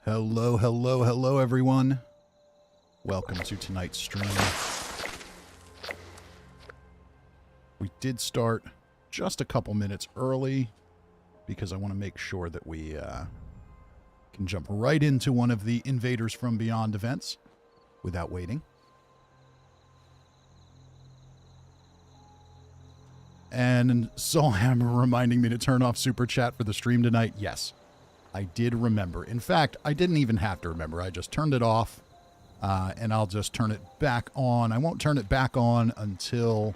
Hello, hello, hello, everyone. Welcome to tonight's stream. We did start just a couple minutes early because I want to make sure that we can jump right into one of the Invaders From Beyond events without waiting. And Soulhammer reminding me to turn off Super Chat for the stream tonight. Yes, I did remember. In fact, I didn't even have to remember. I just turned it off, and I'll just turn it back on. I won't turn it back on until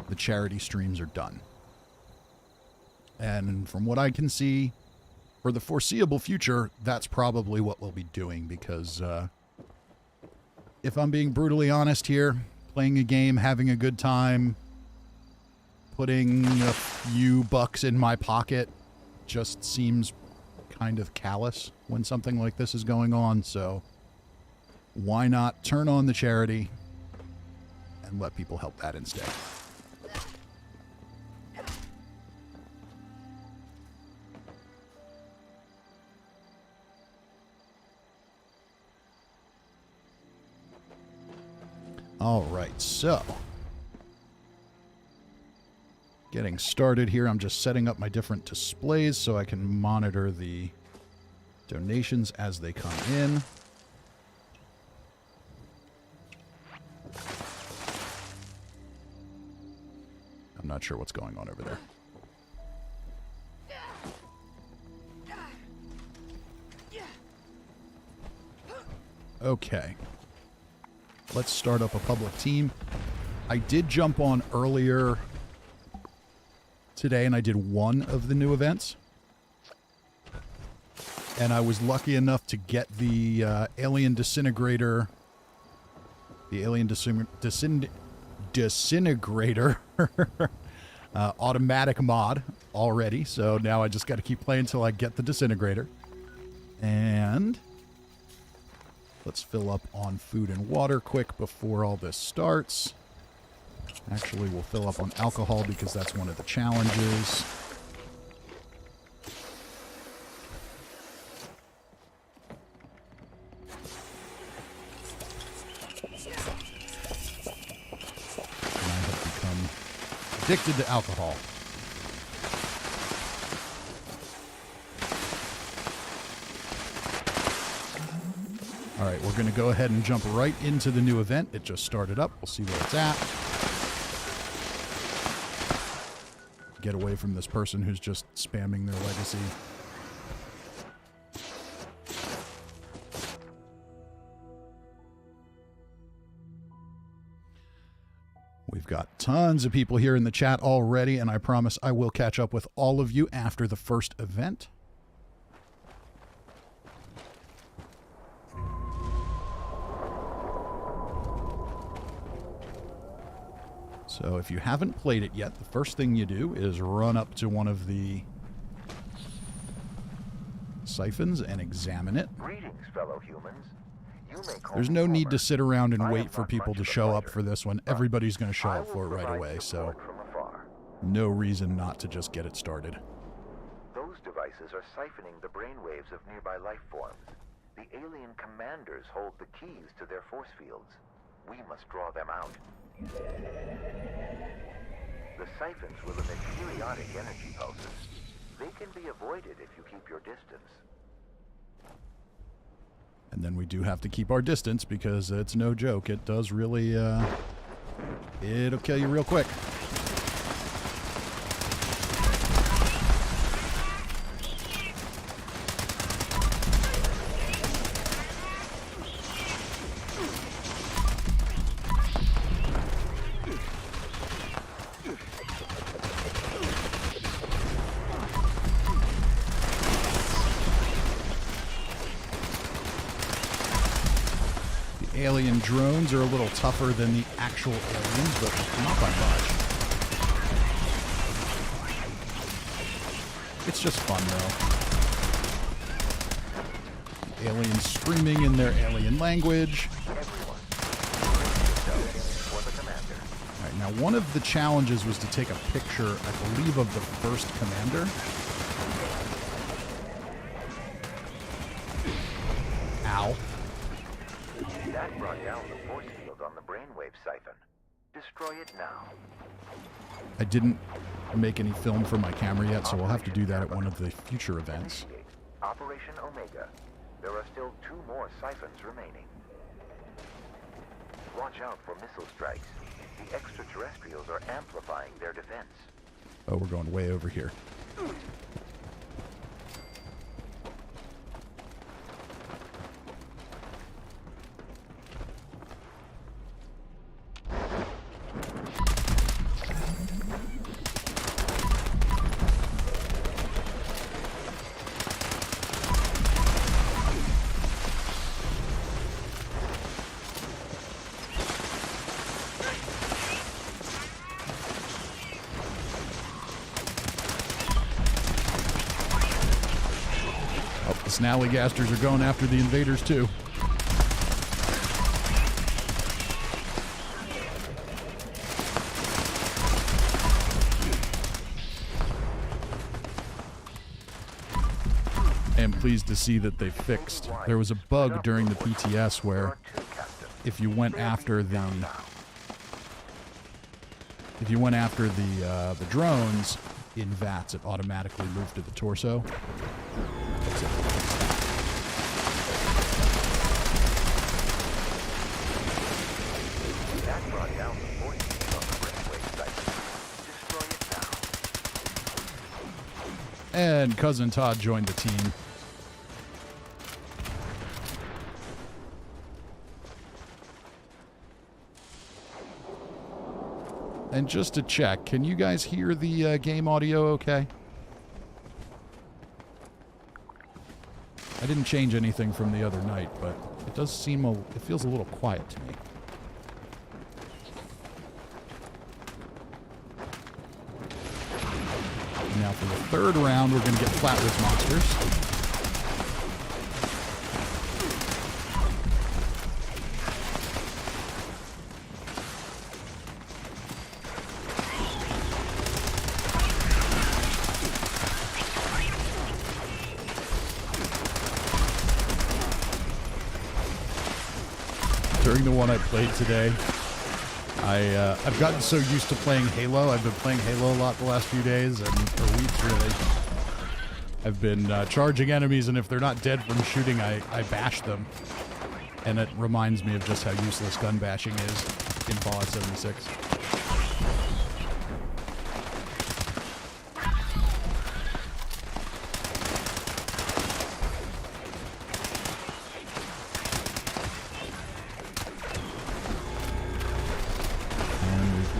the charity streams are done. And from what I can see, for the foreseeable future, that's probably what we'll be doing because, if I'm being brutally honest here, playing a game, having a good time, putting a few bucks in my pocket just seems kind of callous when something like this is going on, so why not turn on the charity and let people help that instead? All right, so getting started here. I'm just setting up my different displays so I can monitor the donations as they come in. I'm not sure what's going on over there. Okay. Let's start up a public team. I did jump on earlier today, and I did one of the new events. And I was lucky enough to get the alien disintegrator, disintegrator automatic mod already. So now I just got to keep playing until I get the disintegrator. And let's fill up on food and water quick before all this starts. Actually, we'll fill up on alcohol because that's one of the challenges. And I have become addicted to alcohol. All right, we're going to go ahead and jump right into the new event. It just started up. We'll see where it's at. Get away from this person who's just spamming their legacy. We've got tons of people here in the chat already, and I promise I will catch up with all of you after the first event. So if you haven't played it yet, the first thing you do is run up to one of the siphons and examine it. Greetings, fellow humans. There's no need to sit around and wait for people to show up for this one. Everybody's going to show up for it right away, so no reason not to just get it started. Those devices are siphoning the brainwaves of nearby life forms. The alien commanders hold the keys to their force fields. We must draw them out. The siphons will emit periodic energy pulses. They can be avoided if you keep your distance. And then we do have to keep our distance because it's no joke. It does really, it'll kill you real quick. Alien drones are a little tougher than the actual aliens, but not by much. It's just fun, though. Aliens screaming in their alien language. Alright, now one of the challenges was to take a picture, I believe, of the first commander. That brought down the force field on the brainwave siphon. Destroy it now. I didn't make any film for my camera yet, so I'll have to do that at one of the future events. Initiate Operation Omega. There are still 2 more siphons remaining. Watch out for missile strikes. The extraterrestrials are amplifying their defense. Oh, we're going way over here. The Snallygasters are going after the invaders too. I am pleased to see that they fixed. There was a bug during the PTS where if you went after the drones in VATS, it automatically moved to the torso. That brought down the force field on the brainwave siphon. Destroy it now. And Cousin Todd joined the team. And just to check, can you guys hear the game audio okay? I didn't change anything from the other night, but it does seem, it feels a little quiet to me. Now for the third round, we're going to get Flatwoods monsters. During the one I played today, I've gotten so used to playing Halo. I've been playing Halo a lot the last few days, and for weeks really. I've been charging enemies, and if they're not dead from shooting, I bash them. And it reminds me of just how useless gun bashing is in Fallout 76.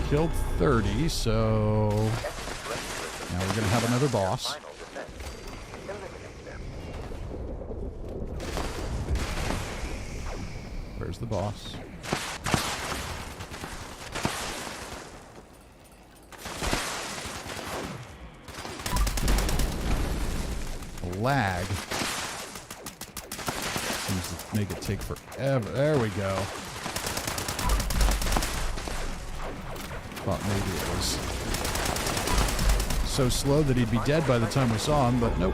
Killed 30, so now we're going to have another boss. Where's the boss? Lag seems to make it take forever. There we go. Thought maybe it was so slow that he'd be dead by the time we saw him, but nope.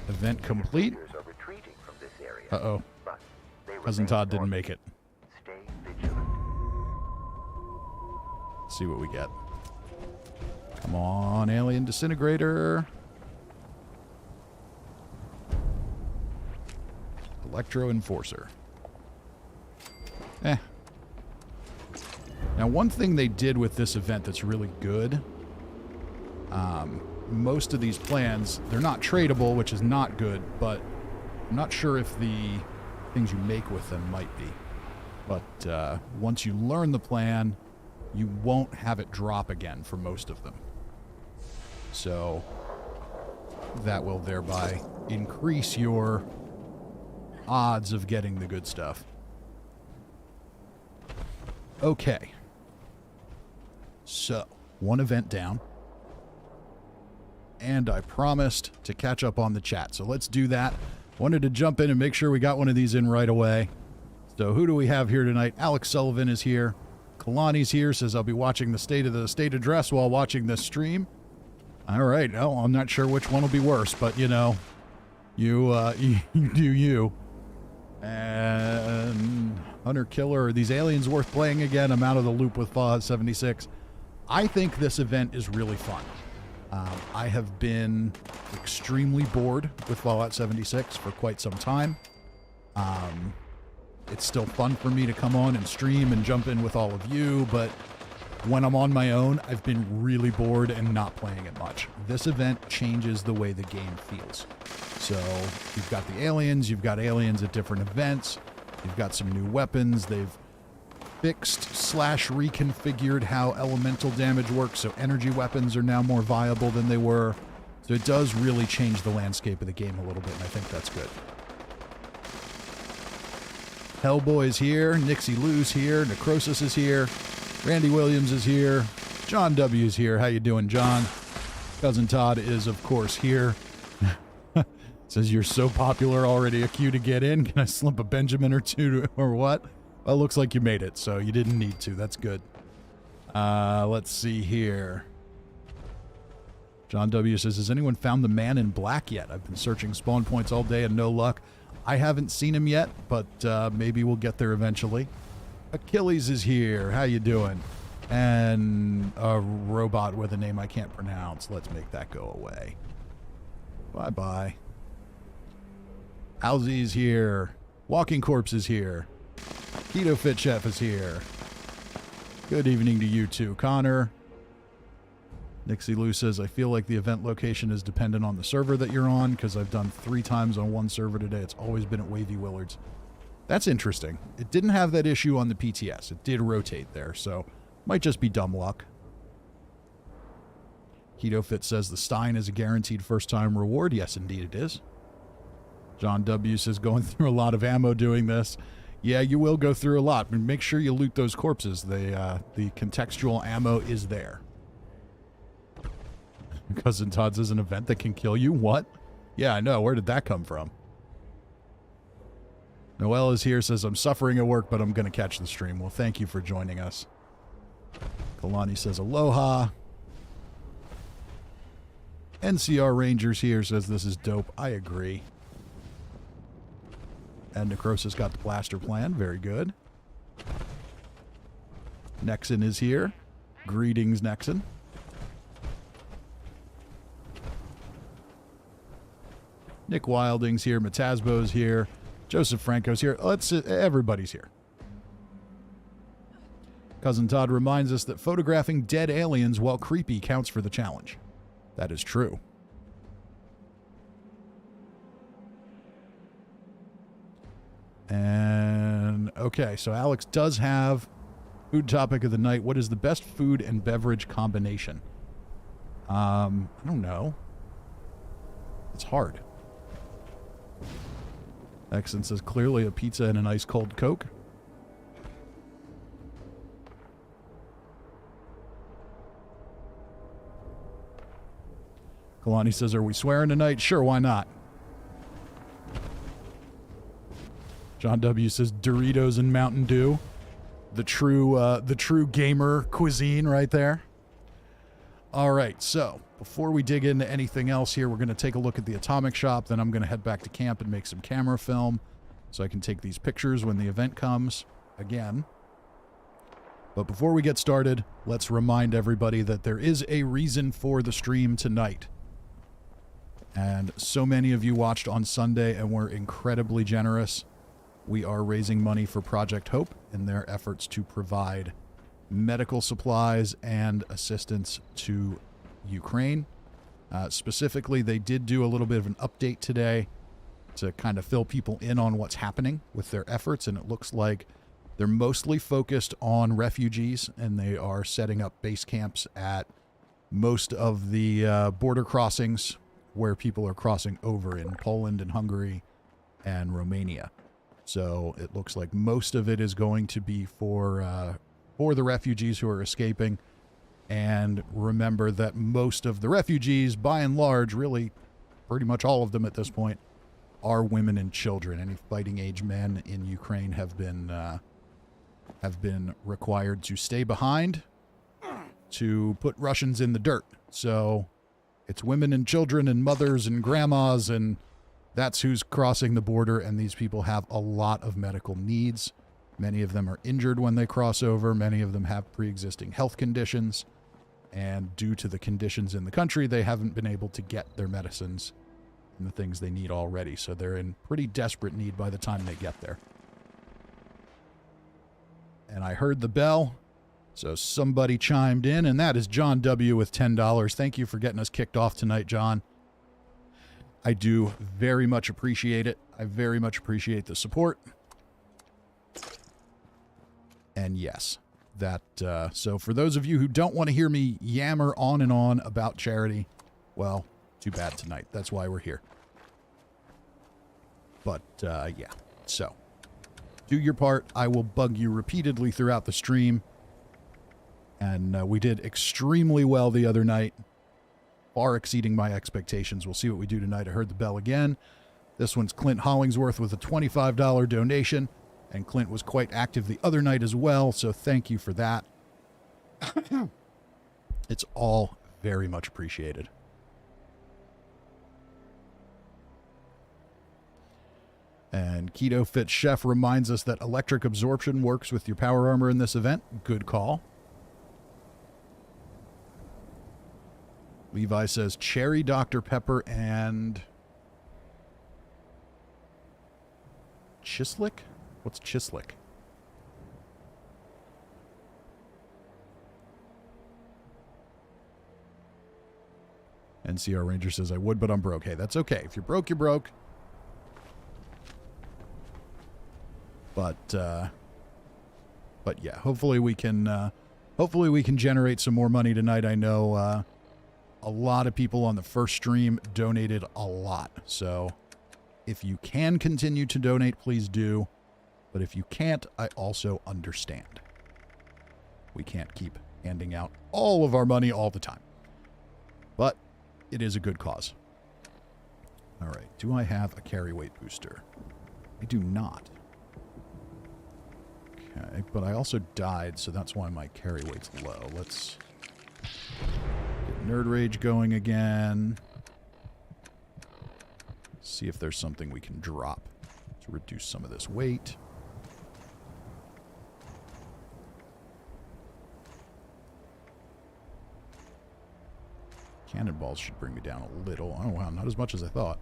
Event complete. Uh-oh. Cousin Todd didn't make it. Let's see what we get. Come on, alien disintegrator. Electro Enforcer. Now, one thing they did with this event that's really good, most of these plans, they're not tradable, which is not good, but I'm not sure if the things you make with them might be. But once you learn the plan, you won't have it drop again for most of them. So that will thereby increase your odds of getting the good stuff. Okay. So, one event down. And I promised to catch up on the chat. So let's do that. Wanted to jump in and make sure we got one of these in right away. So who do we have here tonight? Alex Sullivan is here. Kalani's here, says I'll be watching the state address while watching this stream. All right. Well, I'm not sure which one will be worse, but you know, you you do you. And Hunter Killer, are these aliens worth playing again? I'm out of the loop with Fallout 76. I think this event is really fun. I have been extremely bored with Fallout 76 for quite some time. It's still fun for me to come on and stream and jump in with all of you, but when I'm on my own, I've been really bored and not playing it much. This event changes the way the game feels. So you've got the aliens, you've got aliens at different events, you've got some new weapons, they've fixed / reconfigured how elemental damage works, so energy weapons are now more viable than they were. So it does really change the landscape of the game a little bit, and I think that's good. Hellboy's here, Nixie Lou's here, Necrosis is here, Randy Williams is here, John W.'s here. How you doing, John? Cousin Todd is, of course, here. Says, you're so popular already, a queue to get in. Can I slip a Benjamin or two or what? Well, it looks like you made it, so you didn't need to. That's good. Let's see here. John W. says, has anyone found the man in black yet? I've been searching spawn points all day and no luck. I haven't seen him yet, but maybe we'll get there eventually. Achilles is here. How you doing? And a robot with a name I can't pronounce. Let's make that go away. Bye-bye. Alzy's here. Walking Corpse is here. Keto Fit Chef is here. Good evening to you too, Connor. Nixie Lou says, I feel like the event location is dependent on the server that you're on, because I've done 3 times on one server today. It's always been at Wavy Willards. That's interesting. It didn't have that issue on the PTS. It did rotate there, so might just be dumb luck. Keto Fit says the Stein is a guaranteed first-time reward. Yes, indeed it is. John W. says, going through a lot of ammo doing this. Yeah, you will go through a lot, but make sure you loot those corpses. The contextual ammo is there. Cousin Todd says, an event that can kill you? What? Yeah, I know. Where did that come from? Noelle is here, says, I'm suffering at work, but I'm going to catch the stream. Well, thank you for joining us. Kalani says, aloha. NCR Rangers here says, this is dope. I agree. And Necrosis got the blaster plan. Very good. Nexon is here. Greetings, Nexon. Nick Wilding's here. Matasbo's here. Joseph Franco's here. Everybody's here. Cousin Todd reminds us that photographing dead aliens while creepy counts for the challenge. That is true. And, okay, so Alex does have food topic of the night. What is the best food and beverage combination? I don't know. It's hard. Exon says, clearly a pizza and an ice cold Coke. Kalani says, are we swearing tonight? Sure, why not? John W. says, Doritos and Mountain Dew. The true gamer cuisine right there. All right, so before we dig into anything else here, we're going to take a look at the Atomic Shop. Then I'm going to head back to camp and make some camera film so I can take these pictures when the event comes again. But before we get started, let's remind everybody that there is a reason for the stream tonight. And so many of you watched on Sunday and were incredibly generous. We are raising money for Project Hope in their efforts to provide medical supplies and assistance to Ukraine. Specifically, they did do a little bit of an update today to kind of fill people in on what's happening with their efforts, and it looks like they're mostly focused on refugees, and they are setting up base camps at most of the border crossings where people are crossing over in Poland and Hungary and Romania. So it looks like most of it is going to be for the refugees who are escaping. And remember that most of the refugees, by and large, really pretty much all of them at this point, are women and children. Any fighting age men in Ukraine have been required to stay behind to put Russians in the dirt. So It's women and children and mothers and grandmas, and that's who's crossing the border, and these people have a lot of medical needs. Many of them are injured when they cross over. Many of them have pre-existing health conditions, and due to the conditions in the country, they haven't been able to get their medicines and the things they need already, so they're in pretty desperate need by the time they get there. And I heard the bell, so somebody chimed in, and that is John W. with $10. Thank you for getting us kicked off tonight, John. I do very much appreciate it. I very much appreciate the support. And yes, that, so for those of you who don't want to hear me yammer on and on about charity, well, too bad tonight. That's why we're here. But, yeah, so do your part. I will bug you repeatedly throughout the stream. And we did extremely well the other night, far exceeding my expectations. We'll see what we do tonight. I heard the bell again. This one's Clint Hollingsworth with a $25 donation. And Clint was quite active the other night as well, so thank you for that. It's all very much appreciated. And Keto Fit Chef reminds us that electric absorption works with your power armor in this event. Good call. Levi says cherry Dr. Pepper and Chislic? What's Chislic? NCR Ranger says I would, but I'm broke. Hey, that's okay. If you're broke, you're broke. But yeah, hopefully we can generate some more money tonight. I know a lot of people on the first stream donated a lot. So if you can continue to donate, please do. But if you can't, I also understand. We can't keep handing out all of our money all the time. But it is a good cause. All right. Do I have a carry weight booster? I do not. Okay. But I also died, so that's why my carry weight's low. Let's get Nerd Rage going again. See if there's something we can drop to reduce some of this weight. Cannonballs should bring me down a little. Oh, wow, not as much as I thought.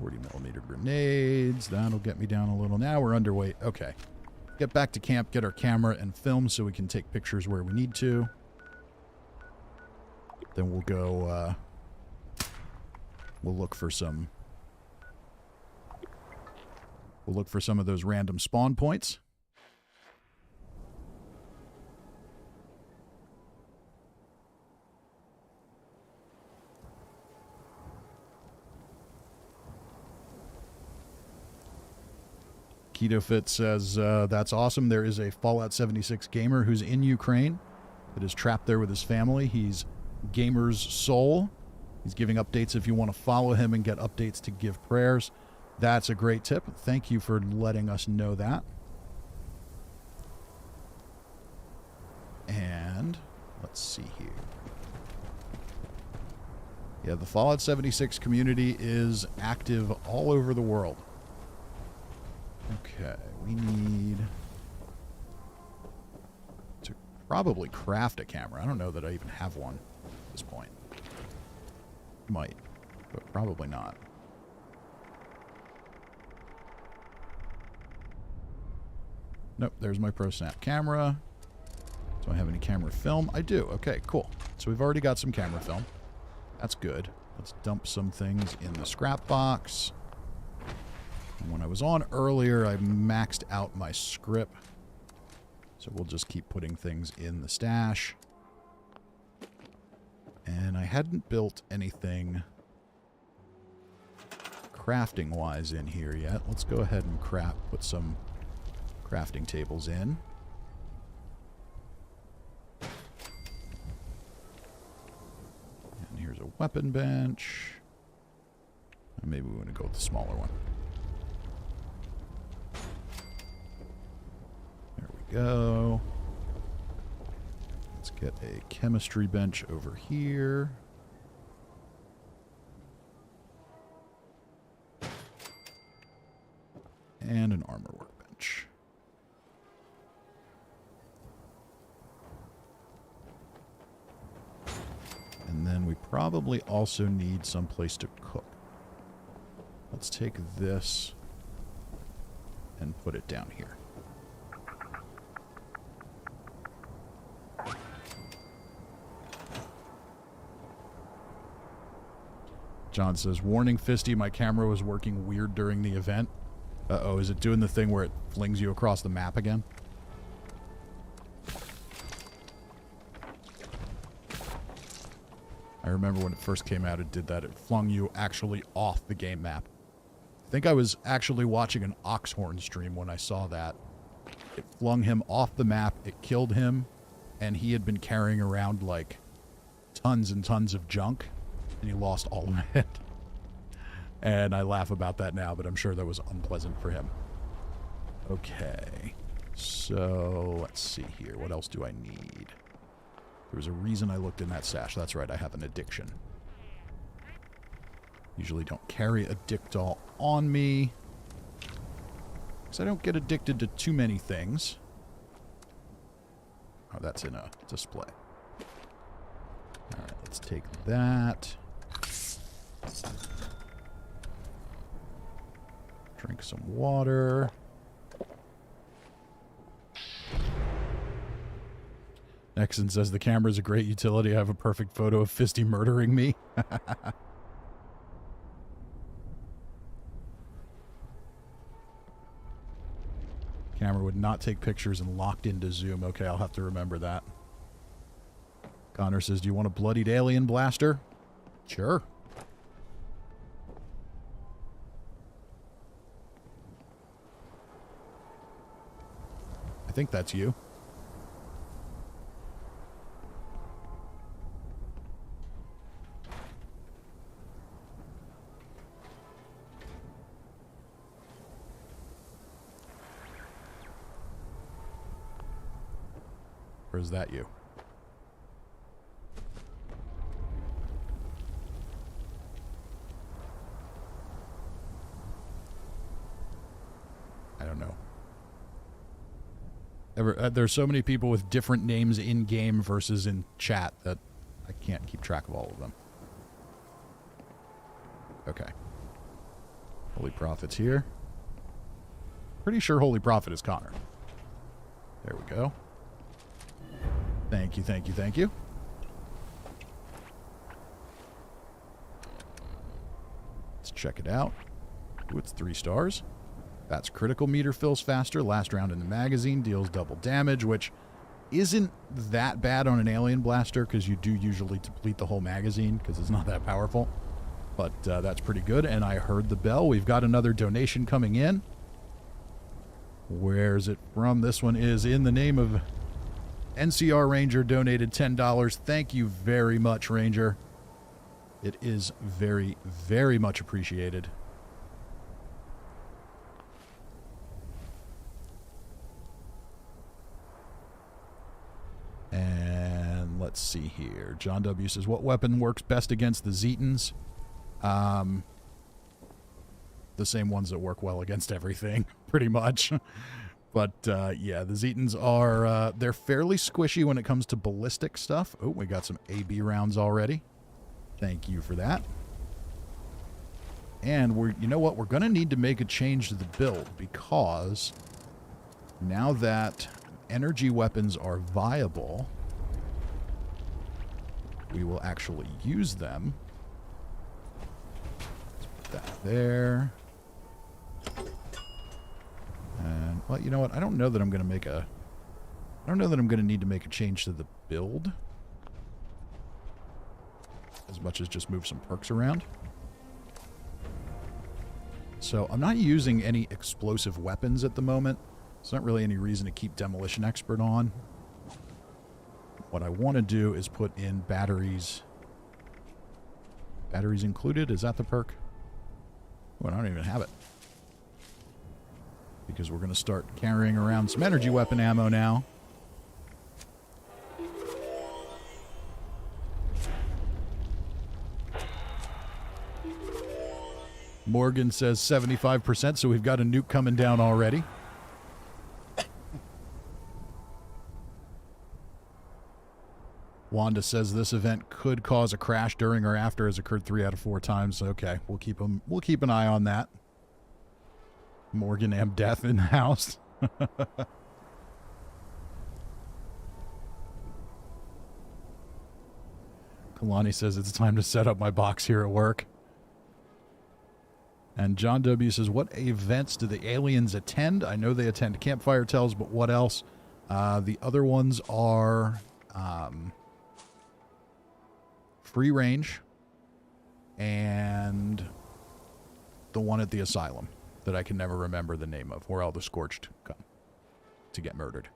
40mm grenades. That'll get me down a little. Now we're underweight. Okay. Get back to camp, get our camera and film so we can take pictures where we need to. Then we'll go, we'll look for some of those random spawn points. KetoFit says, that's awesome. There is a Fallout 76 gamer who's in Ukraine that is trapped there with his family. He's Gamer's Soul. He's giving updates if you want to follow him and get updates to give prayers. That's a great tip. Thank you for letting us know that. And let's see here. Yeah, the Fallout 76 community is active all over the world. Okay, we need to probably craft a camera. I don't know that I even have one at this point. Might, but probably not. Nope, there's my ProSnap camera. Do I have any camera film? I do. Okay, cool. So we've already got some camera film. That's good. Let's dump some things in the scrap box. When I was on earlier, I maxed out my script. So we'll just keep putting things in the stash. And I hadn't built anything crafting-wise in here yet. Let's go ahead and put some crafting tables in. And here's a weapon bench. And maybe we want to go with the smaller one. There we go. Let's get Get a chemistry bench over here. And an armor workbench. And then we probably also need some place to cook. Let's take this and put it down here. John says, warning Fisty, my camera was working weird during the event. Uh-oh, is it doing the thing where it flings you across the map again? I remember when it first came out, it did that. It flung you actually off the game map. I think I was actually watching an Oxhorn stream when I saw that. It flung him off the map, it killed him, and he had been carrying around, like, tons and tons of junk, and he lost all of it. And I laugh about that now, but I'm sure that was unpleasant for him. Okay. So, let's see here. What else do I need? There was a reason I looked in that stash. That's right, I have an addiction. Usually don't carry a Dickdoll on me, because I don't get addicted to too many things. Oh, that's in a display. Alright, let's take that. Drink some water. Nexon says the camera is a great utility. I have a perfect photo of Fisty murdering me. Camera would not take pictures and locked into zoom. Okay, I'll have to remember that. Connor says, do you want a bloodied alien blaster? Sure. I think that's you. Or is that you? I don't know. There's so many people with different names in-game versus in chat that I can't keep track of all of them. Okay. Holy Prophet's here. Pretty sure Holy Prophet is Connor. There we go. Thank you, thank you, thank you. Let's check it out. Ooh, it's 3 stars. That's critical meter fills faster. Last round in the magazine deals double damage, which isn't that bad on an alien blaster because you do usually deplete the whole magazine because it's not that powerful. But that's pretty good. And I heard the bell. We've got another donation coming in. Where's it from? This one is in the name of NCR Ranger, donated $10. Thank you very much, Ranger. It is very, very much appreciated. And let's see here. John W. says, what weapon works best against the Zetans? The same ones that work well against everything, pretty much. But, yeah, the Zetans are, they're fairly squishy when it comes to ballistic stuff. Oh, we got some AB rounds already. Thank you for that. And you know what? We're going to need to make a change to the build because now that energy weapons are viable, we will actually use them. Let's put that there. And, well, you know what? I don't know that I'm going to make a... I don't know that I'm going to need to make a change to the build as much as just move some perks around. So I'm not using any explosive weapons at the moment. There's not really any reason to keep Demolition Expert on. What I want to do is put in batteries. Batteries included? Is that the perk? Oh, I don't even have it. Because we're going to start carrying around some energy weapon ammo now. Morgan says 75%, so we've got a nuke coming down already. Wanda says this event could cause a crash during or after, has occurred 3 out of 4 times. Okay, we'll keep an eye on that. Morgan M. Death in the house. Kalani says it's time to set up my box here at work. And John W. says, what events do the aliens attend? I know they attend Campfire Tales, but what else? The other ones are Free Range and the one at the asylum that I can never remember the name of, where all the Scorched come to get murdered.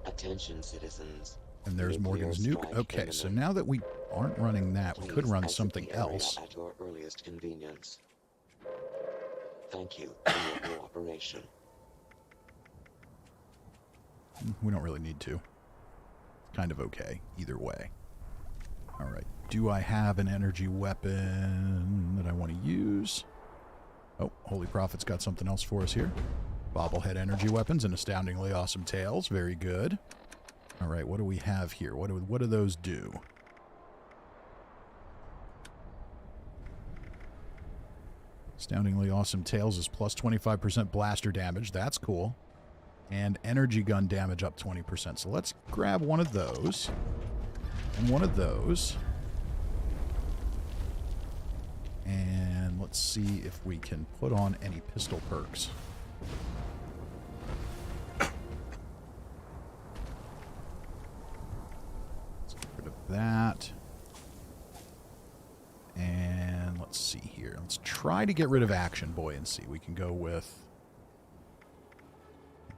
Attention, citizens. And there's Morgan's nuke. Okay, so now that we aren't running that, we could run something else. At your earliest convenience. Thank you for your cooperation. We don't really need to. It's kind of okay, either way. Alright, do I have an energy weapon that I want to use? Oh, Holy Prophet's got something else for us here. Bobblehead energy weapons and astoundingly awesome tails. Very good. Alright, what do we have here? What do those do? Astoundingly awesome tails is plus 25% blaster damage. That's cool. And energy gun damage up 20%. So let's grab one of those. And one of those. And let's see if we can put on any pistol perks. Let's get rid of that. And let's see here. Let's try to get rid of action buoyancy. We can go with...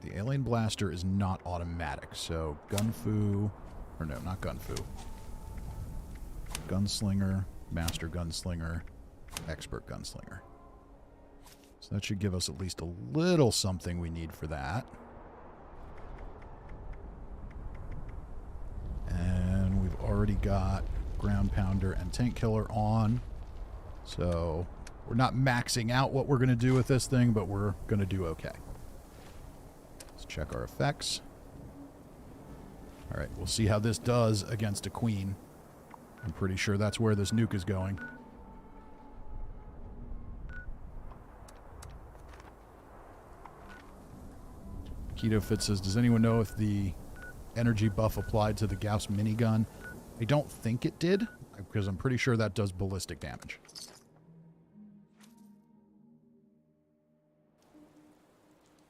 The alien blaster is not automatic, so Gunfu... Or no, not Gunfu. Gunslinger, Master Gunslinger, Expert Gunslinger. So that should give us at least a little something we need for that. And we've already got Ground Pounder and Tank Killer on. So we're not maxing out what we're going to do with this thing, but we're going to do okay. Let's check our effects. Alright, we'll see how this does against a queen. I'm pretty sure that's where this nuke is going. Keto Fit says, does anyone know if the energy buff applied to the Gauss minigun? I don't think it did, because I'm pretty sure that does ballistic damage.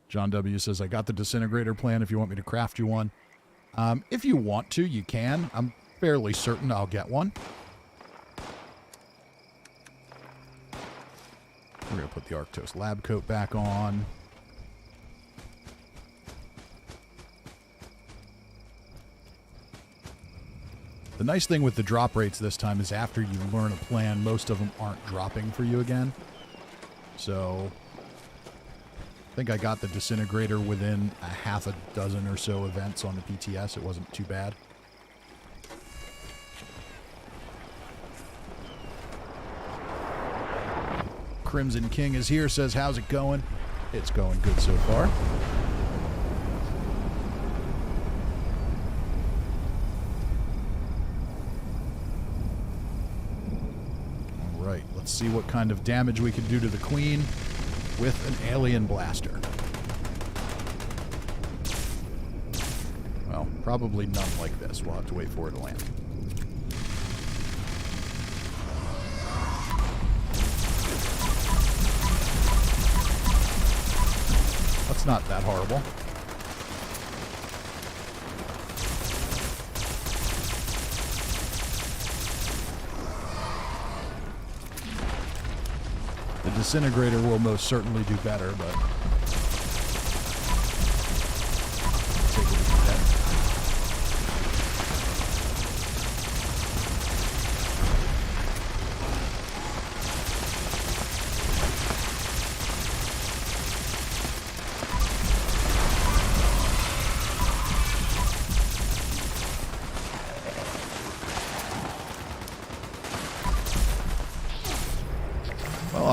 John W. says, I got the disintegrator plan if you want me to craft you one. If you want to, you can. I'm fairly certain I'll get one. We're going to put the Arctos lab coat back on. The nice thing with the drop rates this time is after you learn a plan, most of them aren't dropping for you again. So I think I got the disintegrator within a half a dozen or so events on the PTS. It wasn't too bad. Crimson King is here, says, how's it going? It's going good so far. All right, let's see what kind of damage we can do to the queen with an alien blaster. Well, probably none like this. We'll have to wait for it to land. That's not that horrible. The disintegrator will most certainly do better, but take it as you can.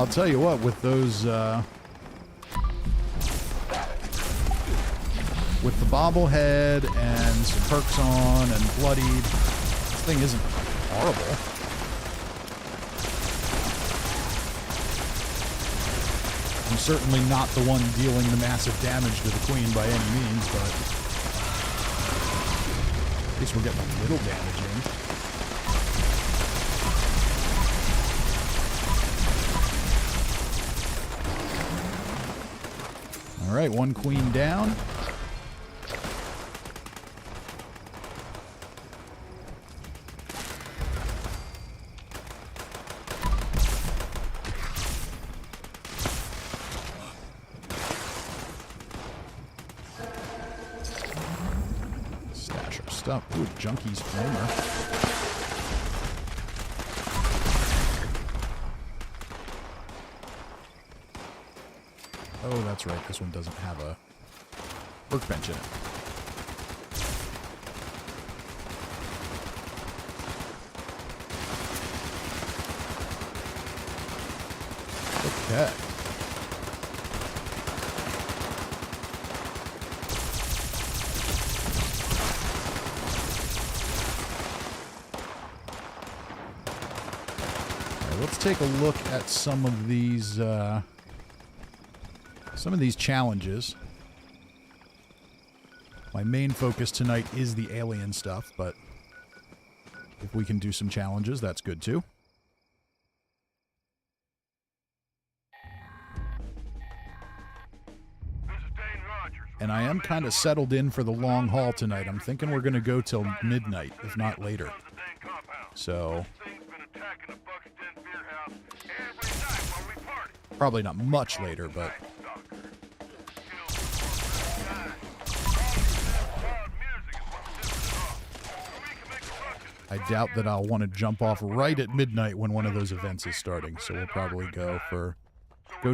I'll tell you what, with those, with the bobblehead and some perks on and bloodied, this thing isn't horrible. I'm certainly not the one dealing the massive damage to the queen by any means, but at least we're getting a little damage in. All right, one queen down. Stash our stuff. Ooh, Junkie's flamer. Oh, that's right. This one doesn't have a workbench in it. Okay. All right, let's take a look at some of these challenges. My main focus tonight is the alien stuff, but if we can do some challenges, that's good too. And I am kind of settled in for the long haul tonight. I'm thinking we're going to go till midnight, if not later. So probably not much later, but I doubt that I'll want to jump off right at midnight when one of those events is starting. So we'll probably go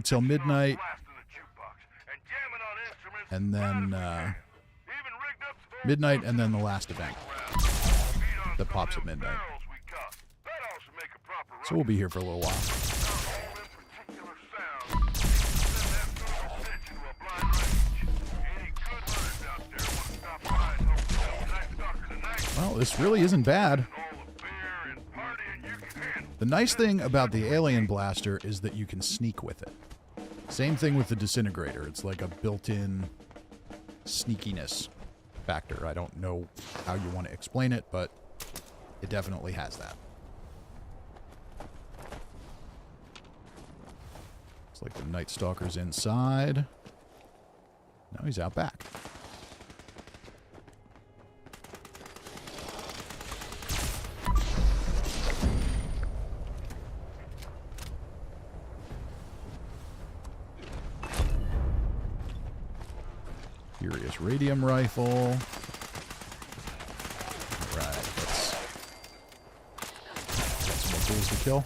till midnight, and then midnight, and then the last event that pops at midnight. So we'll be here for a little while. Well, this really isn't bad. The nice thing about the alien blaster is that you can sneak with it. Same thing with the disintegrator. It's like a built-in sneakiness factor. I don't know how you want to explain it, but it definitely has that. It's like the Night Stalker's inside. Now he's out back. Furious Radium Rifle. Alright, let's got some more fools to kill.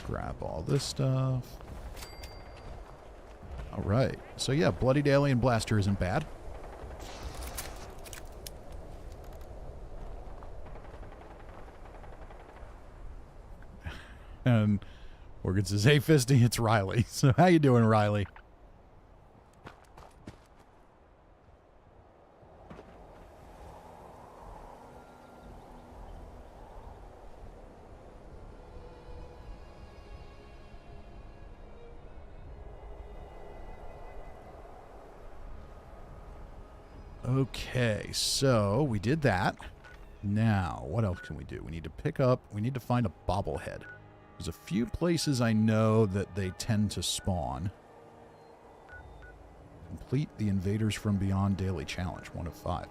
Grab all this stuff. Alright. So yeah, Bloodied Alien Blaster isn't bad. And Morgan says, hey Fisty, it's Riley. So how you doing, Riley? Okay, so we did that. Now, what else can we do? We need to find a bobblehead. There's a few places I know that they tend to spawn. Complete the Invaders From Beyond daily challenge, 1 of 5.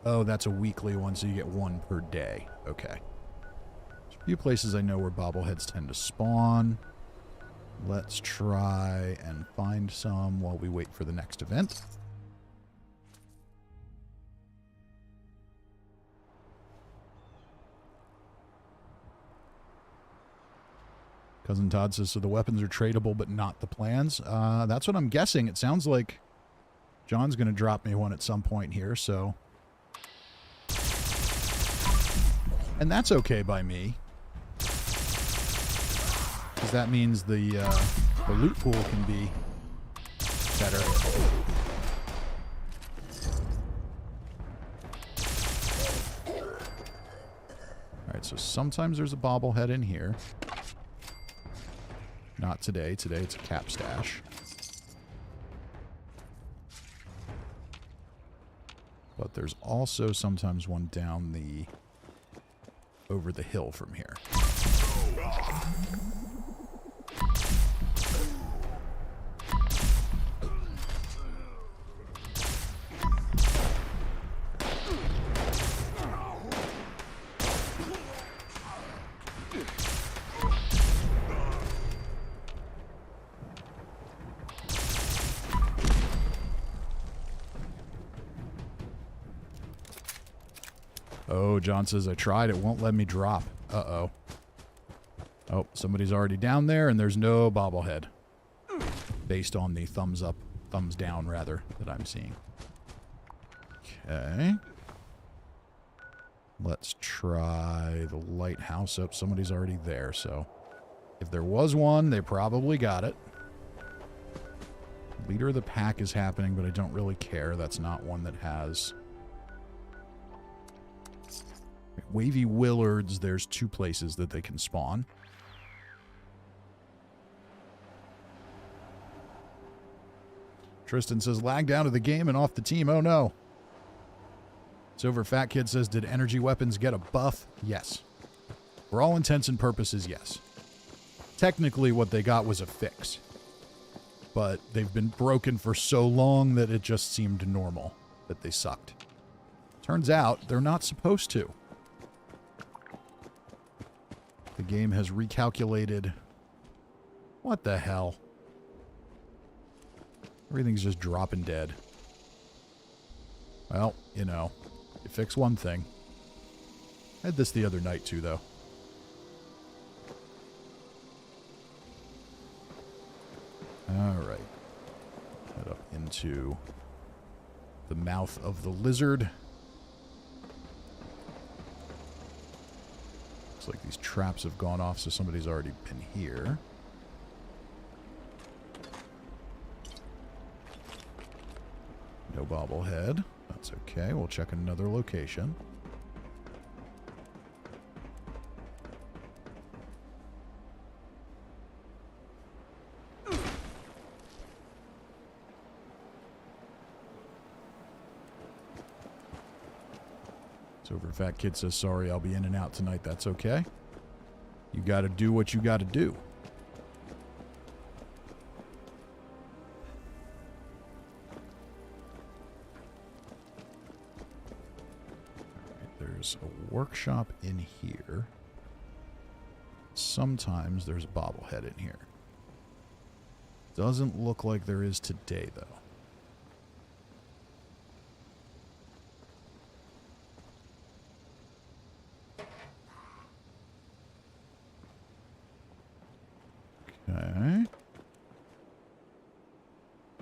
Oh, that's a weekly one, so you get 1 per day. Okay. There's a few places I know where bobbleheads tend to spawn. Let's try and find some while we wait for the next event. Cousin Todd says, so the weapons are tradable, but not the plans. That's what I'm guessing. It sounds like John's going to drop me one at some point here, so. And that's okay by me. Because that means the loot pool can be better. Alright, so sometimes there's a bobblehead in here. Not today. Today it's a cap stash. But there's also sometimes one down over the hill from here. Oh, John says, I tried. It won't let me drop. Uh-oh. Oh, somebody's already down there, and there's no bobblehead. Based on the thumbs up, thumbs down, rather, that I'm seeing. Okay. Let's try the lighthouse. Oh, somebody's already there, so. If there was one, they probably got it. Leader of the pack is happening, but I don't really care. That's not one that has... Wavy Willards, there's 2 places that they can spawn. Tristan says, lagged out of the game and off the team. Oh no. Silver Fat Kid says, did energy weapons get a buff? Yes. For all intents and purposes, yes. Technically, what they got was a fix. But they've been broken for so long that it just seemed normal that they sucked. Turns out, they're not supposed to. The game has recalculated. What the hell? Everything's just dropping dead. Well, you know, you fix one thing. I had this the other night too, though. Alright. Head up into the mouth of the lizard. Looks like these traps have gone off, so somebody's already been here. No bobblehead. That's okay. We'll check another location. Silver Fat Kid says, sorry, I'll be in and out tonight. That's okay. You got to do what you got to do. There's a workshop in here. Sometimes there's a bobblehead in here. Doesn't look like there is today, though. Okay.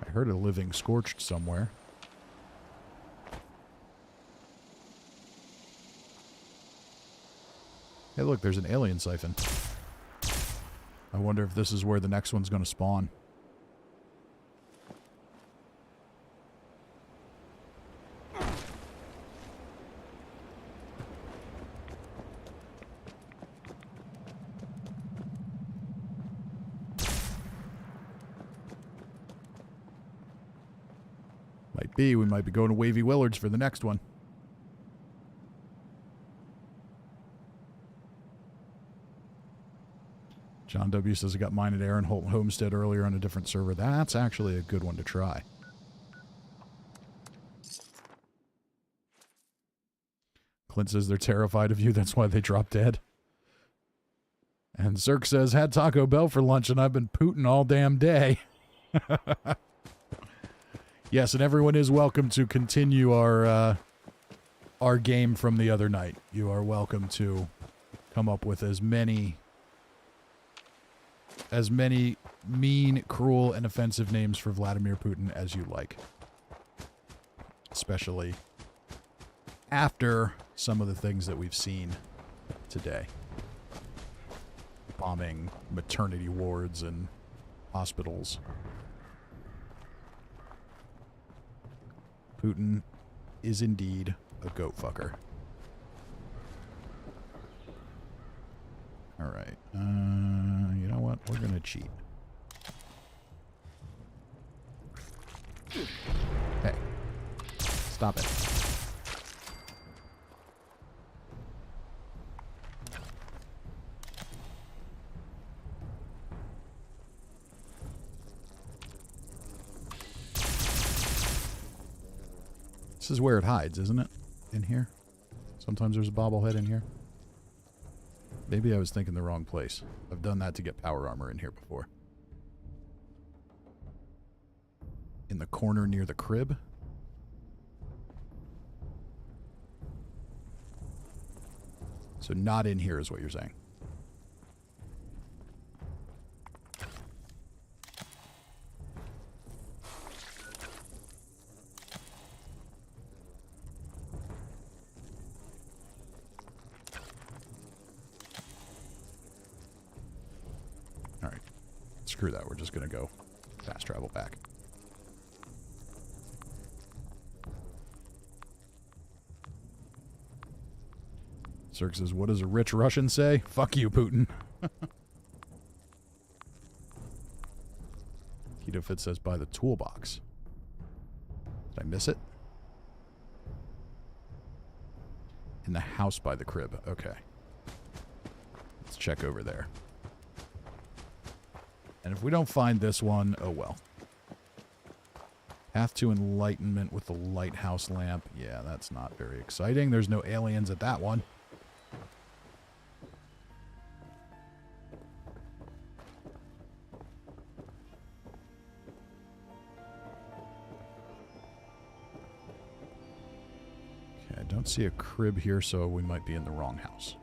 I heard a living scorched somewhere. Hey, look, there's an alien siphon. I wonder if this is where the next one's going to spawn. Might be. We might be going to Wavy Willards for the next one. John W. says I got mine at Aaron Holt Homestead earlier on a different server. That's actually a good one to try. Clint says they're terrified of you. That's why they drop dead. And Cirque says, had Taco Bell for lunch and I've been pooting all damn day. Yes, and everyone is welcome to continue our game from the other night. You are welcome to come up with as many as many mean, cruel, and offensive names for Vladimir Putin as you like. Especially after some of the things that we've seen today. Bombing maternity wards and hospitals. Putin is indeed a goat fucker. All right. You know what? We're going to cheat. Hey. Stop it. This is where it hides, isn't it? In here? Sometimes there's a bobblehead in here. Maybe I was thinking the wrong place. I've done that to get power armor in here before. In the corner near the crib. So not in here is what you're saying. Alright. Screw that. We're just going to go fast travel back. Cirque says, what does a rich Russian say? Fuck you, Putin. Keto Fit says, buy the toolbox. Did I miss it? In the house by the crib. Okay. Let's check over there. And if we don't find this one, oh well. Path to Enlightenment with the lighthouse lamp. Yeah, that's not very exciting. There's no aliens at that one. Okay, I don't see a crib here, so we might be in the wrong house.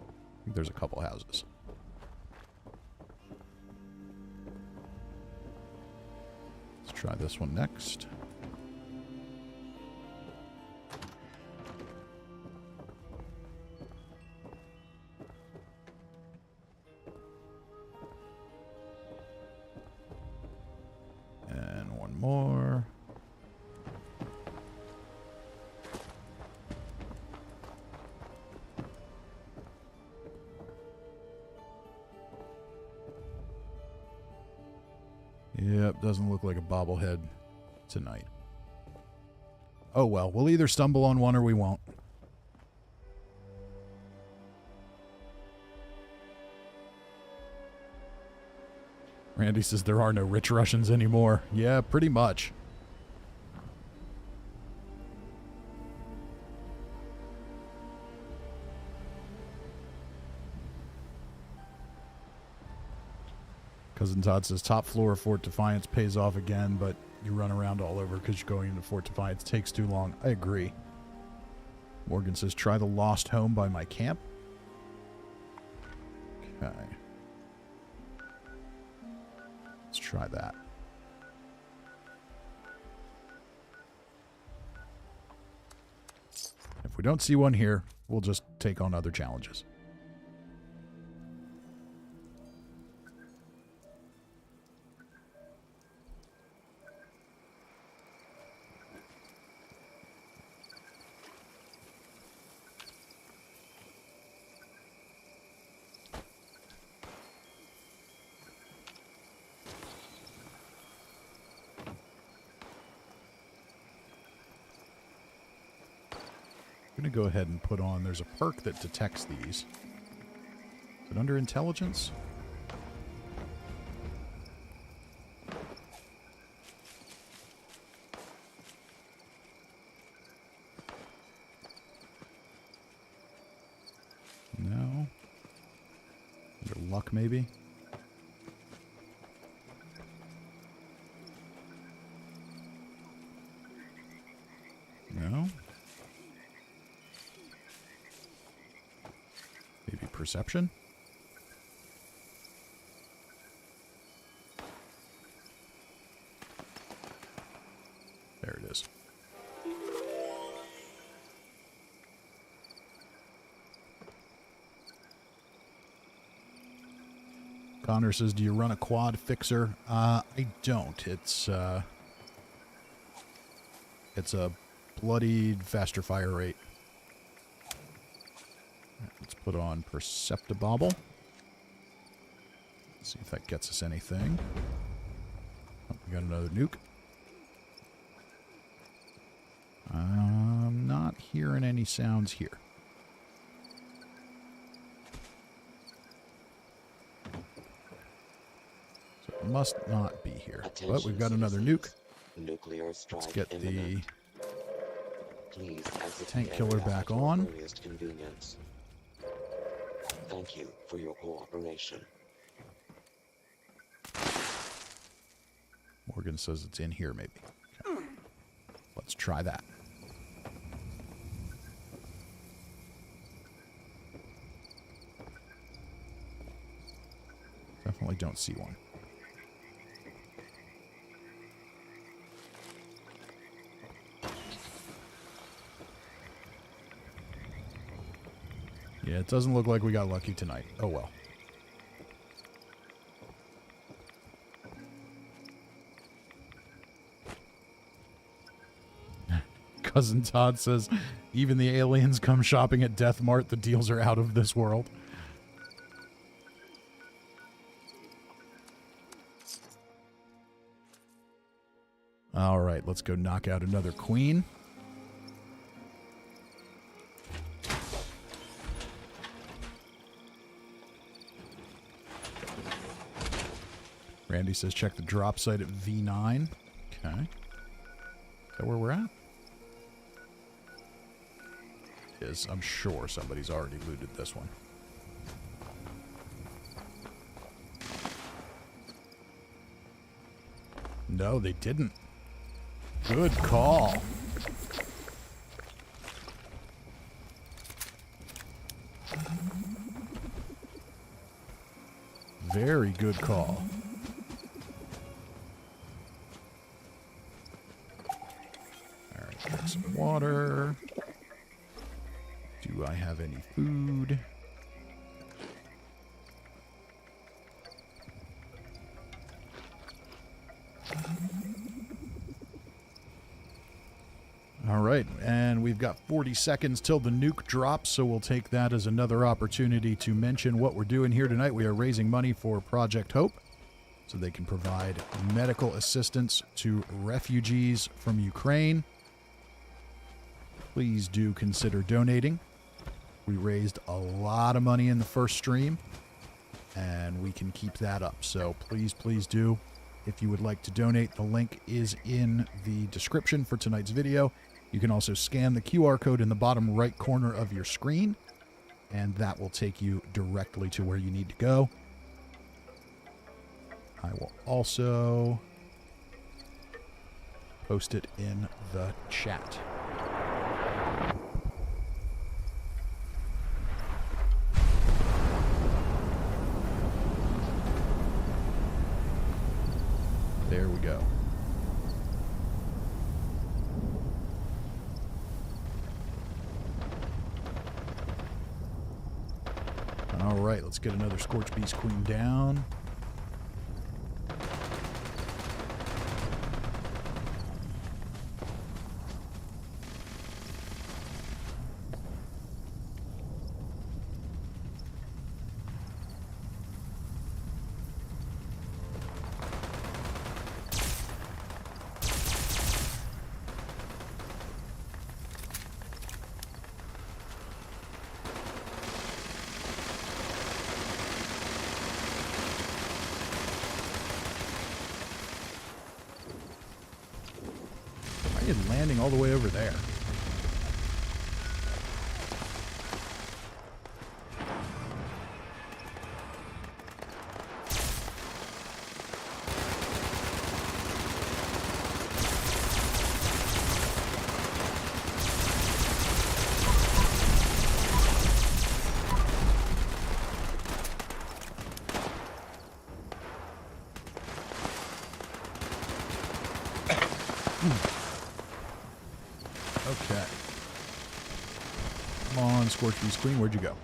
I think there's a couple houses. Let's try this one next. And one more. Yep, doesn't look like a bobblehead tonight. Oh well, we'll either stumble on one or we won't. Randy says there are no rich Russians anymore. Yeah, pretty much. Cousin Todd says top floor of Fort Defiance pays off again, but you run around all over because going into Fort Defiance takes too long. I agree. Morgan says try the Lost Home by my camp. Okay. Let's try that. If we don't see one here, we'll just take on other challenges. I'm going to go ahead and put on, there's a perk that detects these. Is it under intelligence? No. Under luck, maybe? No. Maybe perception? Connor says, do you run a quad fixer? I don't. It's a bloodied faster fire rate. Let's put on Perceptibobble. See if that gets us anything. Oh, we got another nuke. I'm not hearing any sounds here. So it must not be here. But we've got another nuke. Nuclear strike Let's get imminent. Please exit tank the killer area back at your on. earliest convenience. Thank you for your cooperation. Morgan says it's in here, maybe. Okay. Let's try that. Definitely don't see one. Yeah, it doesn't look like we got lucky tonight. Oh well. Cousin Todd says, even the aliens come shopping at Death Mart. The deals are out of this world. All right, let's go knock out another queen. Randy says, check the drop site at V9. Okay. Is that where we're at? Is I'm sure somebody's already looted this one. No, they didn't. Good call. Very good call. All right, drink some water. Do I have any food? All right, and we've got 40 seconds till the nuke drops, so we'll take that as another opportunity to mention what we're doing here tonight. We are raising money for Project Hope so they can provide medical assistance to refugees from Ukraine. Please do consider donating. We raised a lot of money in the first stream, and we can keep that up. So please, please do. If you would like to donate, the link is in the description for tonight's video. You can also scan the QR code in the bottom right corner of your screen, and that will take you directly to where you need to go. I will also post it in the chat. There we go. All right, let's get another Scorch Beast Queen down. Landing all the way over there. Okay. Come on, Scorch Beast Queen, where'd you go?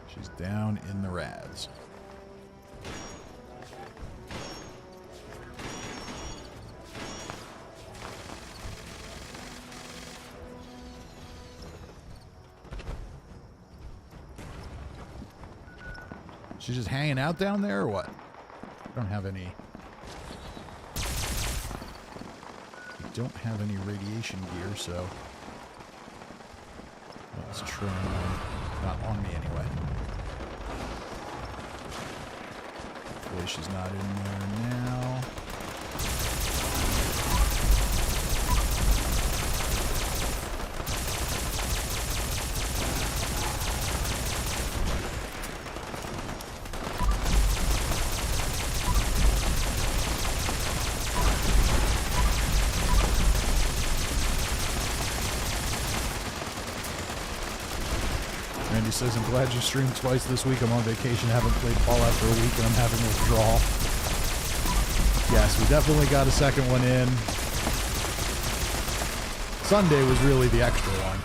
She's down in the rads. She's just hanging out down there or what? I don't have any... I don't have any radiation gear, so... Let's try... Not on me anyway. Hopefully she's not in there now. Randy says, I'm glad you streamed twice this week. I'm on vacation, haven't played Fallout for a week, and I'm having a withdrawal. Yes, we definitely got a second one in. Sunday was really the extra one.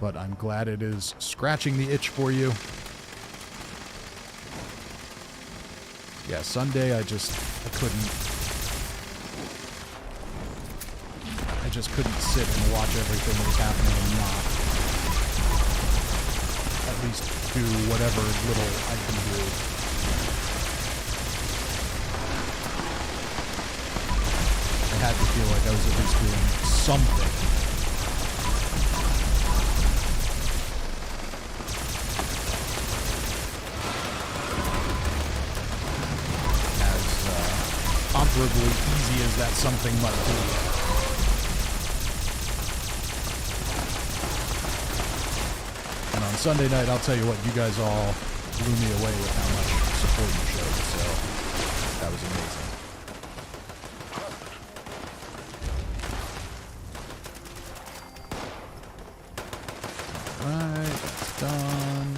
But I'm glad it is scratching the itch for you. Yeah, Sunday I just couldn't sit and watch everything that was happening and not at least do whatever little I can do. I had to feel like I was at least doing something. As comparably easy as that something might be. On Sunday night, I'll tell you what, you guys all blew me away with how much support you showed, so that was amazing. Alright, that's done.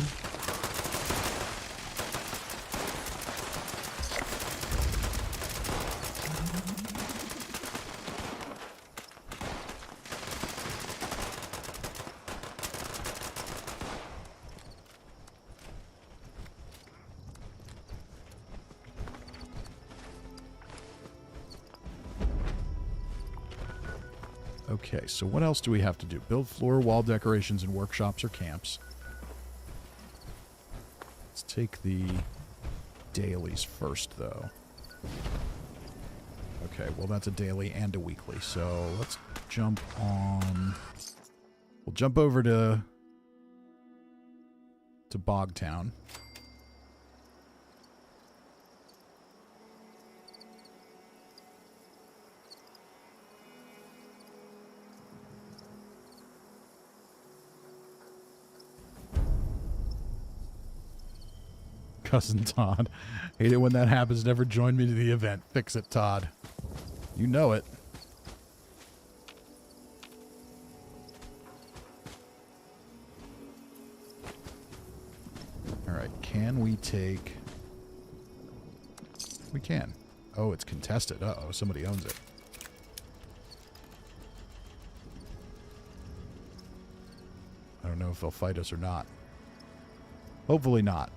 Okay, so what else do we have to do? Build floor, wall decorations, and workshops or camps. Let's take the dailies first, though. Okay, well, that's a daily and a weekly, so let's jump on... We'll jump over to Bogtown. Cousin Todd. Hate it when that happens. Never join me to the event. Fix it, Todd. You know it. Alright, can we take... We can. Oh, it's contested. Uh-oh, somebody owns it. I don't know if they'll fight us or not. Hopefully not.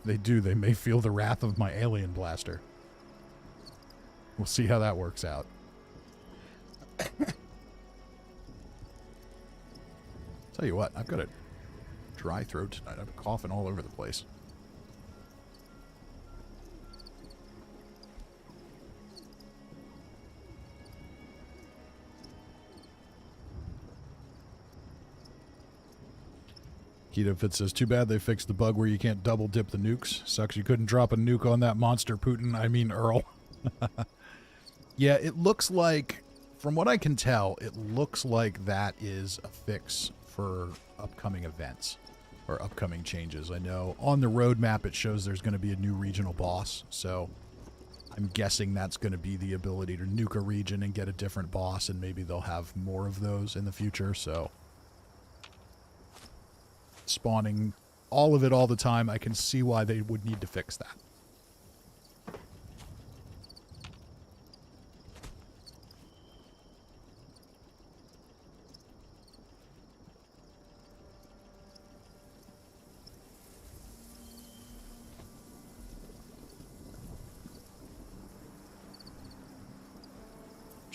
They do. They may feel the wrath of my alien blaster. We'll see how that works out. Tell you what, I've got a dry throat tonight. I'm coughing all over the place. Keto Fit says, too bad they fixed the bug where you can't double dip the nukes. Sucks you couldn't drop a nuke on that monster Putin. I mean Earl. Yeah, it looks like, from what I can tell, it looks like that is a fix for upcoming events or upcoming changes. I know on the roadmap it shows there's going to be a new regional boss, so I'm guessing that's going to be the ability to nuke a region and get a different boss, and maybe they'll have more of those in the future, so... Spawning all of it all the time, I can see why they would need to fix that.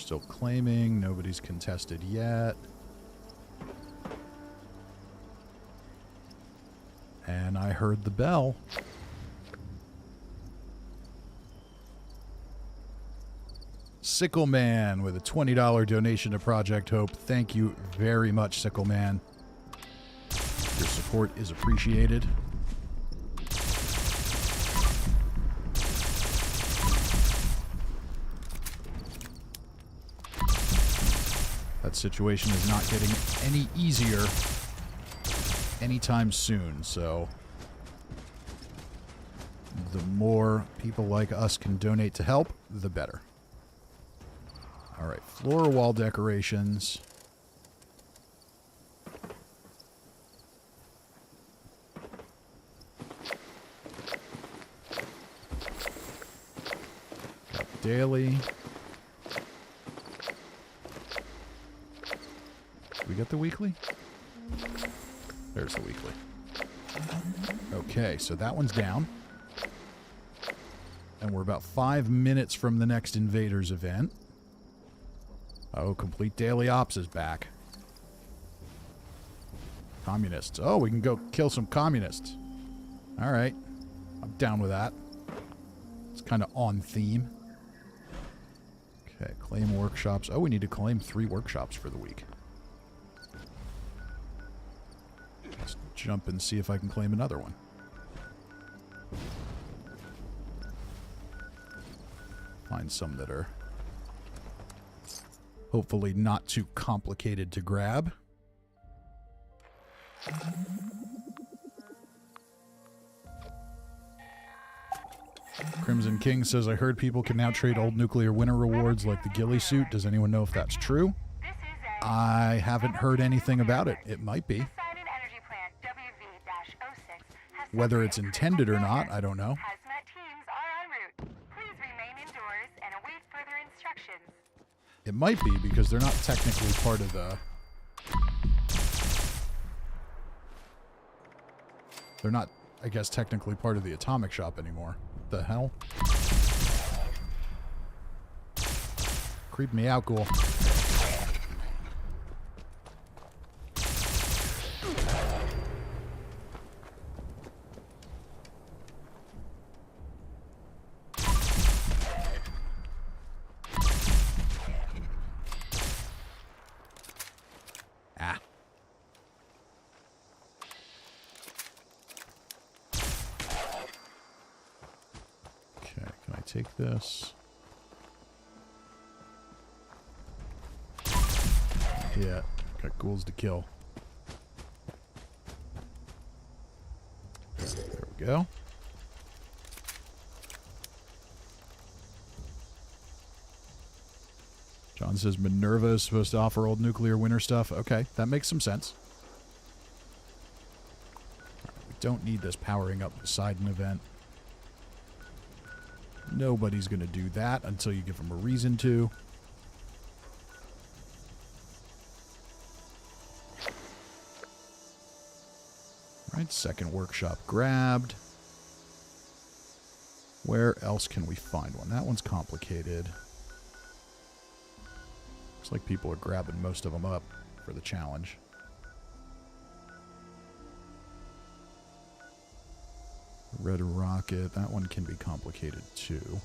Still claiming. Nobody's contested yet. And I heard the bell. Sickle Man with a $20 donation to Project Hope. Thank you very much, Sickle Man. Your support is appreciated. That situation is not getting any easier anytime soon, so the more people like us can donate to help, the better. All right, floor wall decorations. Got daily. Did we get the weekly? There's the weekly. Okay, so that one's down. And we're about 5 minutes from the next Invaders event. Oh, complete daily ops is back. Communists. Oh, we can go kill some communists. All right. I'm down with that. It's kind of on theme. Okay, claim workshops. Oh, we need to claim 3 workshops for the week. Let's jump and see if I can claim another one. Find some that are hopefully not too complicated to grab. Crimson King says, I heard people can now trade old nuclear winter rewards like the ghillie suit. Does anyone know if that's true? I haven't heard anything about it. It might be. Whether it's intended or not, I don't know. It might be because they're not technically part of the... They're not, I guess, technically part of the atomic shop anymore. What the hell? Creep me out, ghoul. Take this. Yeah, got ghouls to kill. There we go. John says Minerva is supposed to offer old nuclear winter stuff. Okay, that makes some sense. Right, we don't need this powering up Poseidon event. Nobody's going to do that until you give them a reason to. Right, second workshop grabbed. Where else can we find one? That one's complicated. Looks like people are grabbing most of them up for the challenge. Red Rocket, that one can be complicated too.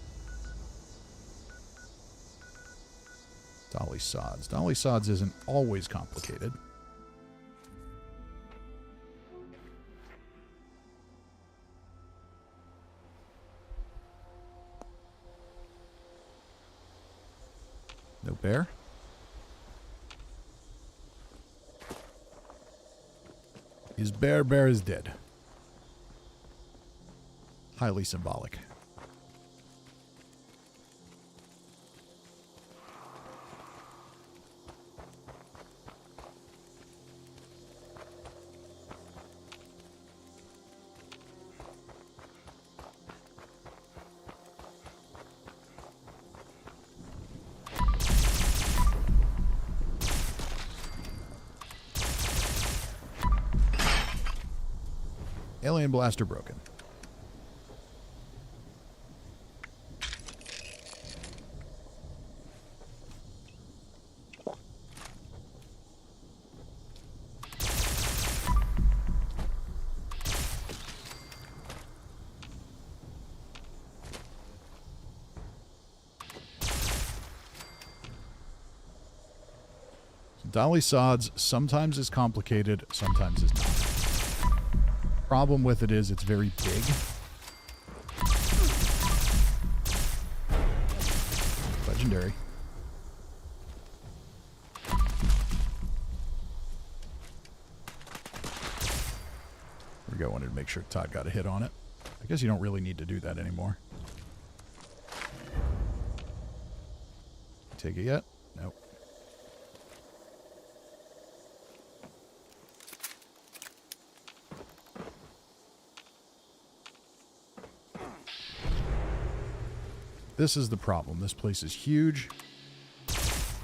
Dolly Sods. Dolly Sods isn't always complicated. No bear? His bear is dead. Highly symbolic. Alien blaster broken. Dolly Sods sometimes is complicated, sometimes is not. Problem with it is it's very big. Legendary. There we go. Wanted to make sure Todd got a hit on it. I guess you don't really need to do that anymore. Take it yet? Nope. This is the problem. This place is huge.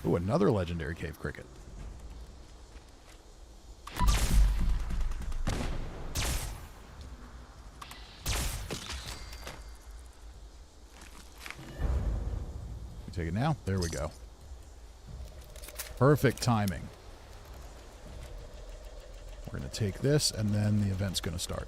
Ooh, another legendary cave cricket. Take it now. There we go. Perfect timing. We're going to take this, and then the event's going to start.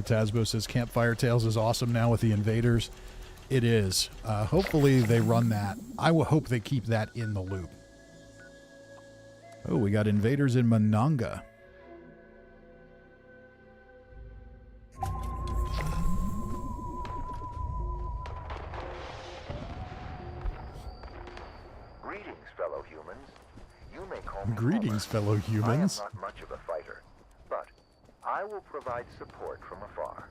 Tasbo says Campfire Tales is awesome now with the invaders. It is. Hopefully they run that. I will hope they keep that in the loop. Oh, we got invaders in Mananga. Greetings, fellow humans. You may call me Greetings, fellow humans. I am not much of a fighter, but I will provide support from afar.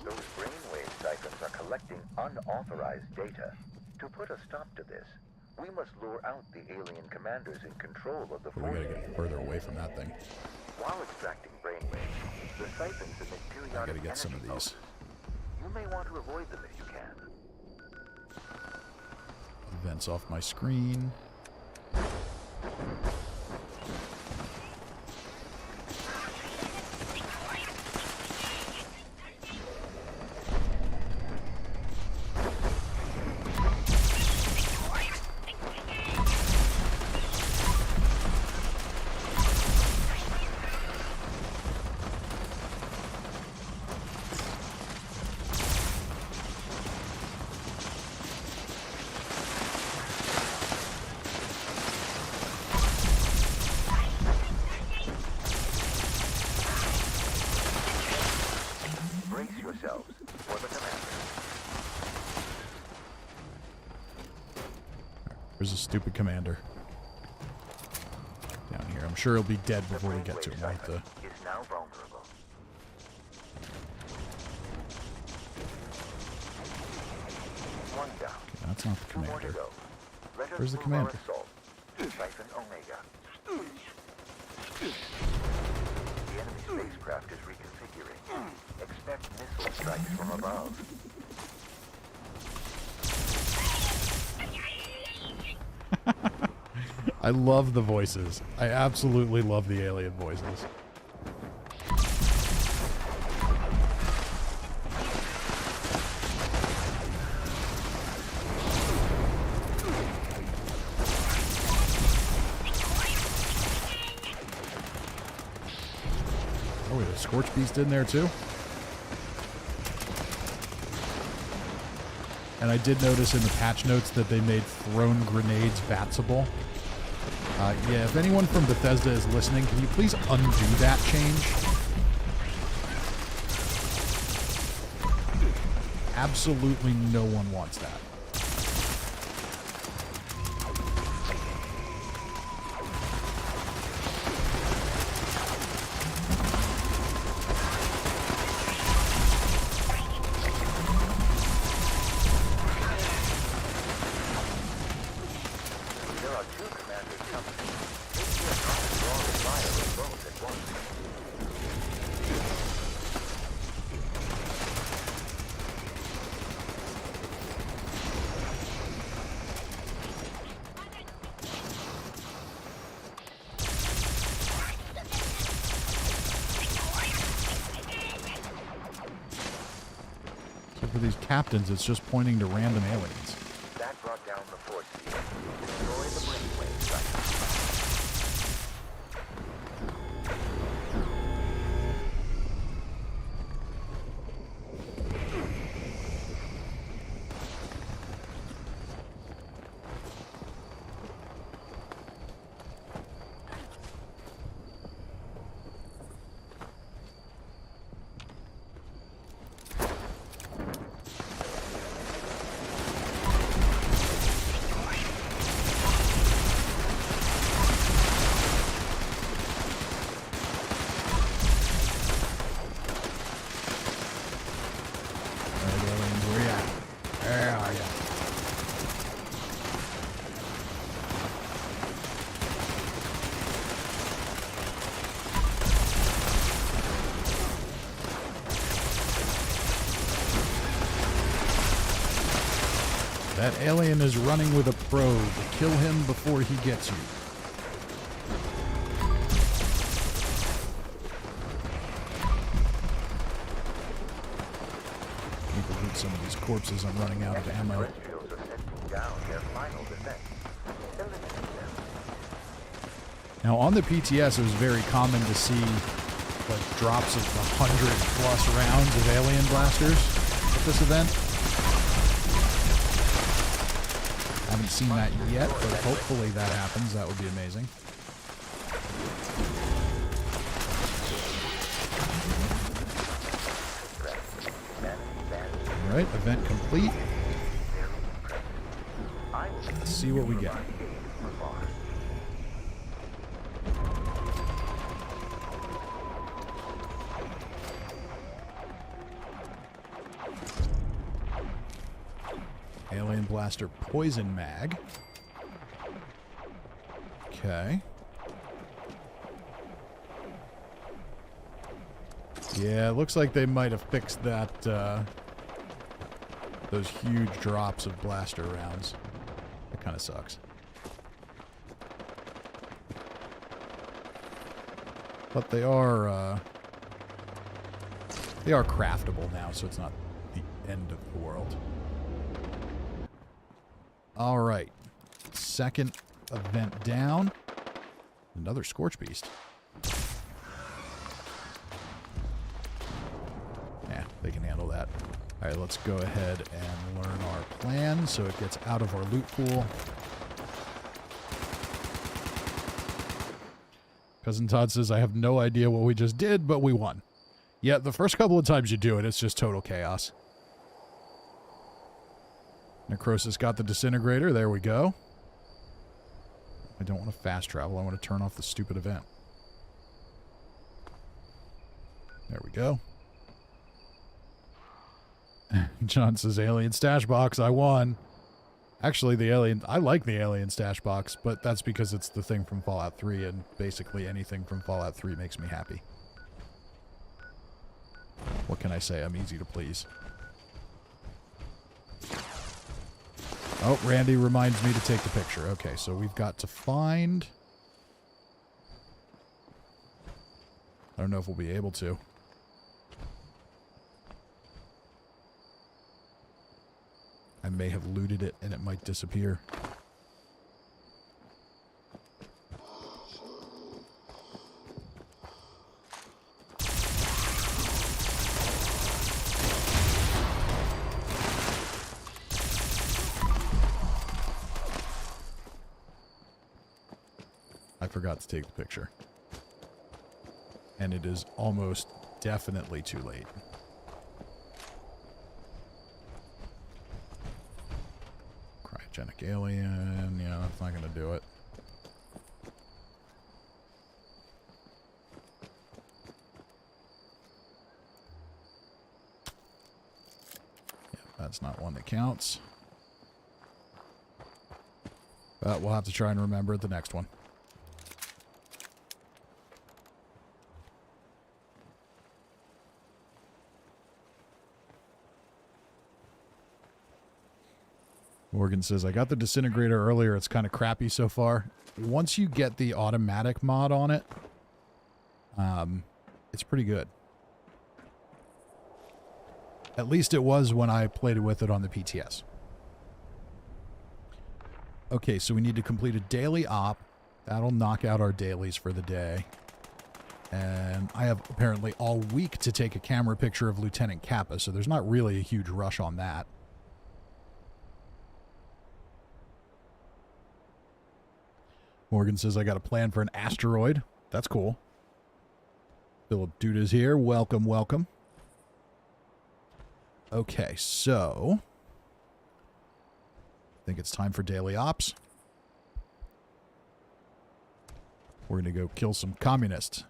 Those brainwave siphons are collecting unauthorized data. To put a stop to this, we must lure out the alien commanders in control of the We force. gotta get further away from that thing. While extracting brainwaves, the siphons emit I periodic gotta get some of energy these. pulses. You may want to avoid them if you can. Events off my screen. Brace yourselves for the commander. There's a stupid commander. Down here. I'm sure he'll be dead before we get to him. Right? Is now vulnerable. One down. That's not the Two more to commander. go. Let us Where's the move our commander? assault. Siphon Omega. The enemy spacecraft is reconfiguring. Expect missile strikes from above. I love the voices. I absolutely love the alien voices. Oh, wait, a Scorch Beast in there too? And I did notice in the patch notes that they made thrown grenades vatsable. Yeah, if anyone from Bethesda is listening, can you please undo that change? Absolutely no one wants that. There are two commanders coming. Maybe we are not to draw the fire of both at once. So for these captains, it's just pointing to random aliens. That brought down the force field. Destroy the brainwave site. That alien is running with a probe. Kill him before he gets you. Need to loot some of these corpses. I'm running out of ammo. Shields are sending down their final defense. Eliminate them. Now on the PTS, it was very common to see like drops of 100+ rounds of alien blasters at this event. Haven't seen that yet, but hopefully that happens. That would be amazing. Alright, event complete. Let's see what we get. Alien Blaster Poison Mag. Okay. Yeah, it looks like they might have fixed that, those huge drops of blaster rounds. That kind of sucks. But they are craftable now, so it's not the end of the world. All right, second event down. Another Scorch Beast. Yeah, they can handle that. All right, let's go ahead and learn our plan so it gets out of our loot pool. Cousin Todd says, I have no idea what we just did, but we won. Yeah, the first couple of times you do it, it's just total chaos. Necrosis got the disintegrator. There we go. I don't want to fast travel. I want to turn off the stupid event. There we go. John says, alien stash box. I won. Actually, I like the alien stash box, but that's because it's the thing from Fallout 3, and basically anything from Fallout 3 makes me happy. What can I say? I'm easy to please. Oh, Randy reminds me to take the picture. Okay, so we've got to find... I don't know if we'll be able to. I may have looted it and it might disappear. I forgot to take the picture. And it is almost definitely too late. Cryogenic alien. Yeah, that's not going to do it. Yeah, that's not one that counts. But we'll have to try and remember it the next one. Morgan says, I got the disintegrator earlier. It's kind of crappy so far. Once you get the automatic mod on it, it's pretty good. At least it was when I played with it on the PTS. Okay, so we need to complete a daily op. That'll knock out our dailies for the day. And I have apparently all week to take a camera picture of Lieutenant Kappa, so there's not really a huge rush on that. Morgan says, I got a plan for an asteroid. That's cool. Philip Duda's here. Welcome, welcome. Okay, so I think it's time for daily ops. We're going to go kill some communists.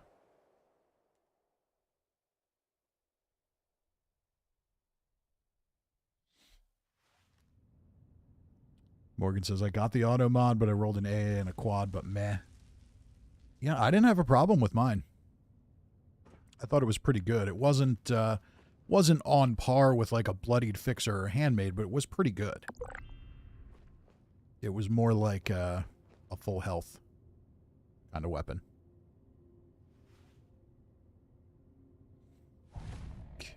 Morgan says, I got the auto mod, but I rolled an A and a quad, but meh. Yeah, I didn't have a problem with mine. I thought it was pretty good. It wasn't on par with like a bloodied fixer or handmade, but it was pretty good. It was more like a full health kind of weapon. Okay.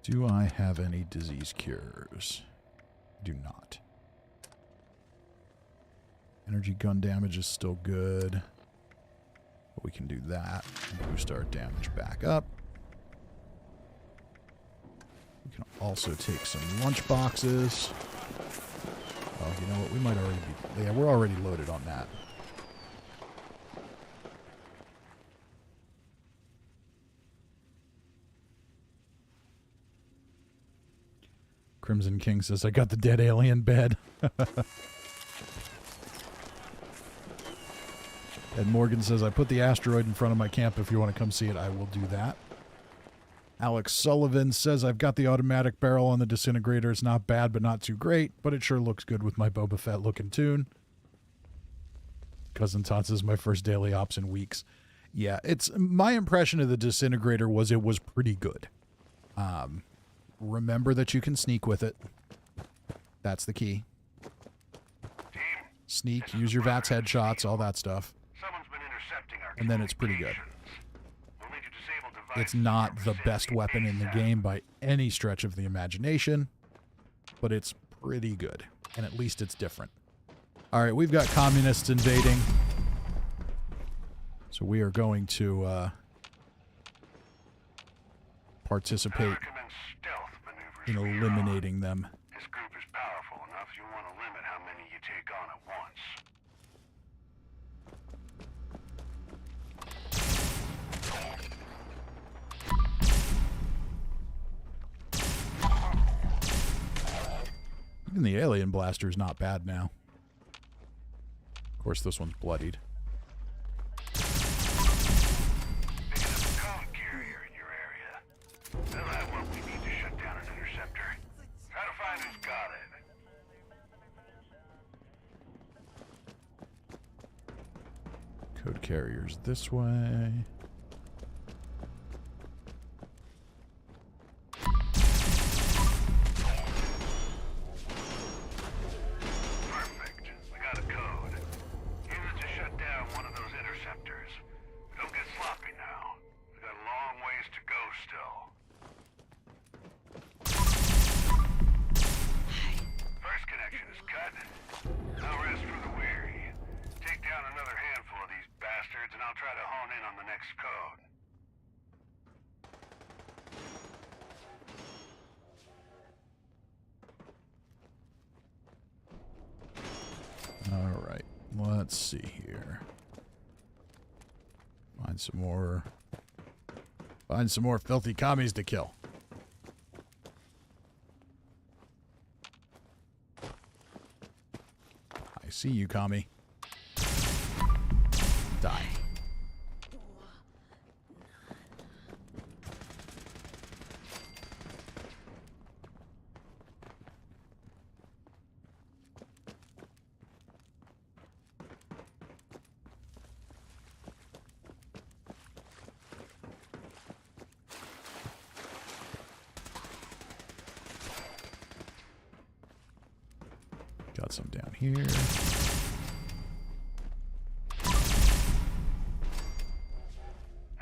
Do I have any disease cures? Do not. Energy gun damage is still good. But we can do that. And boost our damage back up. We can also take some lunch boxes. Oh, you know what? We might already be... Yeah, we're already loaded on that. Crimson King says, I got the dead alien bed. And Morgan says, I put the asteroid in front of my camp. If you want to come see it, I will do that. Alex Sullivan says, I've got the automatic barrel on the disintegrator. It's not bad, but not too great. But it sure looks good with my Boba Fett looking tune. Cousin Todd says, my first daily ops in weeks. Yeah, it's my impression of the disintegrator was it was pretty good. Remember that you can sneak with it. That's the key. Sneak, use your VATS headshots, all that stuff. And then it's pretty good. It's not the best weapon in the game by any stretch of the imagination, but it's pretty good. And at least it's different. All right, we've got communists invading. So we are going to participate in eliminating them. This group is powerful enough you want to limit how many you take on at once. Even the alien blaster is not bad now. Of course, this one's bloodied. Code carriers this way. Perfect. We got a code. Use it to shut down one of those interceptors. Don't get sloppy now. We got a long ways to go still. First connection is cut. Now rest for the weary. Take down another handful of these bastards and I'll try to hone in on the next code. All right, let's see here. Find some more filthy commies to kill. I see you, commie. Die. Got some down here. I've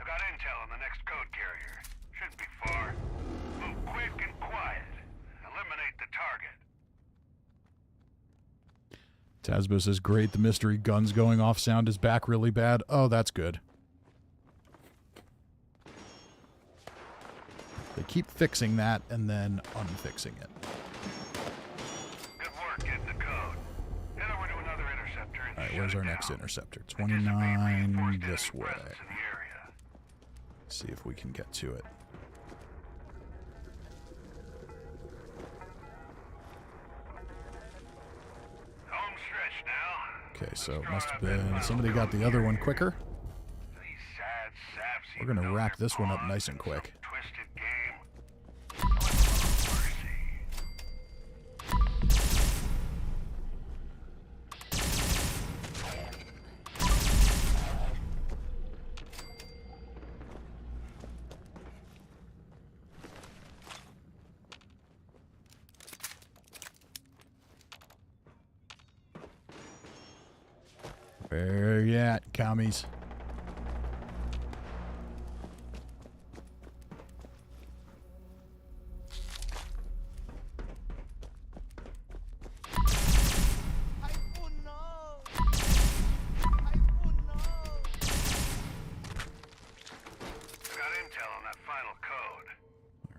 got intel on the next code carrier. Shouldn't be far. Move quick and quiet. Eliminate the target. Tasbo says, great, the mystery guns going off sound is back really bad. Oh, that's good. They keep fixing that and then unfixing it. Good work getting the code. Head over to another interceptor and Alright, shut where's it our down. next interceptor? Anticipate 29 reinforced this enemy way. presence in the area. See if we can get to it. Home stretch now. Okay, so it must have been somebody got the other one quicker. These sad saps We're even gonna know wrap they're this one up pawns nice and in quick. some twisted game. Mercy. Where you at, commies?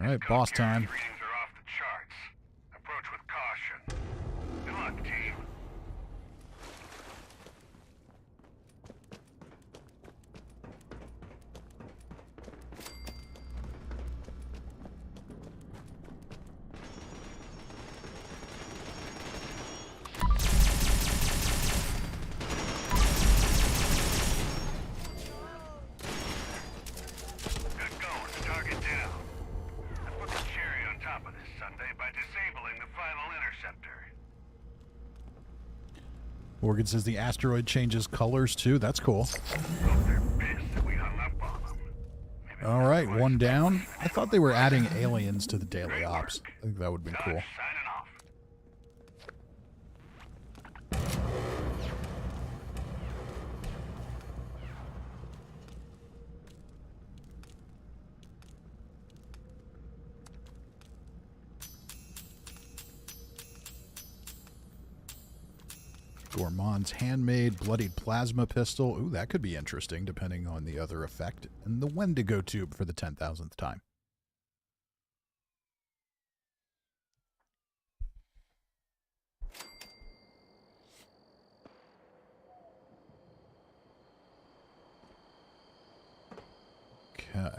All right, boss time. Readings are off the charts. Approach with caution. Good luck, team. Good going. Target down. Let's put the cherry on top of this Sunday by disabling the final interceptor. Morgan says the asteroid changes colors too. That's cool. Hope they're pissed that we hung up on them. Maybe All right, one down. I thought they were adding aliens to the daily ops. I think that would have been cool. Signing off. Gourmand's handmade bloodied plasma pistol. Ooh, that could be interesting depending on the other effect. And the Wendigo tube for the 10,000th time. Okay.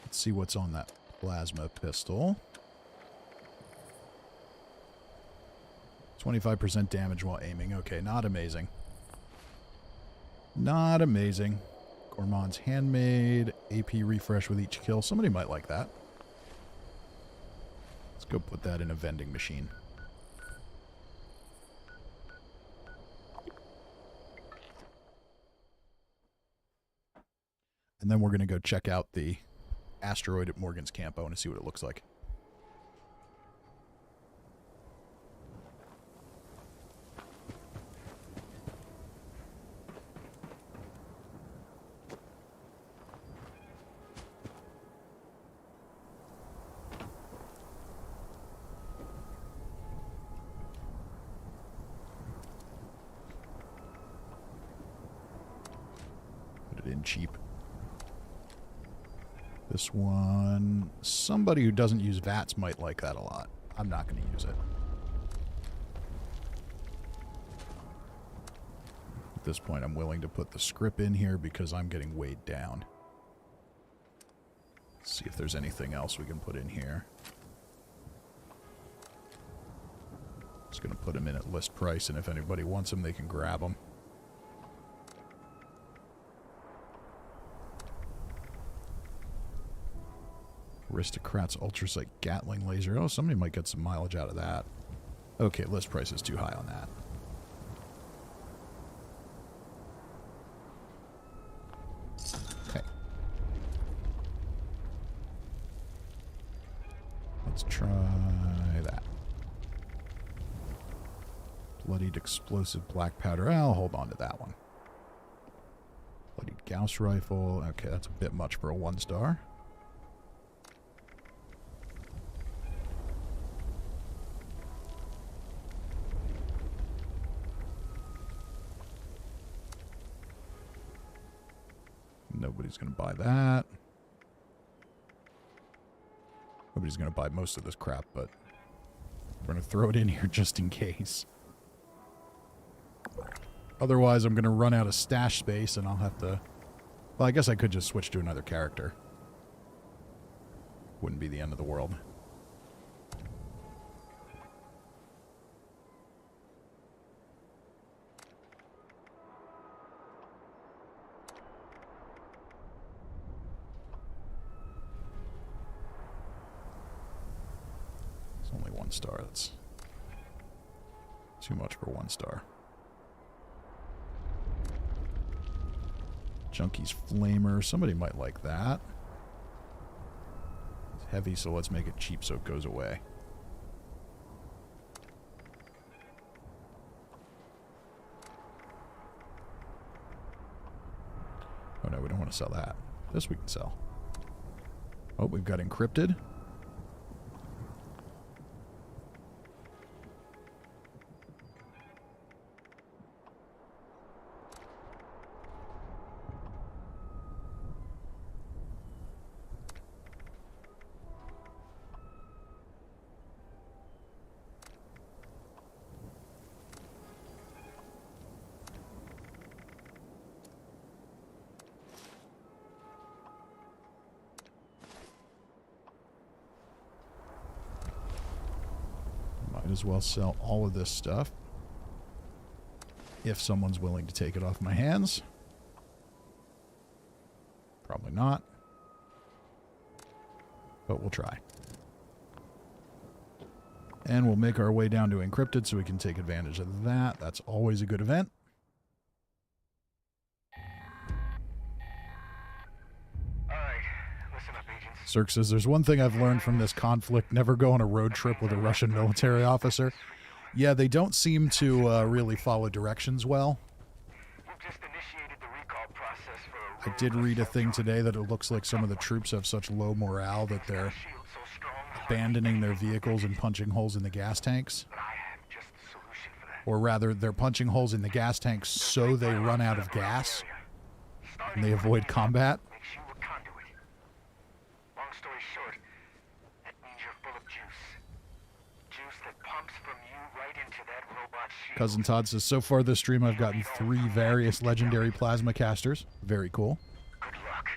Let's see what's on that plasma pistol. 25% damage while aiming. Okay, not amazing. Not amazing. Gourmand's handmade. AP refresh with each kill. Somebody might like that. Let's go put that in a vending machine. And then we're going to go check out the asteroid at Morgan's camp. I want to see what it looks like. Put it in cheap. This one, somebody who doesn't use VATS might like that a lot. I'm not going to use it. At this point, I'm willing to put the script in here because I'm getting weighed down. Let's see if there's anything else we can put in here. Just going to put them in at list price, and if anybody wants them, they can grab them. Aristocrats Ultrasight Gatling Laser. Oh, somebody might get some mileage out of that. Okay, list price is too high on that. Okay. Let's try that. Bloodied explosive black powder. I'll hold on to that one. Bloodied Gauss rifle. Okay, that's a bit much for a 1-star. Nobody's going to buy that. Nobody's going to buy most of this crap, but we're going to throw it in here just in case. Otherwise, I'm going to run out of stash space and I'll have to... Well, I guess I could just switch to another character. Wouldn't be the end of the world. It's only 1-star. That's too much for 1-star. Junkie's Flamer. Somebody might like that. It's heavy, so let's make it cheap so it goes away. Oh no, we don't want to sell that. This we can sell. Oh, we've got encrypted. Might as well sell all of this stuff if someone's willing to take it off my hands. Probably not, but we'll try. And we'll make our way down to encrypted so we can take advantage of that. That's always a good event. Cirque says, there's one thing I've learned from this conflict. Never go on a road trip with a Russian military officer. Yeah, they don't seem to really follow directions well. I did read a thing today that it looks like some of the troops have such low morale that they're abandoning their vehicles and punching holes in the gas tanks. Or rather, they're punching holes in the gas tanks so they run out of gas and they avoid combat. Cousin Todd says, so far this stream I've gotten 3 various legendary plasma casters. Very cool. Good luck.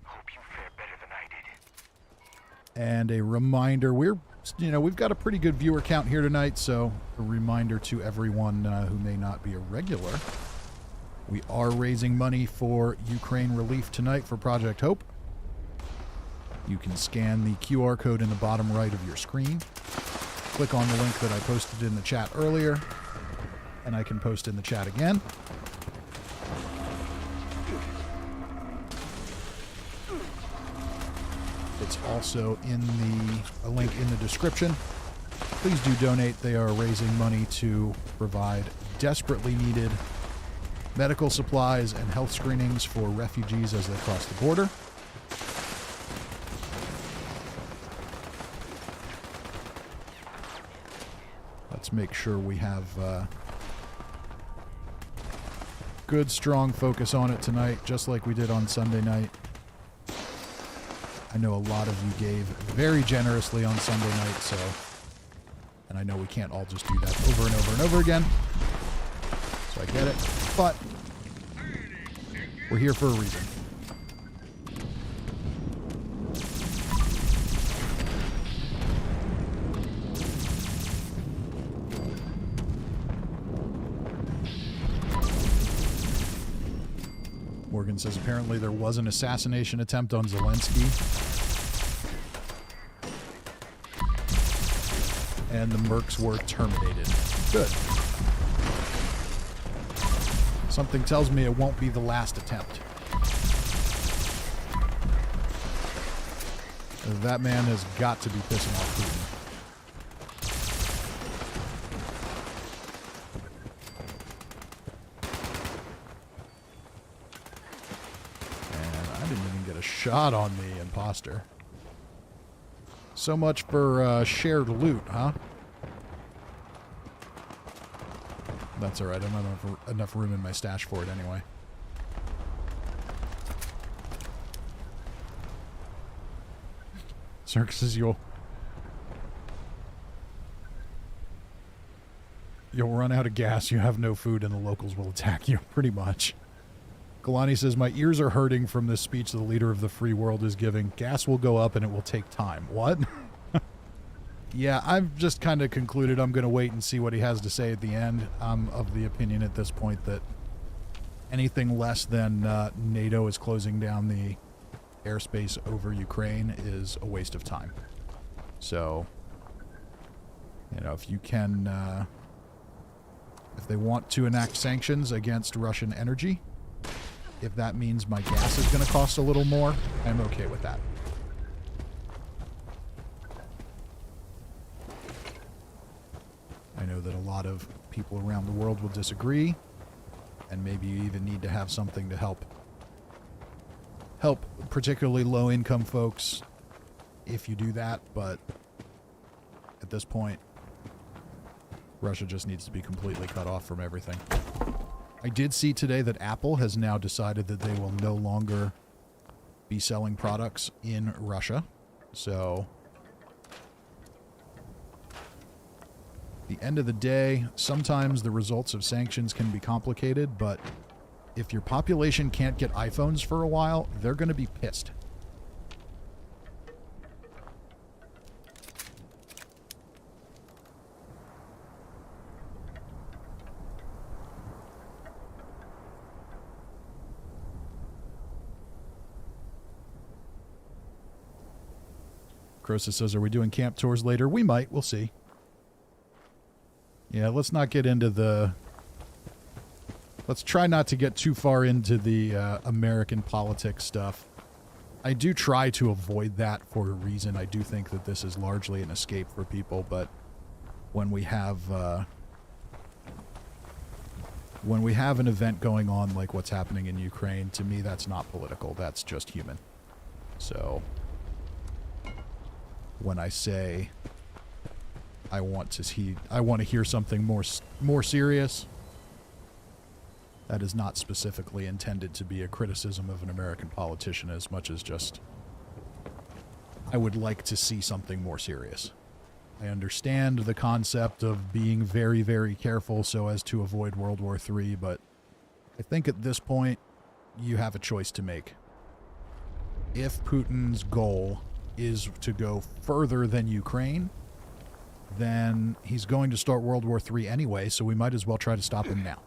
Hope you fare better than I did. And a reminder, we've got a pretty good viewer count here tonight, so a reminder to everyone who may not be a regular. We are raising money for Ukraine relief tonight for Project Hope. You can scan the QR code in the bottom right of your screen. Click on the link that I posted in the chat earlier, and I can post in the chat again. It's also in a link in the description. Please do donate. They are raising money to provide desperately needed medical supplies and health screenings for refugees as they cross the border. Let's make sure we have good, strong focus on it tonight, just like we did on Sunday night. I know a lot of you gave very generously on Sunday night, and I know we can't all just do that over and over and over again. So I get it, but we're here for a reason. Morgan says apparently there was an assassination attempt on Zelensky. And the mercs were terminated. Good. Something tells me it won't be the last attempt. That man has got to be pissing off Putin. Shot on the imposter. So much for shared loot, huh? That's alright. I don't have enough room in my stash for it anyway. Cirque says you'll run out of gas, you have no food, and the locals will attack you, pretty much. Kalani says, my ears are hurting from this speech the leader of the free world is giving. Gas will go up and it will take time. What? Yeah, I've just kind of concluded I'm going to wait and see what he has to say at the end. I'm of the opinion at this point that anything less than NATO is closing down the airspace over Ukraine is a waste of time. So, if you can, if they want to enact sanctions against Russian energy, if that means my gas is going to cost a little more, I'm okay with that. I know that a lot of people around the world will disagree, and maybe you even need to have something to help help particularly low-income folks if you do that, but at this point, Russia just needs to be completely cut off from everything. I did see today that Apple has now decided that they will no longer be selling products in Russia. So, at the end of the day, sometimes the results of sanctions can be complicated, but if your population can't get iPhones for a while, they're going to be pissed. Croesus says, are we doing camp tours later? We might. We'll see. Yeah, let's not get into the... Let's try not to get too far into the American politics stuff. I do try to avoid that for a reason. I do think that this is largely an escape for people, but when we have an event going on like what's happening in Ukraine, to me that's not political. That's just human. So when I say I want to hear something more serious, that is not specifically intended to be a criticism of an American politician as much as just I would like to see something more serious. I understand the concept of being very, very careful so as to avoid World War III, but I think at this point you have a choice to make. If Putin's goal is to go further than Ukraine, then he's going to start World War III anyway, so we might as well try to stop him now.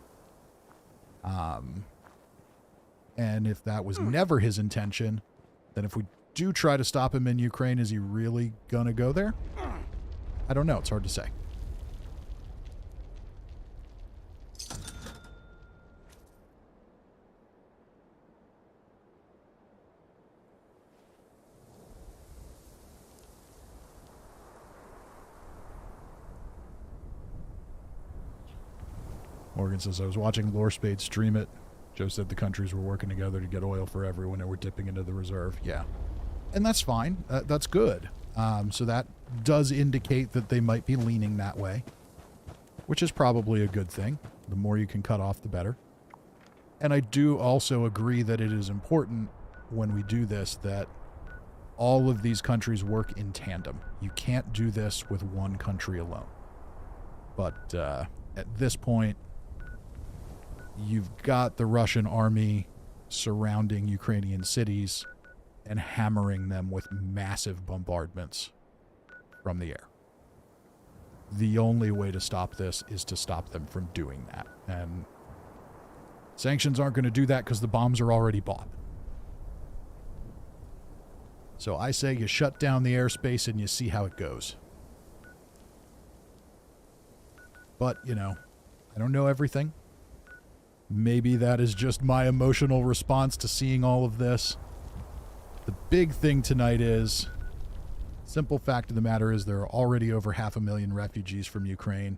And if that was never his intention, then if we do try to stop him in Ukraine, is he really going to go there? I don't know. It's hard to say. Morgan says, I was watching Lore Spade stream it. Joe said the countries were working together to get oil for everyone and we're dipping into the reserve. Yeah. And that's fine. That's good. So that does indicate that they might be leaning that way, which is probably a good thing. The more you can cut off, the better. And I do also agree that it is important when we do this that all of these countries work in tandem. You can't do this with one country alone. But at this point, you've got the Russian army surrounding Ukrainian cities and hammering them with massive bombardments from the air. The only way to stop this is to stop them from doing that. And sanctions aren't going to do that because the bombs are already bought. So I say you shut down the airspace and you see how it goes. But, you know, I don't know everything. Maybe that is just my emotional response to seeing all of this. The big thing tonight is, simple fact of the matter is there are already over 500,000 refugees from Ukraine.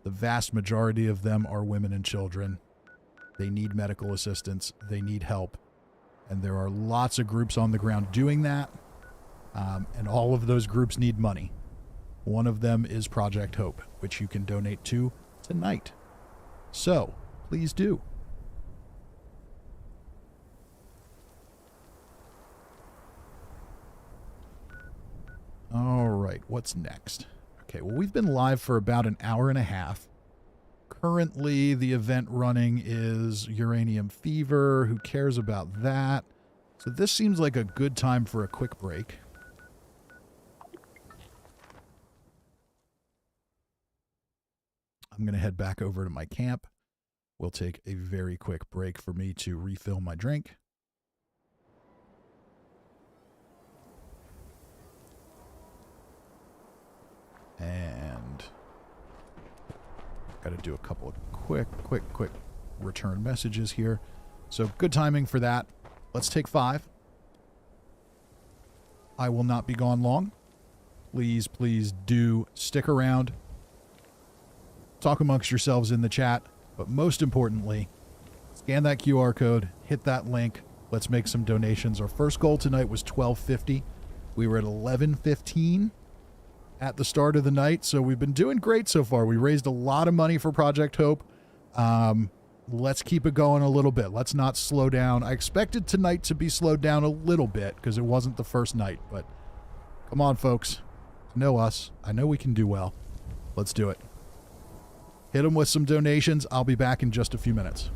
The vast majority of them are women and children. They need medical assistance. They need help. And there are lots of groups on the ground doing that. And all of those groups need money. One of them is Project Hope, which you can donate to tonight. So, please do. All right, what's next? Okay, well, we've been live for about an hour and a half. Currently, the event running is Uranium Fever. Who cares about that? So this seems like a good time for a quick break. I'm going to head back over to my camp. We'll take a very quick break for me to refill my drink. And got to do a couple of quick return messages here. So good timing for that. Let's take 5. I will not be gone long. Please do stick around. Talk amongst yourselves in the chat. But most importantly, scan that QR code, hit that link. Let's make some donations. Our first goal tonight was $12.50. We were at $11.15 at the start of the night, so we've been doing great so far. We raised a lot of money for Project Hope. Let's keep it going a little bit. Let's not slow down. I expected tonight to be slowed down a little bit because it wasn't the first night, but come on, folks. Know us. I know we can do well. Let's do it. Hit them with some donations. I'll be back in just a few minutes.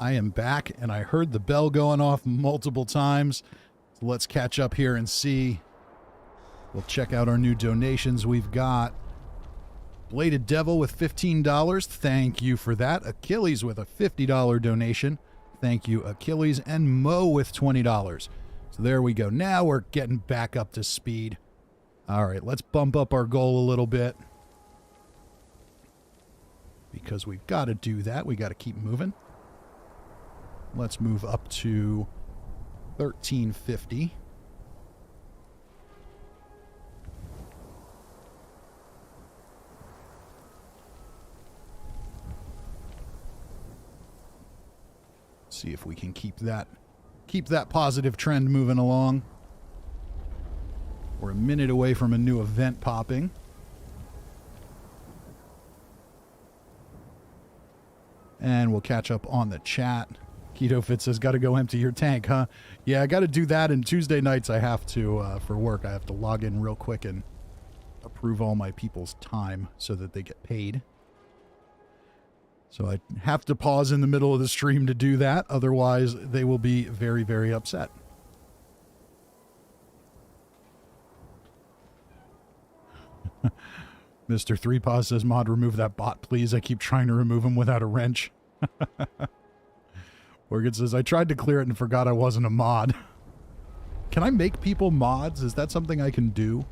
I am back, and I heard the bell going off multiple times. So let's catch up here and see. We'll check out our new donations we've got. Bladed Devil with $15. Thank you for that. Achilles with a $50 donation. Thank you, Achilles. And Mo with $20. So there we go. Now we're getting back up to speed. All right, let's bump up our goal a little bit. Because we've got to do that. We got to keep moving. Let's move up to 1350. See if we can keep that positive trend moving along. We're a minute away from a new event popping. And we'll catch up on the chat. Keto Fit says, got to go empty your tank, huh? Yeah, I got to do that. And Tuesday nights I have to, for work, I have to log in real quick and approve all my people's time so that they get paid. So I have to pause in the middle of the stream to do that. Otherwise, they will be very, very upset. Mr. Three Paws says, Mod, remove that bot, please. I keep trying to remove him without a wrench. Morgan says, I tried to clear it and forgot I wasn't a mod. Can I make people mods? Is that something I can do?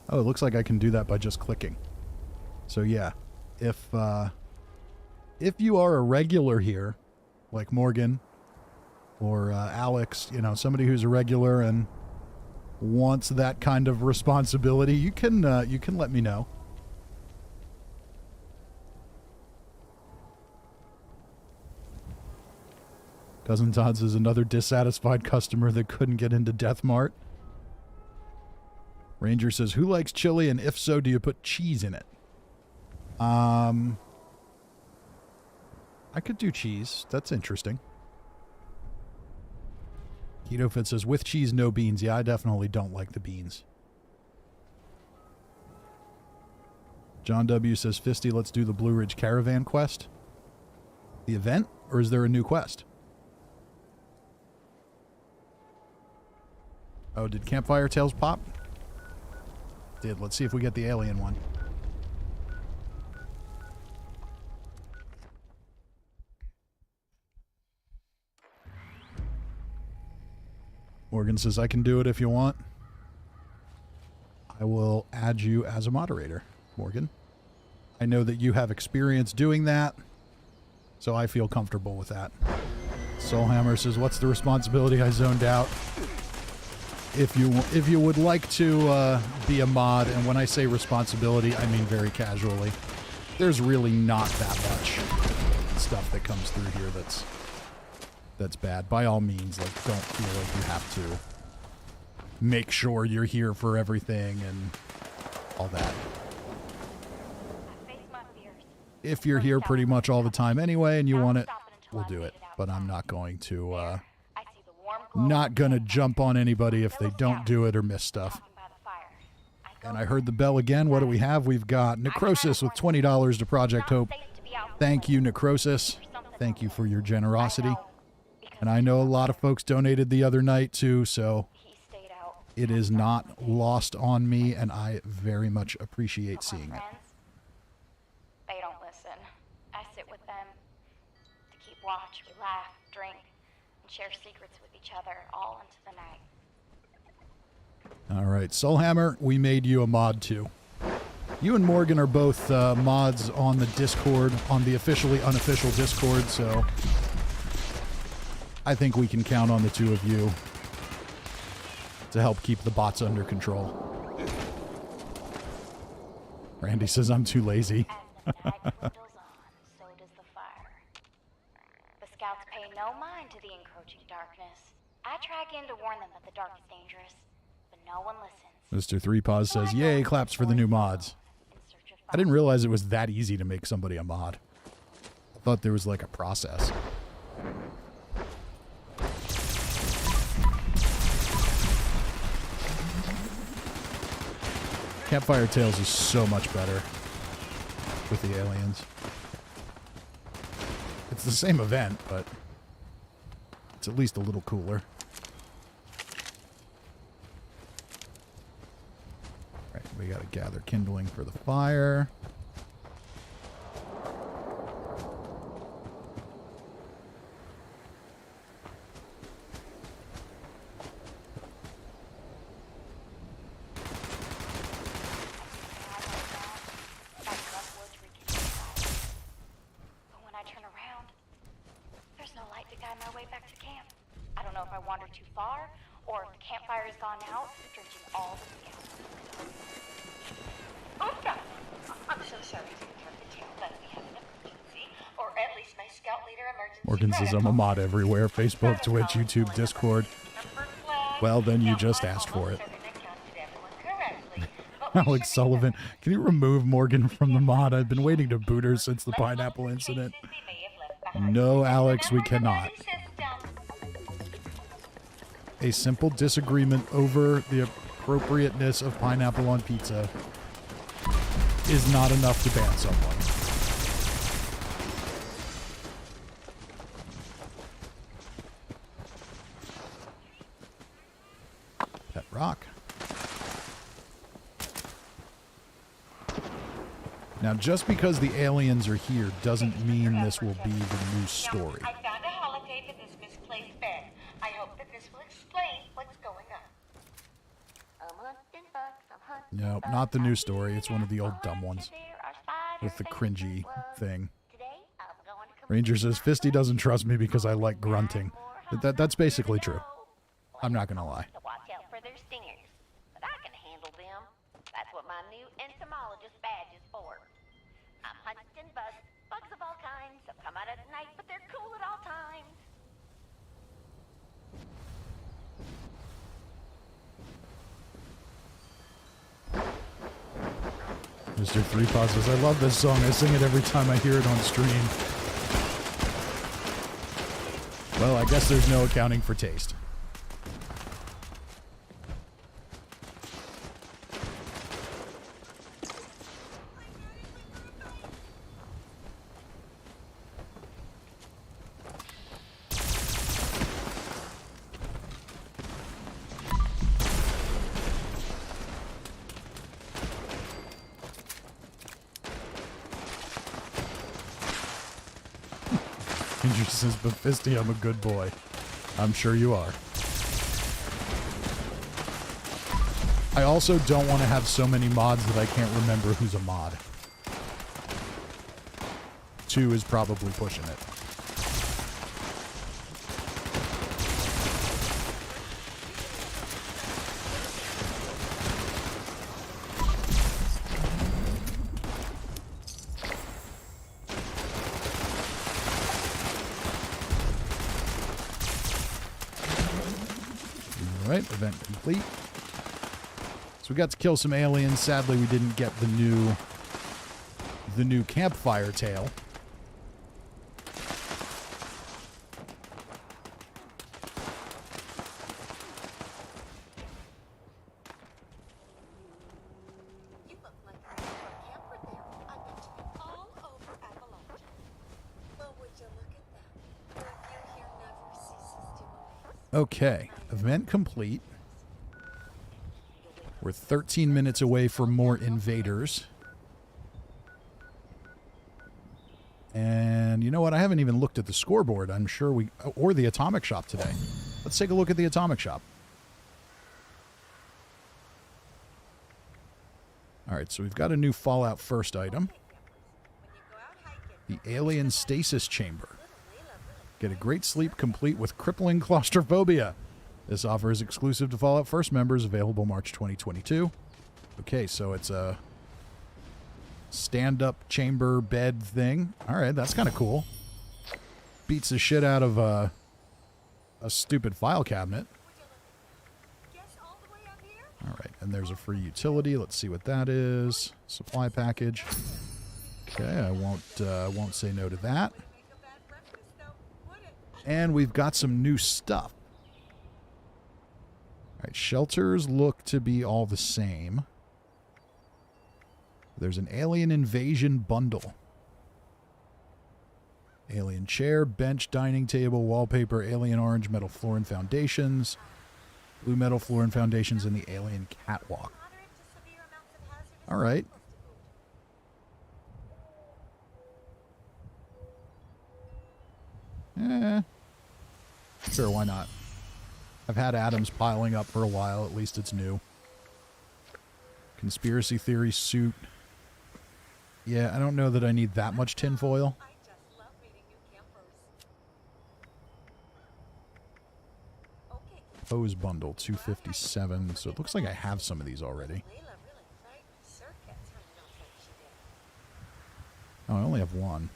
Oh, it looks like I can do that by just clicking. So yeah, if you are a regular here, like Morgan or Alex, you know, somebody who's a regular and wants that kind of responsibility, you can let me know. Cousin Todd says, another dissatisfied customer that couldn't get into Death Mart. Ranger says, who likes chili, and if so, do you put cheese in it? I could do cheese. That's interesting. Keto Fit says, with cheese, no beans. Yeah, I definitely don't like the beans. John W. says, Fisty, let's do the Blue Ridge Caravan quest. The event, or is there a new quest? Oh, did Campfire Tales pop? Did. Let's see if we get the alien one. Morgan says, I can do it if you want. I will add you as a moderator, Morgan. I know that you have experience doing that, so I feel comfortable with that. Soulhammer says, what's the responsibility? I zoned out. If you would like to be a mod, and when I say responsibility, I mean very casually. There's really not that much stuff that comes through here that's bad. By all means, like, don't feel like you have to make sure you're here for everything and all that. If you're here pretty much all the time anyway and you want it, we'll do it. But I'm not going to jump on anybody if they don't do it or miss stuff. And I heard the bell again. What do we have? We've got Necrosis with $20 to Project Hope. Thank you, Necrosis. Thank you for your generosity. And I know a lot of folks donated the other night too, so it is not lost on me, and I very much appreciate seeing it. They don't listen. I sit with them to keep watch. We laugh, drink, and share secrets with each other all into the night. All right, Soulhammer, we made you a mod too. You and Morgan are both mods on the Discord, on the officially unofficial Discord, so I think we can count on the two of you to help keep the bots under control. Randy says, I'm too lazy. As the night dwindles on, so does the fire. The scouts pay no mind to the encroaching darkness. I track in to warn them that the dark is dangerous, but no one listens. Mr. Three Paws says, yay, claps for the new mods. I didn't realize it was that easy to make somebody a mod. I thought there was like a process. Campfire Tales is so much better. with the aliens. It's the same event, but it's at least a little cooler. Alright, we gotta gather kindling for the fire. Morgan says I'm a mod everywhere. Facebook, Twitch, YouTube, Discord. Well, then you just asked for it. Alex Sullivan. Can you remove Morgan from the mod? I've been waiting to boot her since the pineapple incident. No, Alex, we cannot. A simple disagreement over the appropriateness of pineapple on pizza is not enough to ban someone. Pet rock. Now, just because the aliens are here doesn't mean this will be the new story. I found a holiday for this misplaced bed. I hope that this will explain what's going on. No, not the new story. It's one of the old dumb ones with the cringy thing. Ranger says, Fisty doesn't trust me because I like grunting. That's basically true. I'm not going to lie. Watch out for their stingers, but I can handle them. That's what my new entomologist badge is for. I'm hunting bugs of all kinds. They'll come out at night, but they're cool at all times. Mr. Three Paws says, I love this song. I sing it every time I hear it on stream. Well, I guess there's no accounting for taste. Says, but Fisty, I'm a good boy. I'm sure you are. I also don't want to have so many mods that I can't remember who's a mod. 2 is probably pushing it. Event complete. So we got to kill some aliens. Sadly, we didn't get the new campfire tail. You look like a camper there. I bet you all over Appalachia. Well, would you look at that? The view here never ceases to amaze. Okay, event complete. We're 13 minutes away from more invaders. And you know what? I haven't even looked at the scoreboard. I'm sure or the atomic shop today. Let's take a look at the atomic shop. All right, so we've got a new Fallout First item. The Alien Stasis Chamber. Get a great sleep complete with crippling claustrophobia. This offer is exclusive to Fallout First members, available March 2022. Okay, so it's a stand-up chamber bed thing. All right, that's kind of cool. Beats the shit out of a stupid file cabinet. All right, and there's a free utility. Let's see what that is. Supply package. Okay, I won't say no to that. And we've got some new stuff. All right, shelters look to be all the same. There's an alien invasion bundle. Alien chair, bench, dining table, wallpaper, alien orange metal floor and foundations, blue metal floor and foundations, and the alien catwalk. All right. Sure, why not? I've had atoms piling up for a while. At least it's new. Conspiracy theory suit. Yeah, I don't know that I need that much tinfoil. Pose bundle, 257. So it looks like I have some of these already. Oh, I only have one.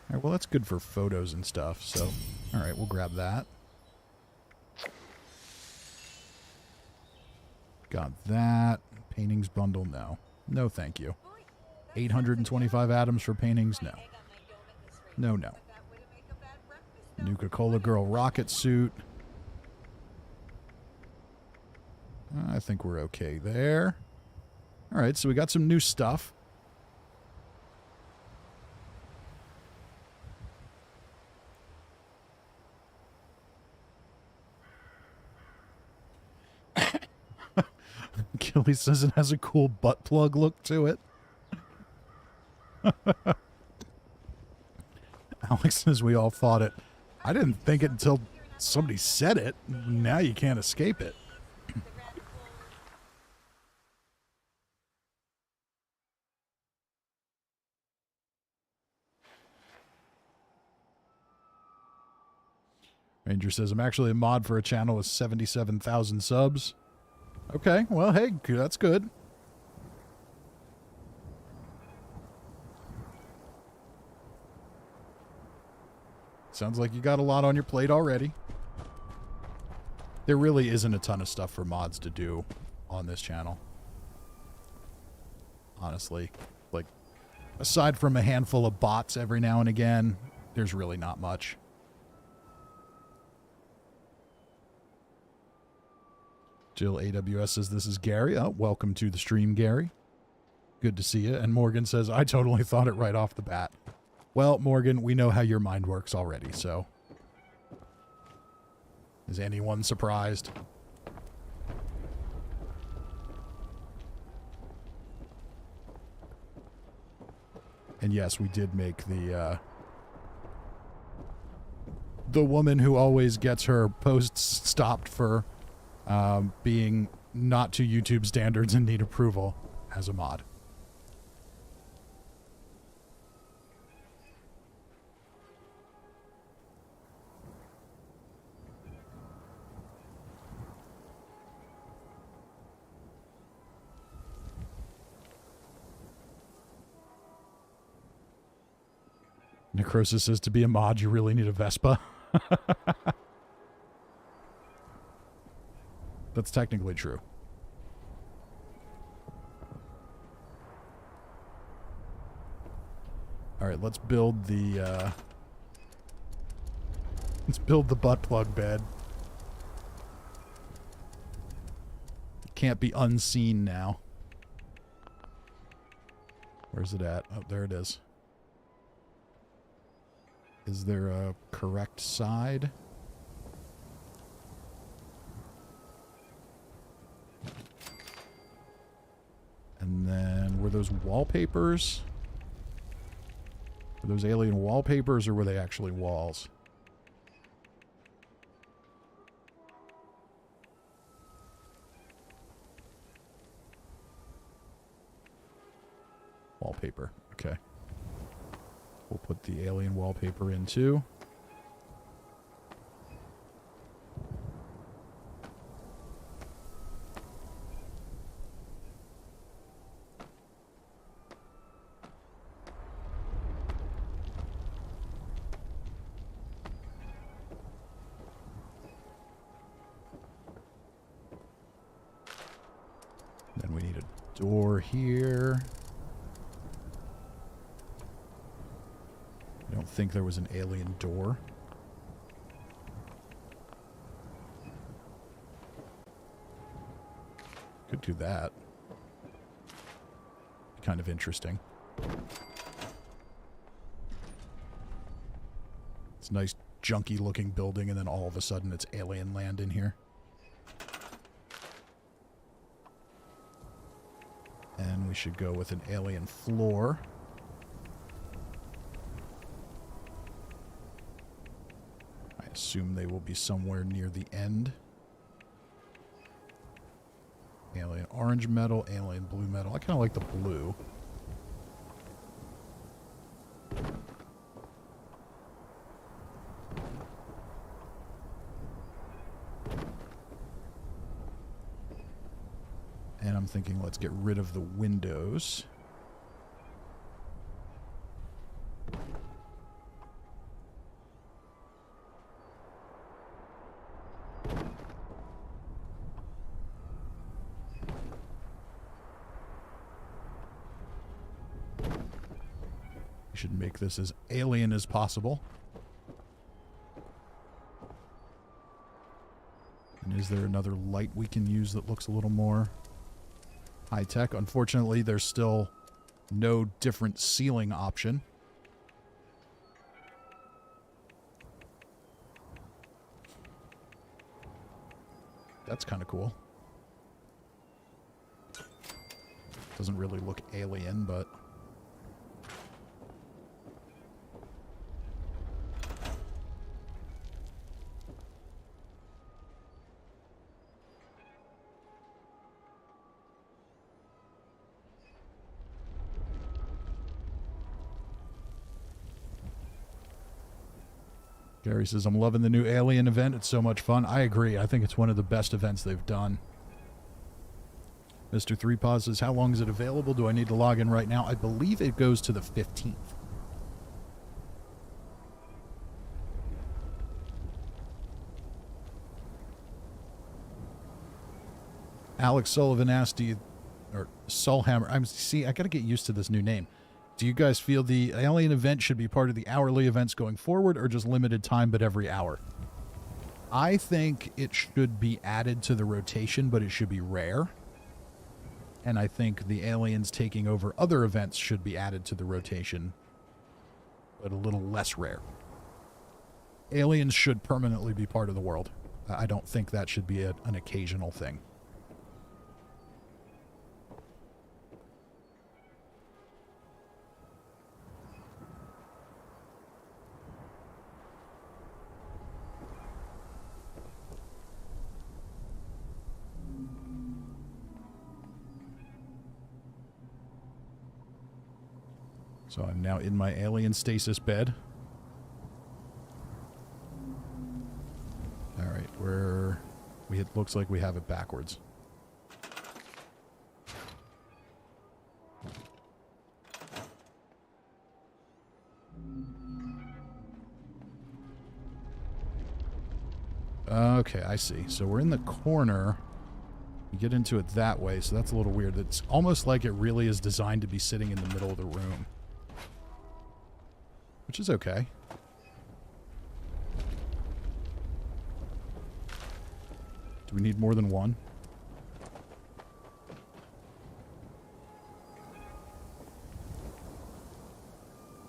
All right, well, that's good for photos and stuff. So, all right, we'll grab that. Got that. Paintings bundle, no. No, thank you. 825 atoms for paintings, no. No, no. Nuka-Cola Girl rocket suit. I think we're okay there. All right, so we got some new stuff. Gilly says it has a cool butt plug look to it. Alex says we all thought it. I didn't think it until somebody said it. Now you can't escape it. Ranger says, I'm actually a mod for a channel with 77,000 subs. Okay, well, hey, that's good. Sounds like you got a lot on your plate already. There really isn't a ton of stuff for mods to do on this channel. Honestly. Like, aside from a handful of bots every now and again, there's really not much. Jill AWS says, this is Gary. Oh, welcome to the stream, Gary. Good to see you. And Morgan says, I totally thought it right off the bat. Well, Morgan, we know how your mind works already, so. Is anyone surprised? And yes, we did make the woman who always gets her posts stopped for being not to YouTube standards and need approval as a mod. Necrosis says to be a mod, you really need a Vespa. That's technically true. All right, let's build the butt plug bed. It can't be unseen now. Where's it at? Oh, there it is. Is there a correct side? And then, were those wallpapers? Were those alien wallpapers, or were they actually walls? Wallpaper, okay. We'll put the alien wallpaper in too. Then we need a door here. I don't think there was an alien door. Could do that. kind of interesting. It's a nice, junky-looking building, and then all of a sudden it's alien land in here. And we should go with an alien floor. I assume they will be somewhere near the end. Alien orange metal, alien blue metal. I kind of like the blue. And I'm thinking let's get rid of the windows. We should make this as alien as possible. And is there another light we can use that looks a little more high tech? Unfortunately, there's still no different ceiling option. That's kind of cool. Doesn't really look alien, but... Gary says, I'm loving the new Alien event. It's so much fun. I agree. I think it's one of the best events they've done. Mr. Three Paws says, how long is it available? Do I need to log in right now? I believe it goes to the 15th. Alex Sullivan asked, do you... Or Soulhammer. I got to get used to this new name. Do you guys feel the Alien event should be part of the hourly events going forward, or just limited time but every hour? I think it should be added to the rotation, but it should be rare. And I think the aliens taking over other events should be added to the rotation, but a little less rare. Aliens should permanently be part of the world. I don't think that should be an occasional thing. So I'm now in my alien stasis bed. All right, it looks like we have it backwards. Okay, I see. So we're in the corner. You get into it that way, so that's a little weird. It's almost like it really is designed to be sitting in the middle of the room. Which is okay. Do we need more than one?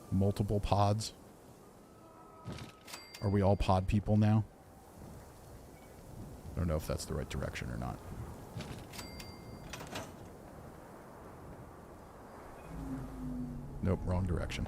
Multiple pods? Are we all pod people now? I don't know if that's the right direction or not. Nope, wrong direction.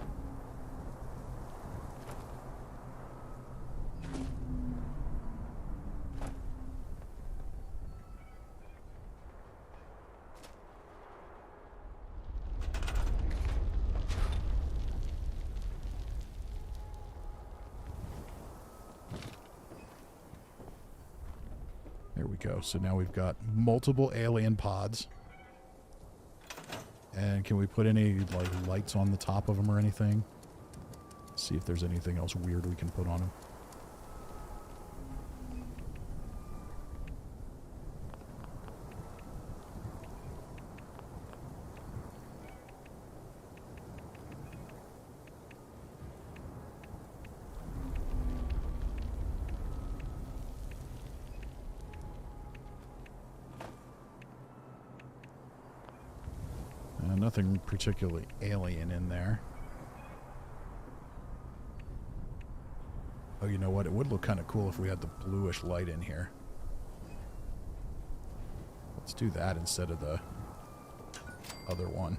There we go. So now we've got multiple alien pods. And can we put any like lights on the top of them or anything? See if there's anything else weird we can put on them. Nothing particularly alien in there. Oh, you know what? It would look kind of cool if we had the bluish light in here. Let's do that instead of the other one.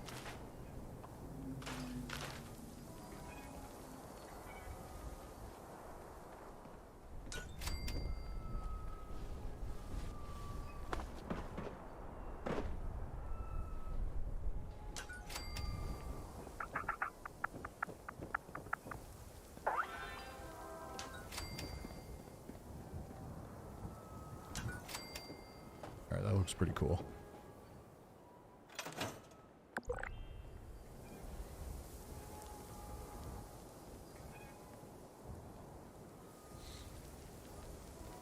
Alright, that looks pretty cool.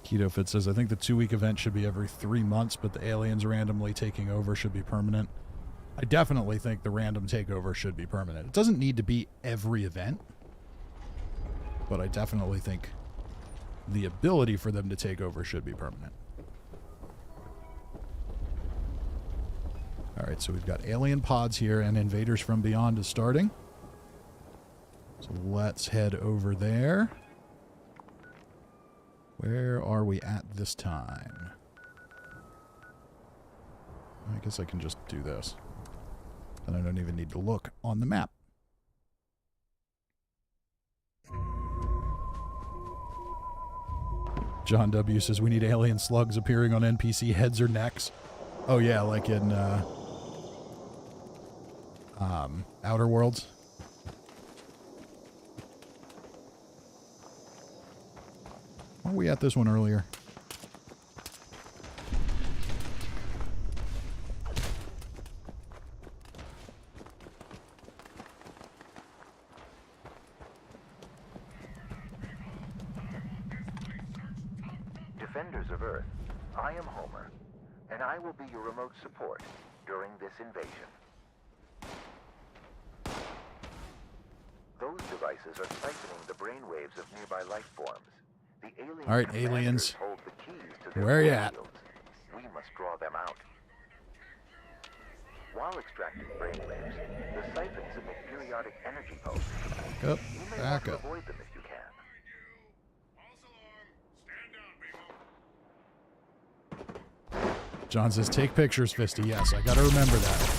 KetoFit says, I think the 2-week event should be every 3 months, but the aliens randomly taking over should be permanent. I definitely think the random takeover should be permanent. It doesn't need to be every event, but I definitely think the ability for them to take over should be permanent. Alright, so we've got alien pods here, and Invaders From Beyond is starting. So let's head over there. Where are we at this time? I guess I can just do this. And I don't even need to look on the map. John W. says we need alien slugs appearing on NPC heads or necks. Oh yeah, like in Outer Worlds. Where were we at this one earlier? Defenders of Earth, I am Homer, and I will be your remote support during this invasion. Those devices are siphoning the brainwaves of nearby life forms. The alien All right, commanders aliens. hold the keys to their Where are you force at? fields. We must draw them out. While extracting brainwaves, the siphons emit periodic energy pulses. Up, You may back want to up. avoid them if you can. John says, take pictures, Fisty. Yes, I gotta remember that.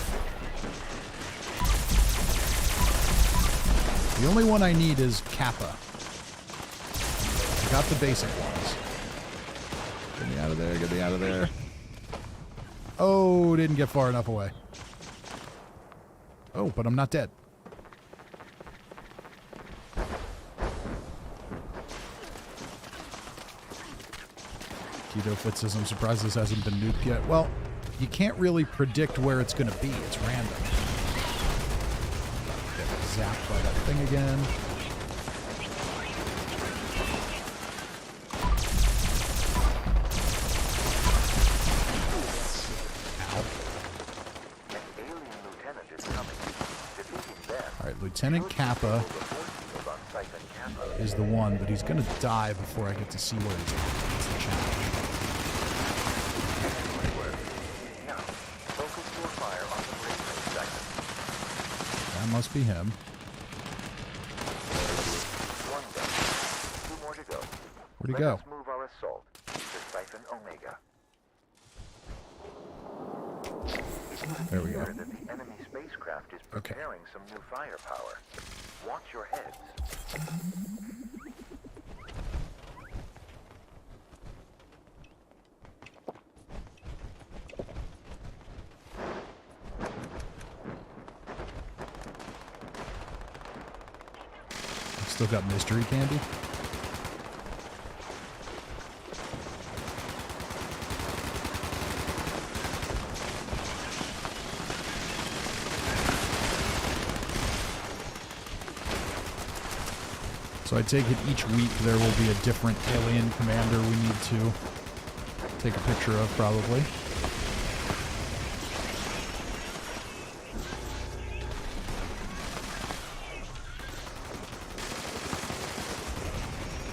The only one I need is Kappa. I got the basic ones. Get me out of there, get me out of there. Oh, didn't get far enough away. Oh, but I'm not dead. KetoFit says, I'm surprised this hasn't been nuked yet. Well, you can't really predict where it's going to be. It's random. Get zapped by that thing again. Ow. An alien lieutenant is coming. Defeating them All right, Lieutenant Kappa is the one, but he's going to die before I get to see where he's at. That's the challenge. Now, focus your fire on the brainwave segment. That must be him. One down. 2 more to go. Where'd he Let go? us move our assault to siphon Omega. There we go. That the enemy spacecraft is Okay. preparing some new firepower. Watch your heads. Still got mystery candy. So I take it each week there will be a different alien commander we need to take a picture of, probably.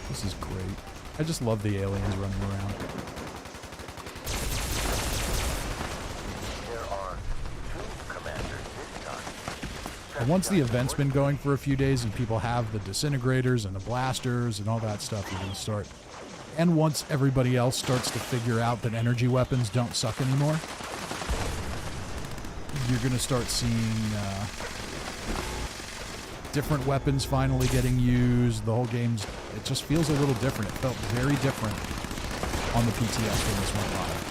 This is great. I just love the aliens running around. There are 2 commanders this time. And once the event's been going for a few days and people have the disintegrators and the blasters and all that stuff, you're going to start. And once everybody else starts to figure out that energy weapons don't suck anymore, you're going to start seeing different weapons finally getting used. The whole game's, it just feels a little different. It felt very different on the PTS when this went live.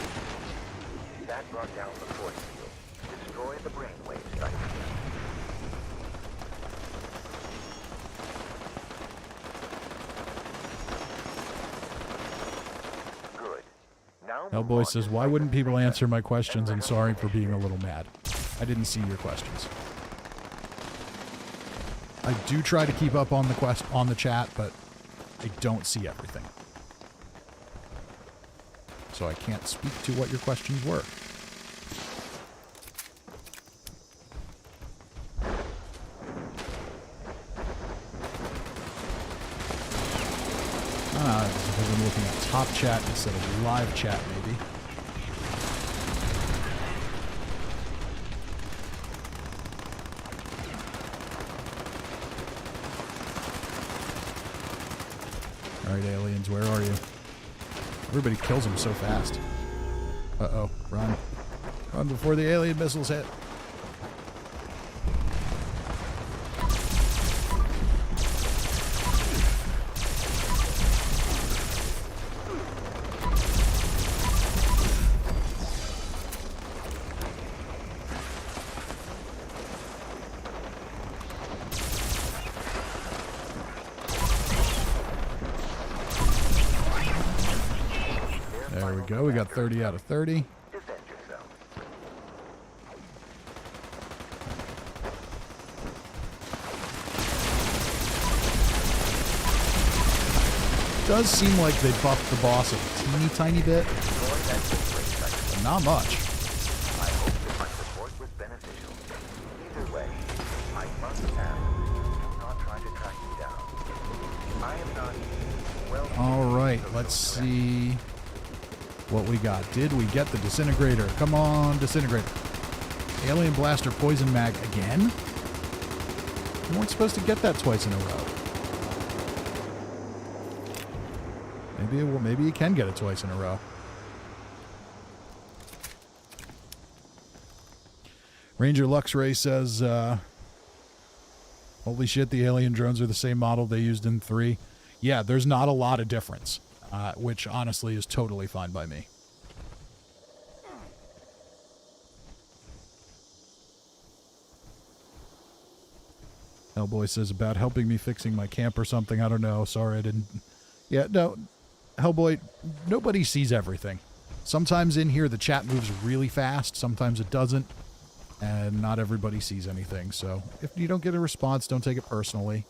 That brought down the force field. Destroy the brainwave site. Good. Now Hellboy says, why wouldn't people answer my questions, and sorry for being a little mad. I didn't see your questions. I do try to keep up on the chat, but I don't see everything. So I can't speak to what your questions were. This is because I'm looking at top chat instead of live chat, maybe. Alright, aliens, where are you? Everybody kills them so fast. Uh-oh, run. Run before the alien missiles hit. There we go. We got 30 out of 30. Defend yourself. Does seem like they buffed the boss a teeny tiny bit, but not much. I hope that my support was beneficial. Either way, I must ask, do not try to track me down. I am not well. All right, let's see what we got. Did we get the disintegrator? Come on, disintegrator. Alien blaster poison mag again? We weren't supposed to get that twice in a row. Maybe you can get it twice in a row. Ranger Luxray says, holy shit, the alien drones are the same model they used in 3. Yeah, there's not a lot of difference, which honestly is totally fine by me. Hellboy says about helping me fixing my camp or something. I don't know. Sorry, I didn't. Yeah, no. Hellboy, nobody sees everything. Sometimes in here the chat moves really fast. Sometimes it doesn't. And not everybody sees anything. So if you don't get a response, don't take it personally.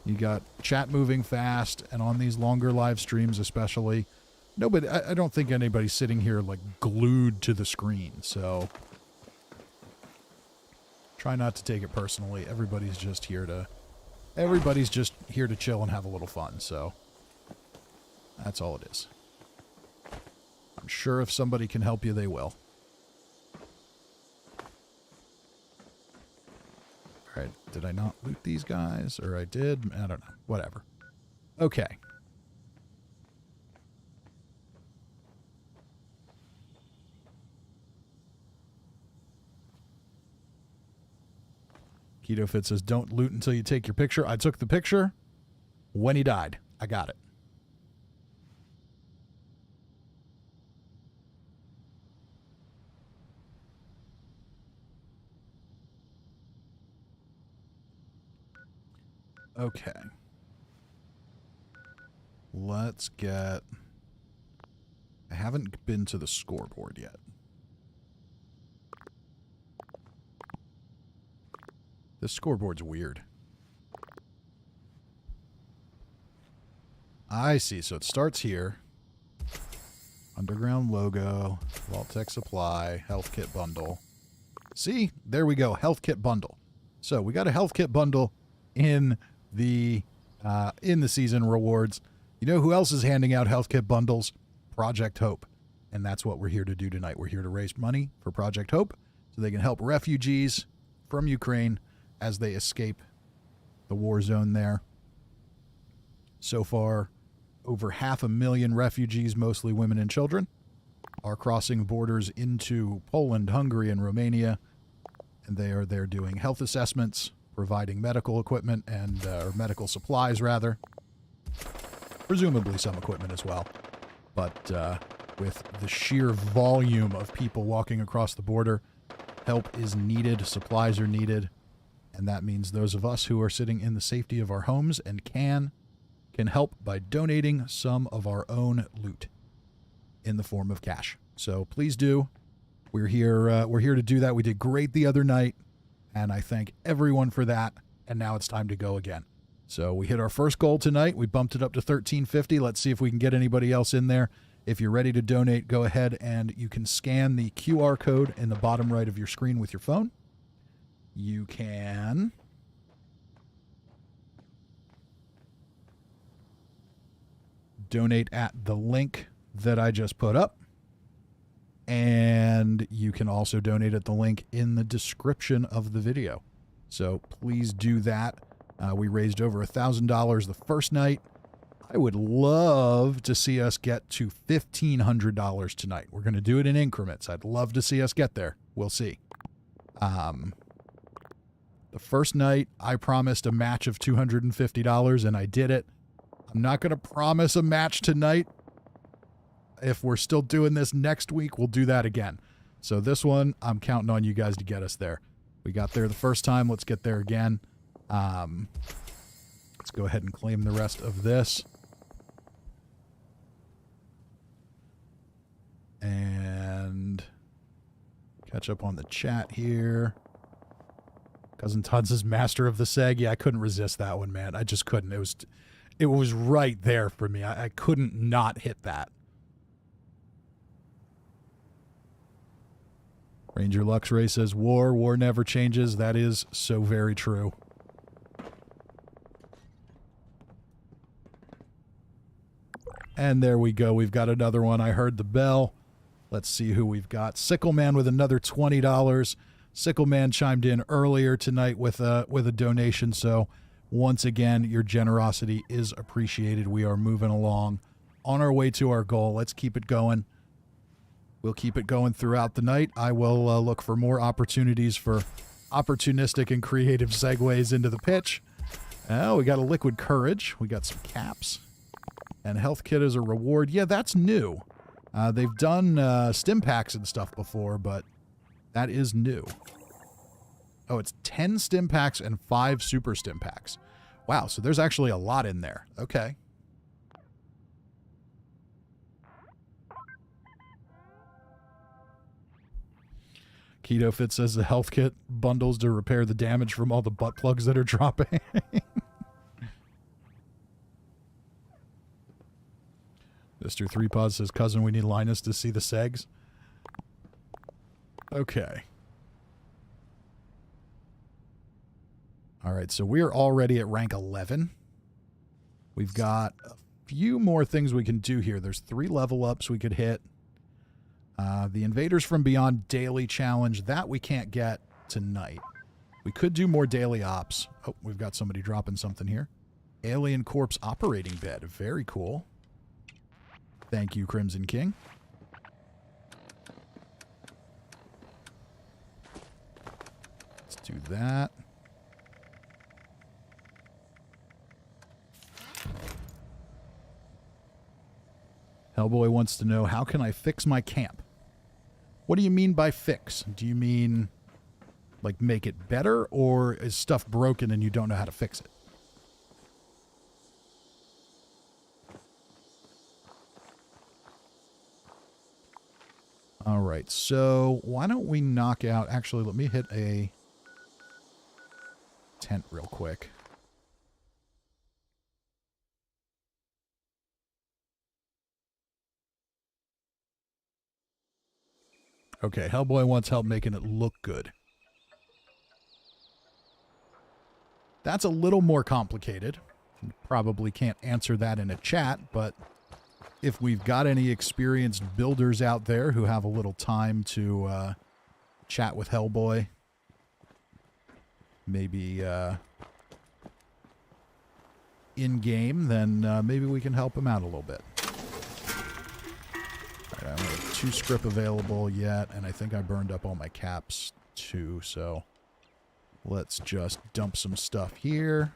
You got chat moving fast, and on these longer live streams especially, nobody, I don't think anybody's sitting here like glued to the screen, so try not to take it personally. Everybody's just here to chill and have a little fun, so that's all it is. I'm sure if somebody can help you, they will. Alright, did I not loot these guys? Or I did? I don't know. Whatever. Okay. Keto Fit says, don't loot until you take your picture. I took the picture when he died. I got it. Okay. Let's get... I haven't been to the scoreboard yet. This scoreboard's weird. I see. So it starts here. Underground logo. Vault Tech Supply. Health Kit Bundle. See? There we go. Health Kit Bundle. So we got a Health Kit Bundle in the season rewards. You know who else is handing out Health Kit Bundles? Project Hope. And that's what we're here to do tonight. We're here to raise money for Project Hope so they can help refugees from Ukraine as they escape the war zone there. So far, over 500,000 refugees, mostly women and children, are crossing borders into Poland, Hungary, and Romania, and they are there doing health assessments, providing medical equipment and or medical supplies, rather. Presumably some equipment as well. But with the sheer volume of people walking across the border, help is needed, supplies are needed, and that means those of us who are sitting in the safety of our homes and can help by donating some of our own loot in the form of cash. So please do. We're here to do that. We did great the other night, and I thank everyone for that. And now it's time to go again. So we hit our first goal tonight. We bumped it up to $13.50. Let's see if we can get anybody else in there. If you're ready to donate, go ahead and you can scan the QR code in the bottom right of your screen with your phone. You can donate at the link that I just put up. And you can also donate at the link in the description of the video. So please do that. We raised over $1,000 the first night. I would love to see us get to $1,500 tonight. We're going to do it in increments. I'd love to see us get there. We'll see. The first night, I promised a match of $250, and I did it. I'm not going to promise a match tonight. If we're still doing this next week, we'll do that again. So this one, I'm counting on you guys to get us there. We got there the first time. Let's get there again. Let's go ahead and claim the rest of this. And catch up on the chat here. Cousin Todd says master of the seg. Yeah, I couldn't resist that one, man. I just couldn't. It was right there for me. I couldn't not hit that. Ranger Luxray says, war never changes. That is so very true. And there we go. We've got another one. I heard the bell. Let's see who we've got. Sickleman with another $20. Sickleman chimed in earlier tonight with a donation. So once again, your generosity is appreciated. We are moving along on our way to our goal. Let's keep it going. We'll keep it going throughout the night. I will look for more opportunities for opportunistic and creative segues into the pitch. We got a liquid courage. We got some caps. And health kit as a reward. Yeah, that's new. They've done stim packs and stuff before, but that is new. Oh, it's 10 stim packs and 5 super stim packs. Wow, so there's actually a lot in there. Okay. Keto Fit says the health kit bundles to repair the damage from all the butt plugs that are dropping. Mr. 3Pod says, cousin, we need Linus to see the segs. Okay. All right, so we're already at rank 11. We've got a few more things we can do here. There's 3 level ups we could hit. The Invaders From Beyond daily challenge, that we can't get tonight. We could do more daily ops. Oh, we've got somebody dropping something here. Alien Corpse operating bed. Very cool. Thank you, Crimson King. Let's do that. Hellboy wants to know, how can I fix my camp? What do you mean by fix? Do you mean, like, make it better, or is stuff broken and you don't know how to fix it? All right, so why don't we knock out... Actually, let me hit a tent real quick. Okay, Hellboy wants help making it look good. That's a little more complicated. Probably can't answer that in a chat, but if we've got any experienced builders out there who have a little time to chat with Hellboy. Maybe in-game, then maybe we can help him out a little bit. All right, I don't have 2 script available yet, and I think I burned up all my caps too, so let's just dump some stuff here.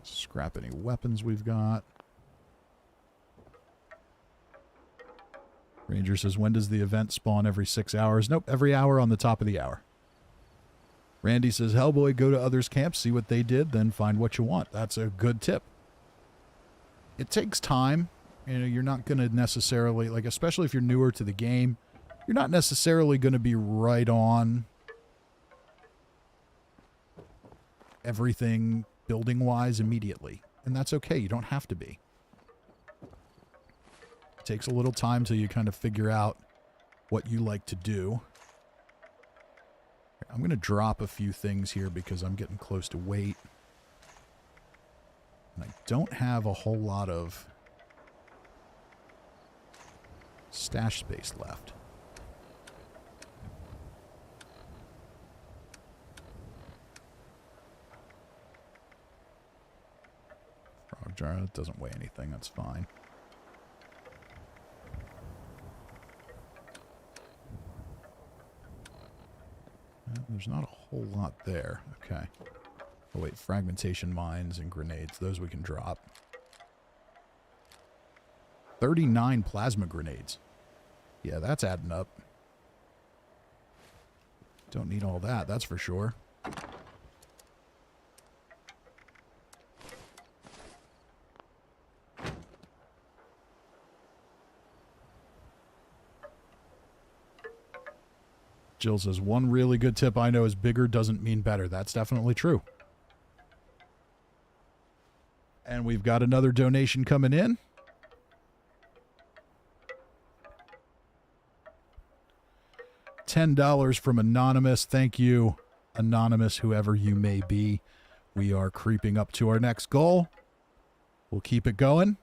Scrap any weapons we've got. Ranger says, when does the event spawn? Every 6 hours? Nope, every hour on the top of the hour. Randy says, Hellboy, go to others' camps, see what they did, then find what you want. That's a good tip. It takes time. You know, you're not going to necessarily, like, especially if you're newer to the game, you're not necessarily going to be right on everything building-wise immediately. And that's okay. You don't have to be. It takes a little time till you kind of figure out what you like to do. I'm going to drop a few things here because I'm getting close to weight. And I don't have a whole lot of stash space left. Frog jar, it doesn't weigh anything, that's fine. There's not a whole lot there. Okay. Oh wait, fragmentation mines and grenades. Those we can drop. 39 plasma grenades. Yeah, that's adding up. Don't need all that, that's for sure. Jill says, one really good tip I know is bigger doesn't mean better. That's definitely true. And we've got another donation coming in. $10 from Anonymous. Thank you, Anonymous, whoever you may be. We are creeping up to our next goal. We'll keep it going.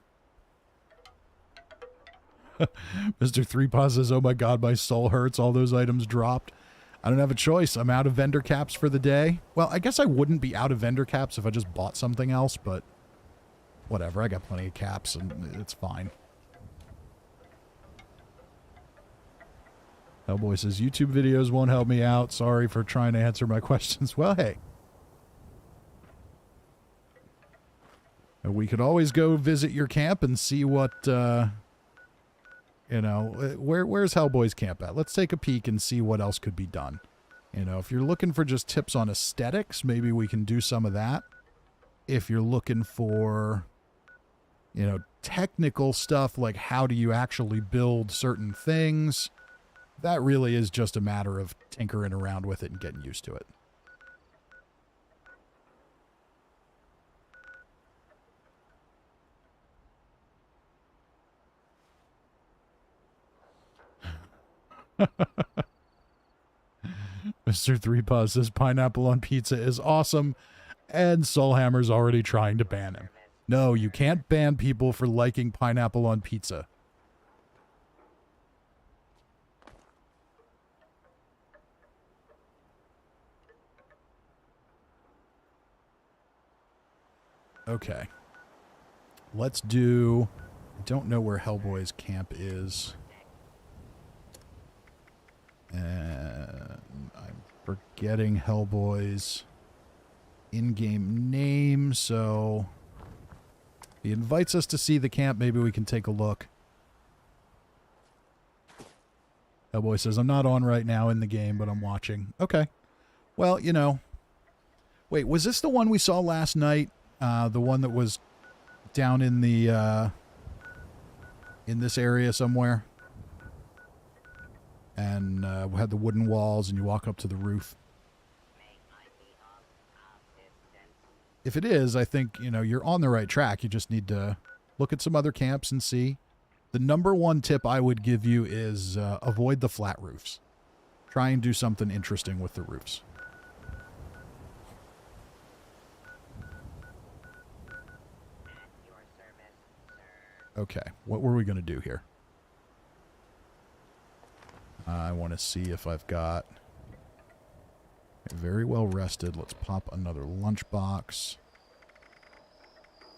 Mr. Three Paws says, oh my god, my soul hurts. All those items dropped. I don't have a choice. I'm out of vendor caps for the day. Well, I guess I wouldn't be out of vendor caps if I just bought something else, but whatever. I got plenty of caps and it's fine. Hellboy says, YouTube videos won't help me out. Sorry for trying to answer my questions. Well, hey. We could always go visit your camp and see what, you know, where's Hellboy's camp at? Let's take a peek and see what else could be done. You know, if you're looking for just tips on aesthetics, maybe we can do some of that. If you're looking for, you know, technical stuff like how do you actually build certain things, that really is just a matter of tinkering around with it and getting used to it. Mr. Three Paws says pineapple on pizza is awesome, and Soulhammer's already trying to ban him. No, you can't ban people for liking pineapple on pizza. Okay. Let's do... I don't know where Hellboy's camp is. And I'm forgetting Hellboy's in-game name, so he invites us to see the camp. Maybe we can take a look. Hellboy says, I'm not on right now in the game, but I'm watching. Okay. Well, you know. Wait, was this the one we saw last night? The one that was down in the, in this area somewhere? And we had the wooden walls and you walk up to the roof. If it is, I think, you know, you're on the right track. You just need to look at some other camps and see. The number one tip I would give you is avoid the flat roofs. Try and do something interesting with the roofs. Okay, what were we going to do here? I want to see if I've got... Very well rested. Let's pop another lunchbox.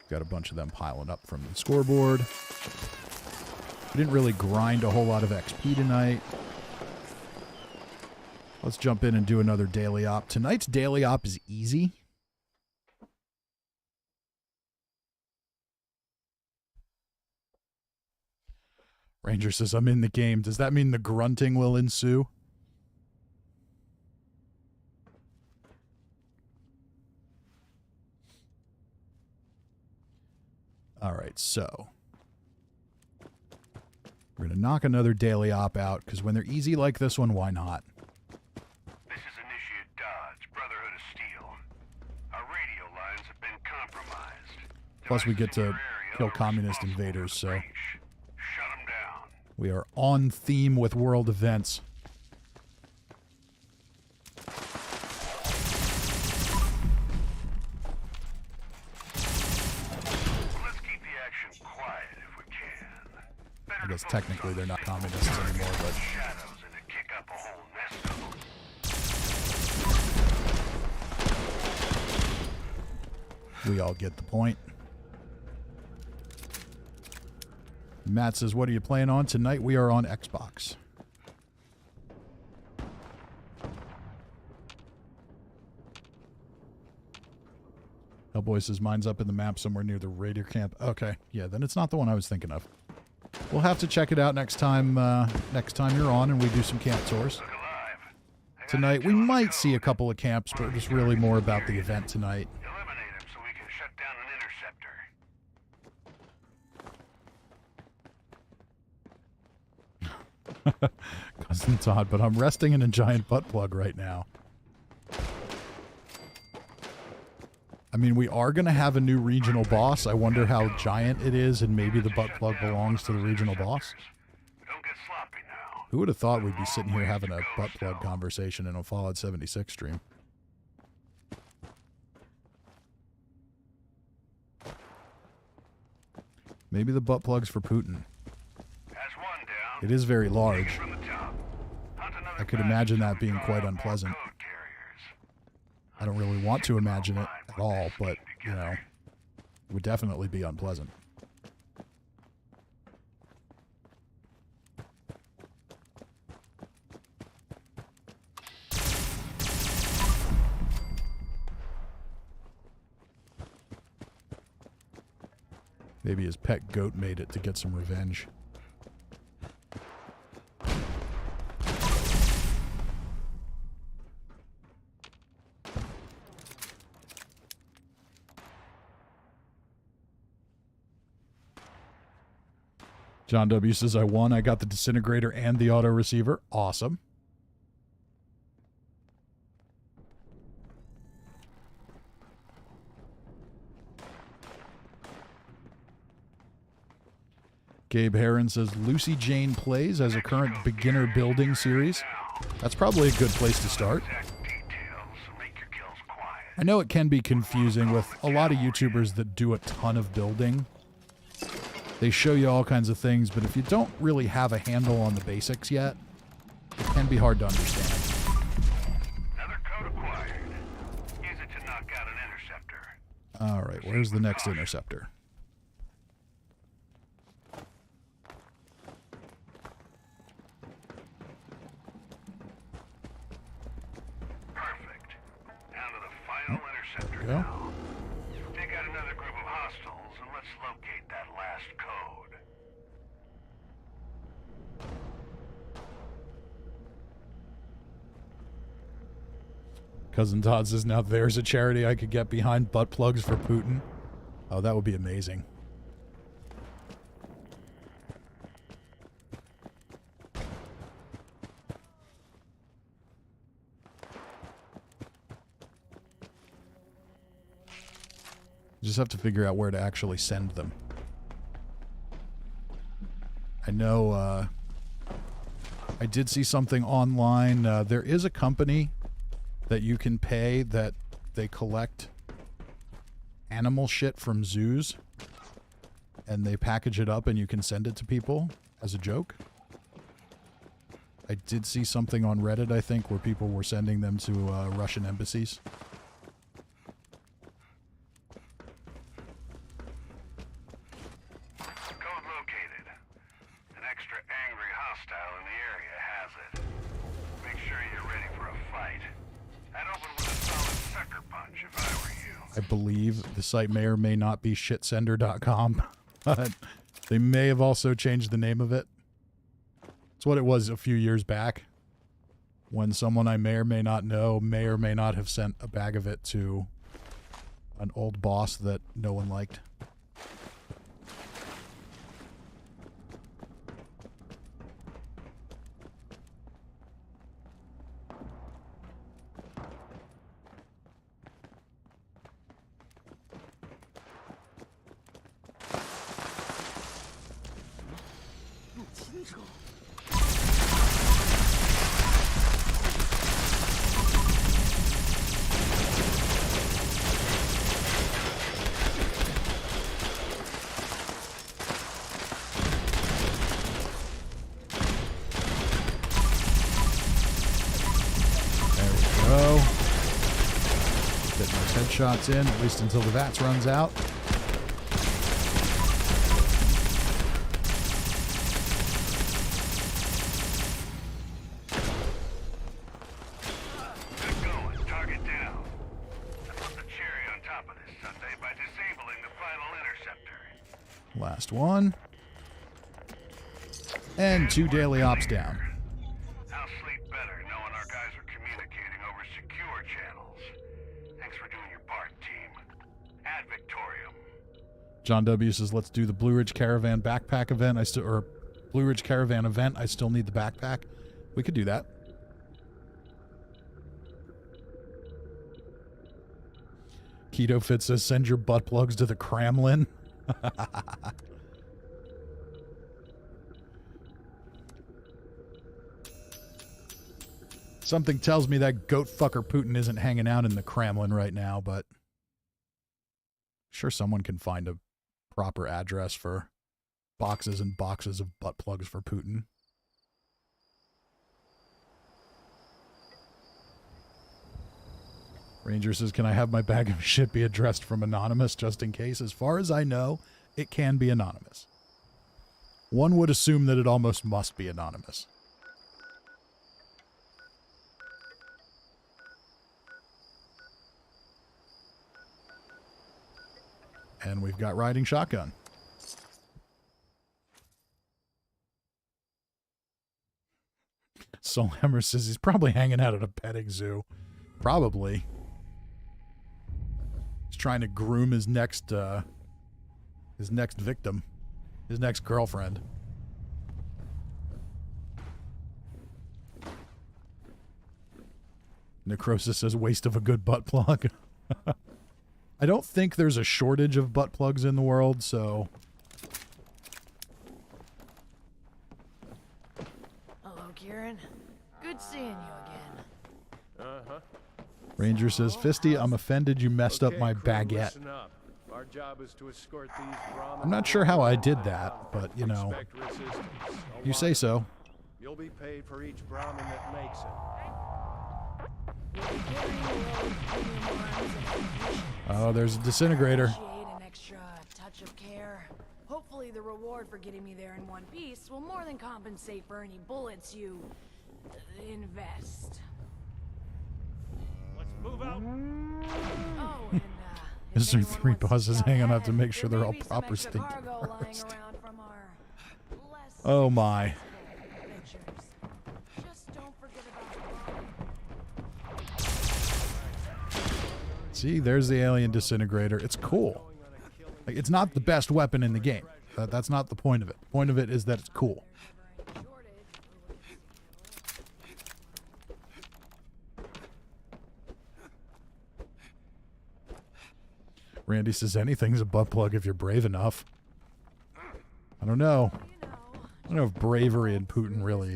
Got a bunch of them piling up from the scoreboard. We didn't really grind a whole lot of XP tonight. Let's jump in and do another daily op. Tonight's daily op is easy. Ranger says, I'm in the game. Does that mean the grunting will ensue? All right, so we're going to knock another daily op out, because when they're easy like this one, why not? This is Initiate Dodge, Brotherhood of Steel. Our radio lines have been compromised. Plus, we get Devices in to your area kill are communist responsible for invaders, the so breach. Shut 'em down. we are on theme with world events. Let's keep the action quiet if we can. Better I to guess focus technically on they're not the communists anymore, but shadows and to kick up a whole nest of them. we all get the point. Matt says, what are you playing on tonight? We are on Xbox. Hellboy says, mine's up in the map somewhere near the Raider camp. Okay, yeah, then it's not the one I was thinking of. We'll have to check it out next time you're on and we do some camp tours. Look alive. I got Tonight, we intel on the might see a code. couple of camps, but it's really more about the event tonight. Eliminate him so we can shut down an interceptor. Cousin Todd, but I'm resting in a giant butt plug right now. I mean, we are going to have a new regional boss. I wonder how giant it is, and maybe the butt plug belongs to the regional boss. Don't get sloppy now. Who would have thought we'd be sitting here having a butt plug conversation in a Fallout 76 stream? Maybe the butt plug's for Putin. That's one down. It is very Take it large. from the top. Hunt another I could batch imagine until that we being draw quite up more unpleasant. code carriers. I don't really want to imagine it at all, but, you know, it would definitely be unpleasant. Maybe his pet goat made it to get some revenge. John W. says, I won. I got the disintegrator and the auto receiver. Awesome. Gabe Heron says, Lucy Jane plays as a current beginner building series. That's probably a good place to start. Exact details, so make your kills quiet. I know it can be confusing with a lot of YouTubers that do a ton of building. They show you all kinds of things, but if you don't really have a handle on the basics yet, it can be hard to understand. Another code acquired. Use it to knock out an interceptor. All right, where's the next interceptor? Perfect. Down to the final interceptor we go. now. Take out another group of hostiles and let's locate that last code. Cousin Todd says, now there's a charity I could get behind, butt plugs for Putin. Oh, that would be amazing. Just have to figure out where to actually send them. I know, I did see something online. There is a company that you can pay that they collect animal shit from zoos. and they package it up and you can send it to people as a joke. I did see something on Reddit, I think, where people were sending them to Russian embassies. Code located. An extra angry hostile in the area has it. Make sure you're ready for a fight. I'd open with a solid sucker punch if I were you. I believe the site may or may not be shitsender.com, but they may have also changed the name of it. It's what it was a few years back when someone I may or may not know may or may not have sent a bag of it to an old boss that no one liked. Shots in, at least until the VATS runs out. Good going. Target down. I put the cherry on top of this Sunday by disabling the final interceptor. Last one. And 2 daily ops down. I'll sleep better knowing our guys are communicating over secure channels. Thanks for doing your part, team. Ad Victorium. John W says, let's do the Blue Ridge Caravan backpack event. Or Blue Ridge Caravan event. I still need the backpack. We could do that. Keto Fit says, send your butt plugs to the Kremlin. Something tells me that goat fucker Putin isn't hanging out in the Kremlin right now, but sure someone can find a proper address for boxes and boxes of butt plugs for Putin. Ranger says, can I have my bag of shit be addressed from Anonymous just in case? As far as I know, it can be anonymous. One would assume that it almost must be anonymous. And we've got riding shotgun. Soulhammer says he's probably hanging out at a petting zoo. Probably. He's trying to groom his next victim. His next girlfriend. Necrosis says waste of a good butt plug. I don't think there's a shortage of butt plugs in the world, so... Hello, Kieran. Good seeing you again. Uh-huh. Ranger says, Fisty, I'm offended you messed up my crew, baguette. listen up. Our job is to escort these I'm not sure how I did that, but, you know, Expect resistance. you say so. You'll be paid for each Brahmin that makes it. Oh, there's a disintegrator. Appreciate an extra touch of care. Hopefully the reward for getting me there in one piece will more than compensate for any bullets you invest. Let's move out. Oh, and if Is there anyone 3 wants to buses shout hanging out ahead, to make sure there they're may all be some proper extra stinking cargo lying first? around from our less Oh my. adventures. Just don't forget about See, there's the alien disintegrator. It's cool. Like, it's not the best weapon in the game. That's not the point of it. The point of it is that it's cool. Randy says anything's a butt plug if you're brave enough. I don't know. I don't know if bravery and Putin really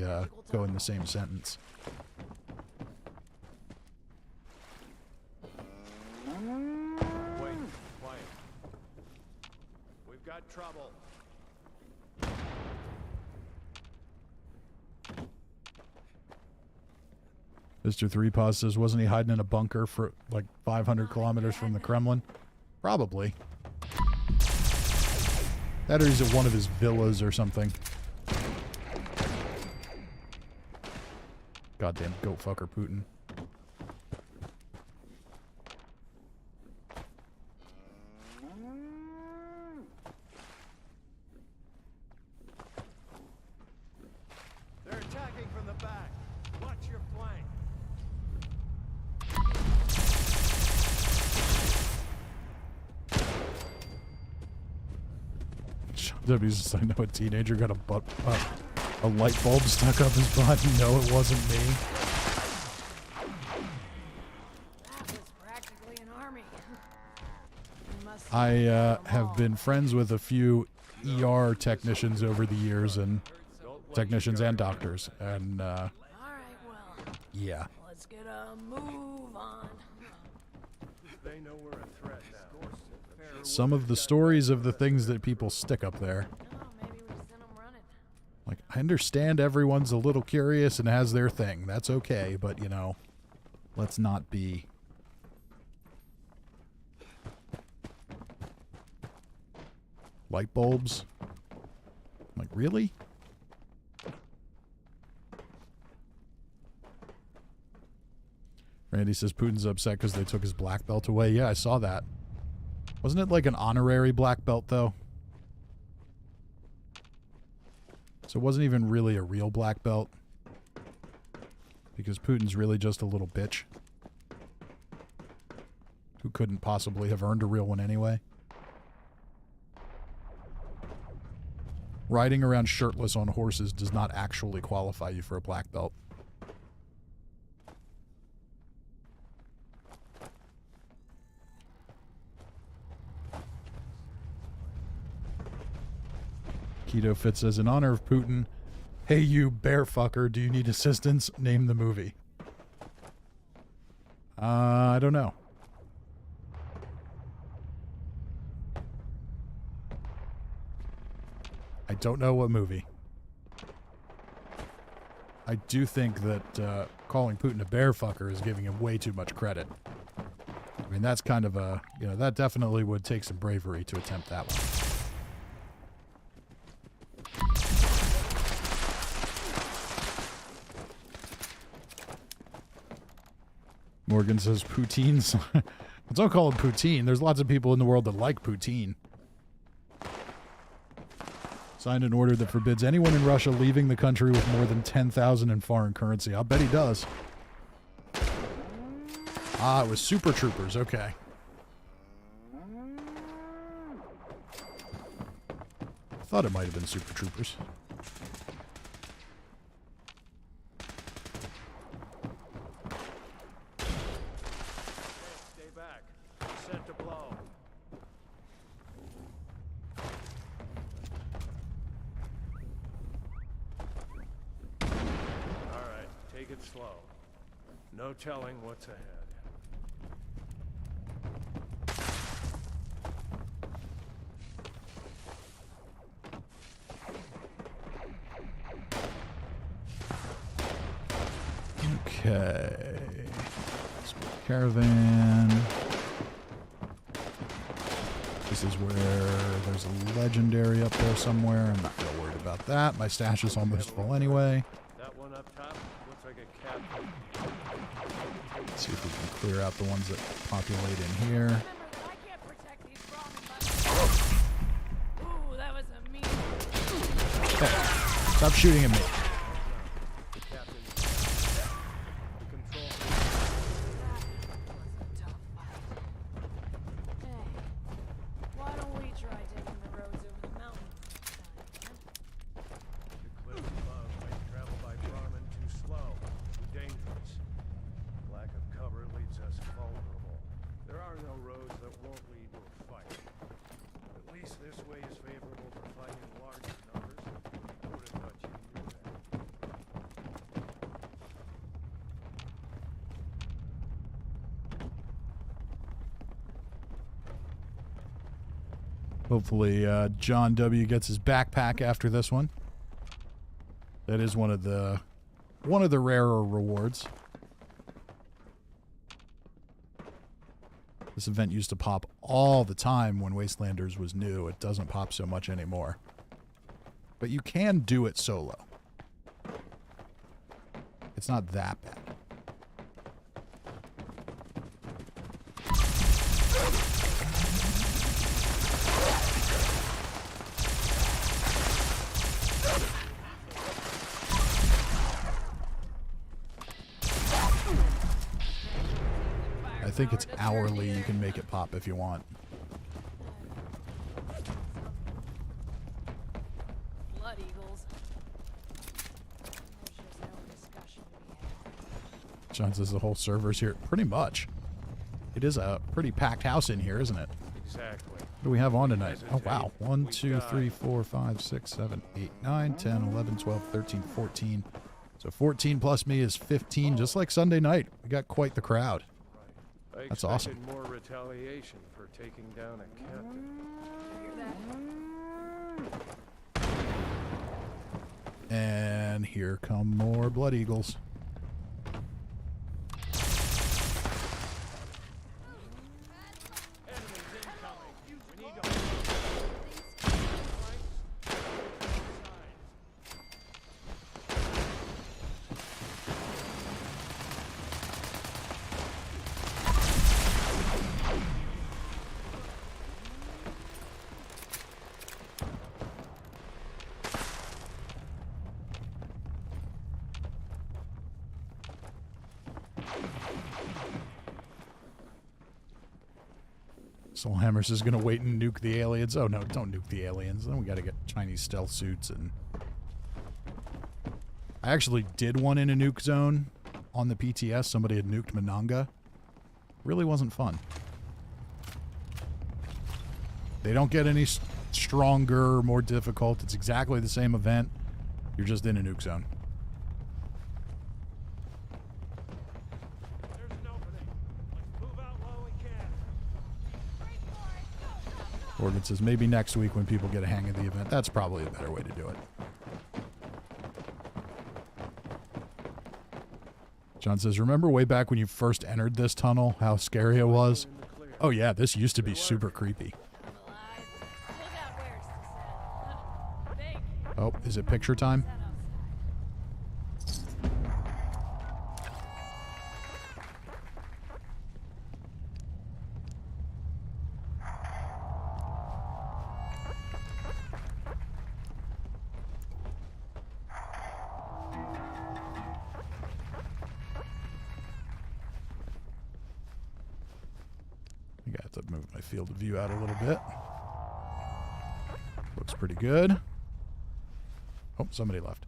go in the same sentence. Wait, quiet. We've got trouble. Mr. Three Paws says, wasn't he hiding in a bunker for like 500 kilometers from the Kremlin? Probably. That or he's at one of his villas or something. Goddamn goat fucker Putin. They're attacking from the back. Watch your flank. W's just, I know a teenager got a light bulb stuck up his butt. No, it wasn't me. That was practically an army. I have been friends with a few ER technicians over the years, and technicians and doctors, and All right, well, yeah. let's get a move on. They know we're a threat now. Some of the stories of the things that people stick up there. Oh, maybe we send them running. Like, I understand everyone's a little curious and has their thing. That's okay, but, you know, let's not be... Light bulbs? Like, really? Randy says Putin's upset because they took his black belt away. Yeah, I saw that. Wasn't it like an honorary black belt, though? So it wasn't even really a real black belt. Because Putin's really just a little bitch. Who couldn't possibly have earned a real one anyway. Riding around shirtless on horses does not actually qualify you for a black belt. Keto Fit says, in honor of Putin, hey you bear fucker, do you need assistance? Name the movie. I don't know. I don't know what movie. I do think that calling Putin a bear fucker is giving him way too much credit. I mean, that's kind of a, you know, that definitely would take some bravery to attempt that one. Morgan says poutine's... Don't call it poutine. There's lots of people in the world that like poutine. Signed an order that forbids anyone in Russia leaving the country with more than 10,000 in foreign currency. I'll bet he does. Ah, it was Super Troopers. Okay. I thought it might have been Super Troopers. Stay back. Set to blow. All right, take it slow. No telling what's ahead. Okay. Caravan. This is where there's a legendary up there somewhere. I'm not real worried about that. My stash is almost full anyway. That one up top looks like a captain. Let's see if we can clear out the ones that populate in here. Remember that I can't protect these Brahmin buttons. Ooh, that was a mean. Hey, stop shooting at me. The captain. The control. That was a tough fight. Hey, why don't we try taking the roads over the mountains this time, huh? The cliffs above might travel by Brahmin too slow, too dangerous. Lack of cover leaves us vulnerable. There are no roads that won't lead to a fight. At least this way is favorable for fighting larger numbers. I would have thought you knew that. Hopefully, John W. gets his backpack after this one. That is one of the rarer rewards. This event used to pop all the time when Wastelanders was new. It doesn't pop so much anymore. But you can do it solo. It's not that bad. I think it's hourly. You can make it pop if you want. Blood eagles. There's just no discussion to be had. John says the whole server's here. Pretty much. It is a pretty packed house in here, isn't it? Exactly. What do we have on tonight? Oh, wow. 1, 2, 3, 4, 5, 6, 7, 8, 9, 10, 11, 12, 13, 14. So 14 plus me is 15, just like Sunday night. We got quite the crowd. That's awesome. I expected more retaliation for taking down a captain. And here come more Blood Eagles. Soulhammers is going to wait and nuke the aliens. Oh, no, don't nuke the aliens. Then we got to get Chinese stealth suits. And I actually did one in a nuke zone on the PTS. Somebody had nuked Monanga. Really wasn't fun. They don't get any stronger, more difficult. It's exactly the same event. You're just in a nuke zone. Organ says maybe next week when people get a hang of the event. That's probably a better way to do it. John says, remember way back when you first entered this tunnel, how scary it was? Oh yeah, this used to be super creepy. Oh, is it picture time? Field of view out a little bit. Looks pretty good. Oh, somebody left.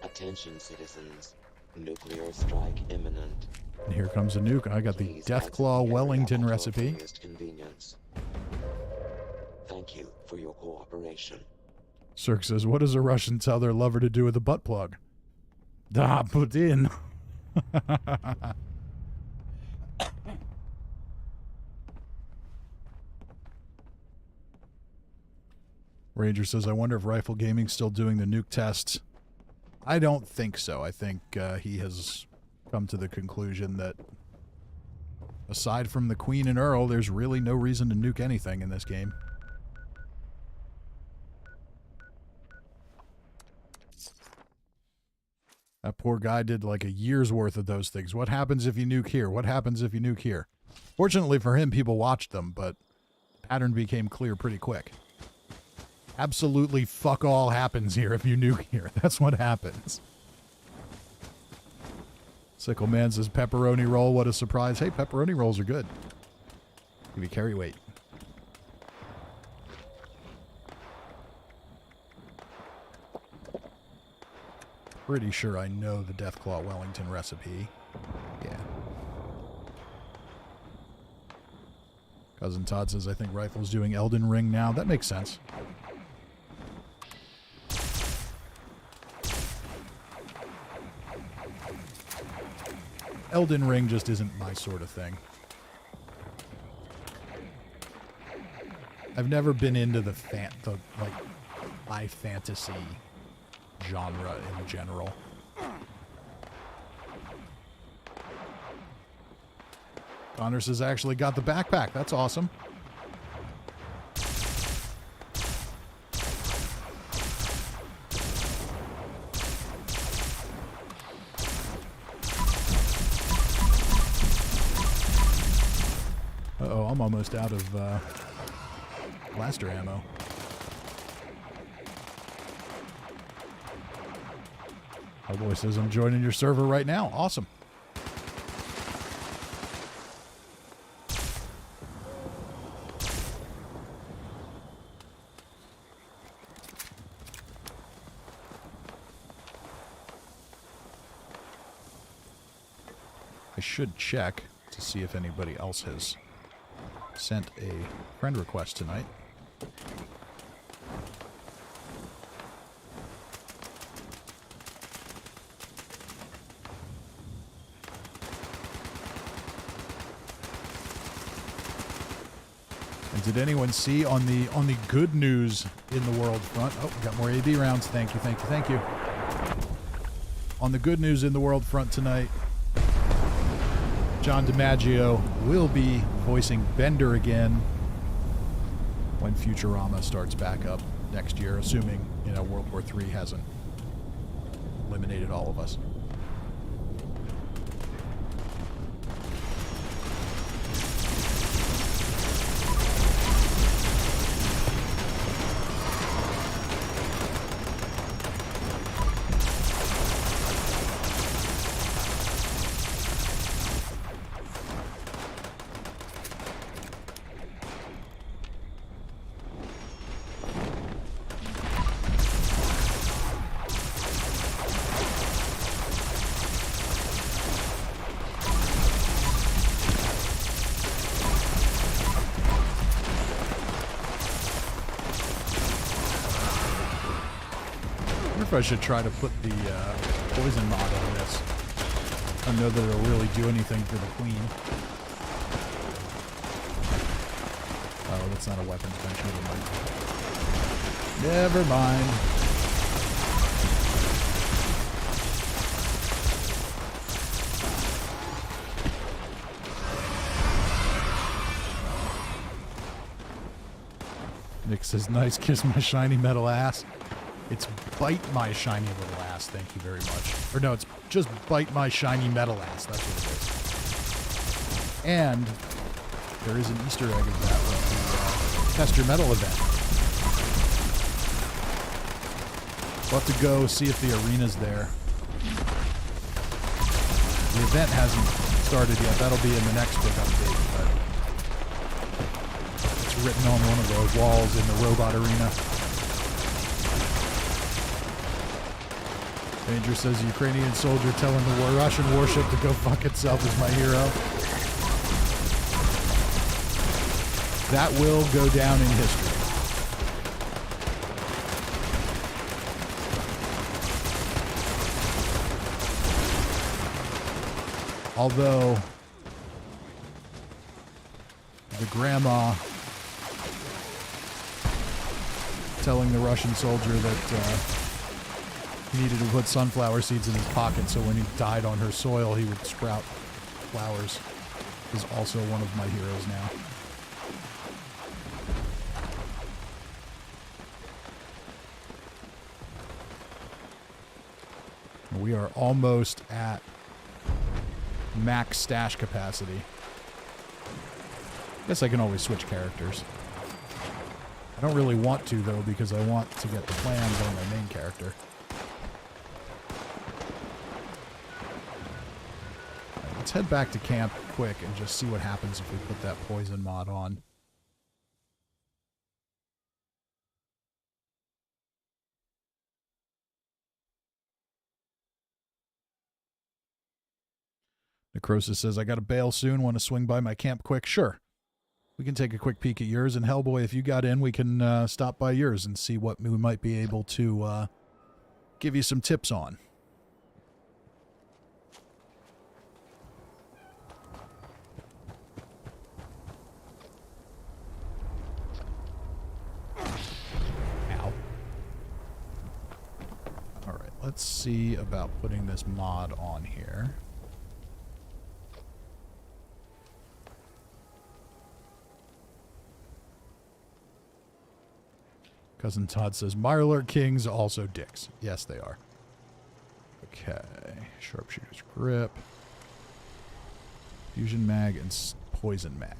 Attention, citizens. Nuclear strike imminent. And here comes a nuke. I got the Deathclaw Wellington recipe. Convenience. Thank you for your cooperation. Cirque says, what does a Russian tell their lover to do with a butt plug? Da, put in. Ranger says, I wonder if Rifle Gaming's still doing the nuke tests. I don't think so. I think he has come to the conclusion that aside from the Queen and Earl, there's really no reason to nuke anything in this game. That poor guy did like a year's worth of those things. What happens if you nuke here? What happens if you nuke here? Fortunately for him, people watched them, but the pattern became clear pretty quick. Absolutely fuck all happens here if you nuke here. That's what happens. Sickle Man says, pepperoni roll, what a surprise. Hey, pepperoni rolls are good. Give you carry weight. Pretty sure I know the Deathclaw Wellington recipe. Yeah. Cousin Todd says, I think Rifle's doing Elden Ring now. That makes sense. Elden Ring just isn't my sort of thing. I've never been into the like high fantasy genre in general. Connor says actually got the backpack. That's awesome. Uh-oh, I'm almost out of blaster ammo. My boy says I'm joining your server right now. Awesome. I should check to see if anybody else has sent a friend request tonight. And did anyone see on the good news in the world front? Oh, we got more AB rounds. Thank you, thank you, thank you. On the good news in the world front tonight, John DiMaggio will be voicing Bender again when Futurama starts back up next year, assuming, World War III hasn't eliminated all of us. I should try to put the poison mod on this. I don't know that it'll really do anything for the queen. Oh, that's not a weapons bench. Never mind. Nick says, nice, kiss my shiny metal ass. It's bite my shiny little ass, thank you very much. Or no, it's just bite my shiny metal ass, that's what it is. And there is an Easter egg of that with the Test Your Metal event. We'll have to go see if the arena's there. The event hasn't started yet, that'll be in the next big update, but it's written on one of the walls in the robot arena. Ranger says Ukrainian soldier telling the Russian warship to go fuck itself is my hero. That will go down in history. Although the grandma telling the Russian soldier that he needed to put sunflower seeds in his pocket so when he died on her soil he would sprout flowers is also one of my heroes now. We are almost at max stash capacity. Guess I can always switch characters. I don't really want to though because I want to get the plans on my main character. Let's head back to camp quick and just see what happens if we put that poison mod on. Necrosis says, I got to bail soon. Want to swing by my camp quick? Sure. We can take a quick peek at yours. And Hellboy, if you got in, we can stop by yours and see what we might be able to give you some tips on. let's see about putting this mod on here. Cousin Todd says, Mirelurk Kings also dicks. Yes, they are. Okay. Sharpshooter's grip. Fusion mag and poison mag.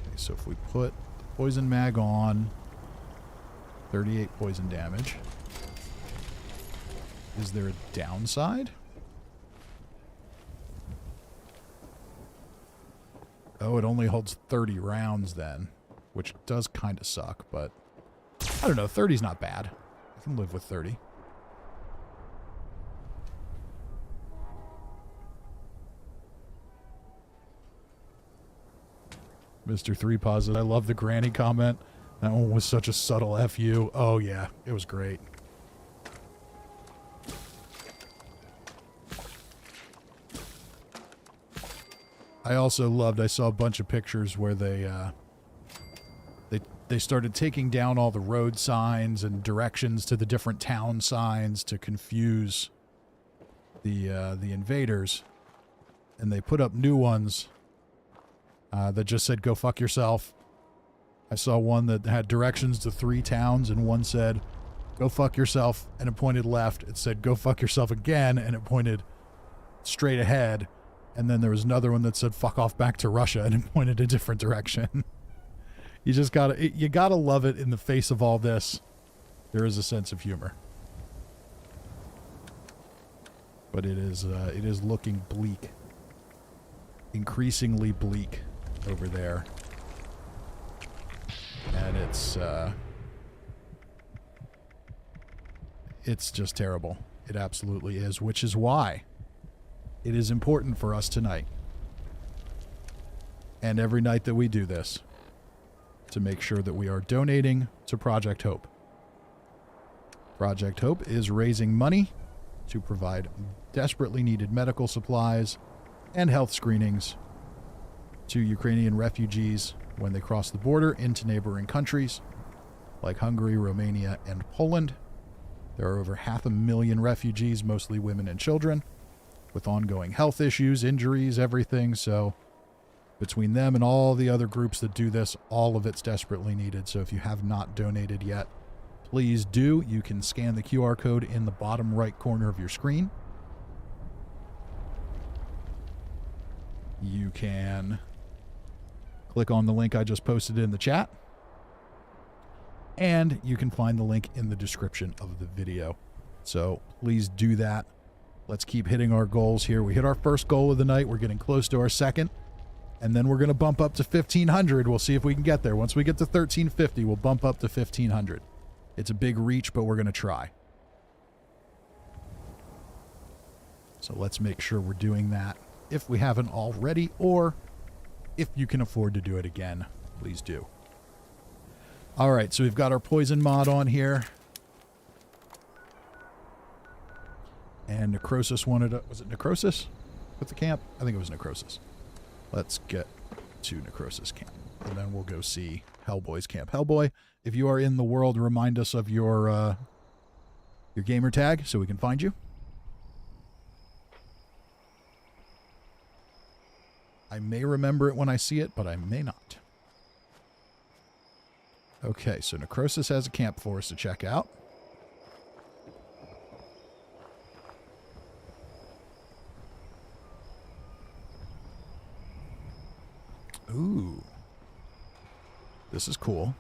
Okay, so if we put the poison mag on, 38 poison damage. Is there a downside? Oh, it only holds 30 rounds then, which does kind of suck, but I don't know, 30's not bad. I can live with 30. Mr. 3 pauses. I love the granny comment. That one was such a subtle FU. Oh, yeah. It was great. I also loved, I saw a bunch of pictures where they started taking down all the road signs and directions to the different town signs to confuse the invaders. And they put up new ones that just said, go fuck yourself. I saw one that had directions to 3 towns, and one said, go fuck yourself, and it pointed left. It said, go fuck yourself again, and it pointed straight ahead. And then there was another one that said, fuck off back to Russia, and it pointed a different direction. You just you gotta love it in the face of all this. There is a sense of humor. But it is looking bleak. Increasingly bleak over there. And it's just terrible. It absolutely is, which is why it is important for us tonight, and every night that we do this, to make sure that we are donating to Project Hope. Project Hope is raising money to provide desperately needed medical supplies and health screenings to Ukrainian refugees when they cross the border into neighboring countries like Hungary, Romania, and Poland. There are over 500,000 refugees, mostly women and children, with ongoing health issues, injuries, everything. So between them and all the other groups that do this, all of it's desperately needed. So if you have not donated yet, please do. You can scan the QR code in the bottom right corner of your screen. You can click on the link I just posted in the chat. And you can find the link in the description of the video. So please do that. Let's keep hitting our goals here. We hit our first goal of the night. We're getting close to our second. And then we're going to bump up to 1,500. We'll see if we can get there. Once we get to 1,350, we'll bump up to 1,500. It's a big reach, but we're going to try. So let's make sure we're doing that if we haven't already, or if you can afford to do it again, please do. All right, so we've got our poison mod on here. And Necrosis wanted was it Necrosis with the camp? I think it was Necrosis. Let's get to Necrosis camp, and then we'll go see Hellboy's camp. Hellboy, if you are in the world, remind us of your gamer tag so we can find you. I may remember it when I see it, but I may not. Okay, so Necrosis has a camp for us to check out. Ooh. This is cool.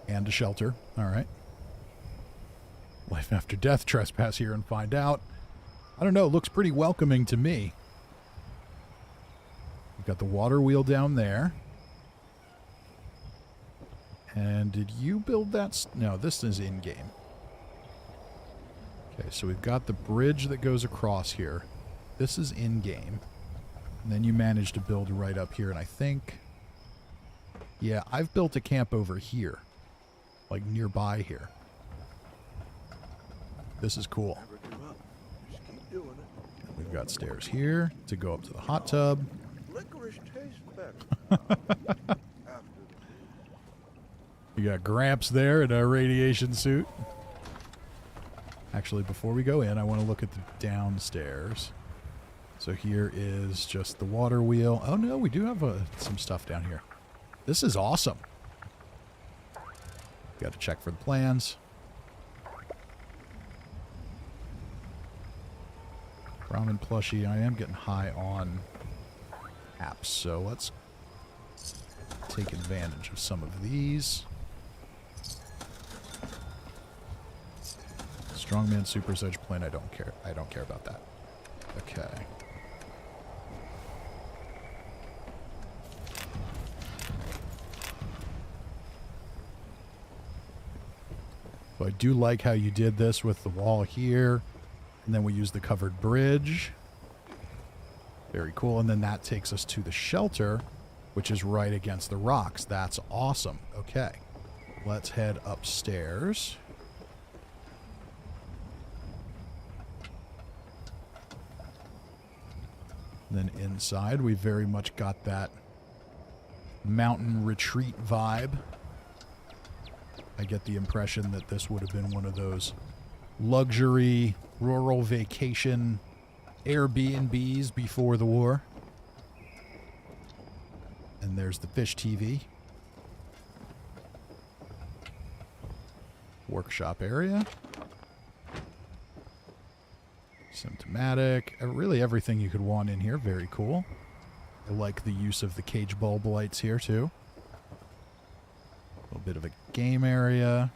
And a shelter. All right. Life after death, trespass here and find out. I don't know, it looks pretty welcoming to me. We've got the water wheel down there. And did you build that? No, this is in-game. Okay, so we've got the bridge that goes across here. This is in-game. And then you managed to build right up here, and I think... Yeah, I've built a camp over here. Like, nearby here. This is cool. We've got stairs here to go up to the hot tub. Licorice tastes better. You got Gramps there in a radiation suit. Actually, before we go in, I want to look at the downstairs. So here is just the water wheel. Oh no, we do have some stuff down here. This is awesome. Got to check for the plans. Ramen plushie. I am getting high on apps, so let's take advantage of some of these. Strongman Super Edge plane. I don't care. I don't care about that. Okay. So I do like how you did this with the wall here, and then we use the covered bridge. Very cool. And then that takes us to the shelter, which is right against the rocks. That's awesome. Okay. Let's head upstairs. And then inside, we very much got that mountain retreat vibe. I get the impression that this would have been one of those luxury rural vacation Airbnbs before the war. And there's the fish TV. Workshop area. Symptomatic. Really everything you could want in here. Very cool. I like the use of the cage bulb lights here too. A little bit of a game area.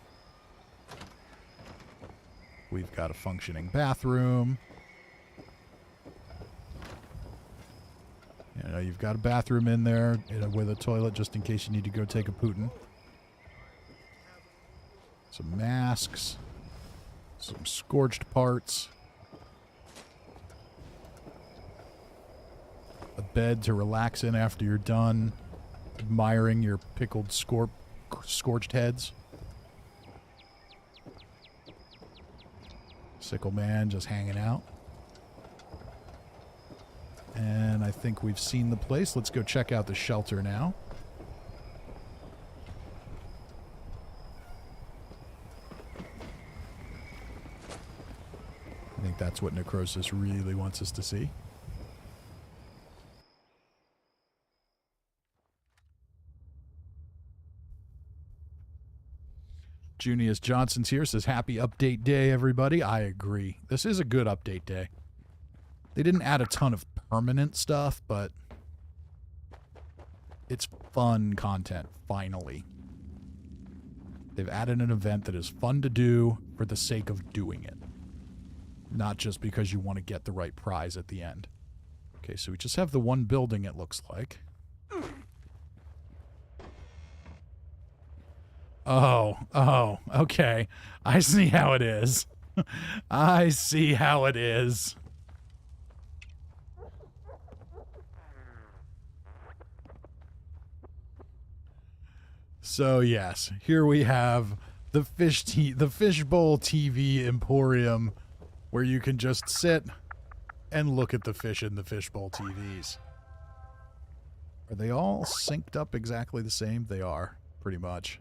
We've got a functioning bathroom. You know, you've got a bathroom in there with a toilet just in case you need to go take a Putin. Some masks. Some scorched parts. A bed to relax in after you're done admiring your pickled scorched heads. Sickle man just hanging out. And I think we've seen the place. Let's go check out the shelter now. I think that's what Necrosis really wants us to see. Junius Johnson's here, says, happy update day, everybody. I agree. This is a good update day. They didn't add a ton of permanent stuff, but it's fun content, finally. They've added an event that is fun to do for the sake of doing it. Not just because you want to get the right prize at the end. Okay, so we just have the one building, it looks like. Oh, okay. I see how it is. I see how it is. So yes, here we have the fishbowl TV emporium, where you can just sit and look at the fish in the fishbowl TVs. Are they all synced up exactly the same? They are, pretty much.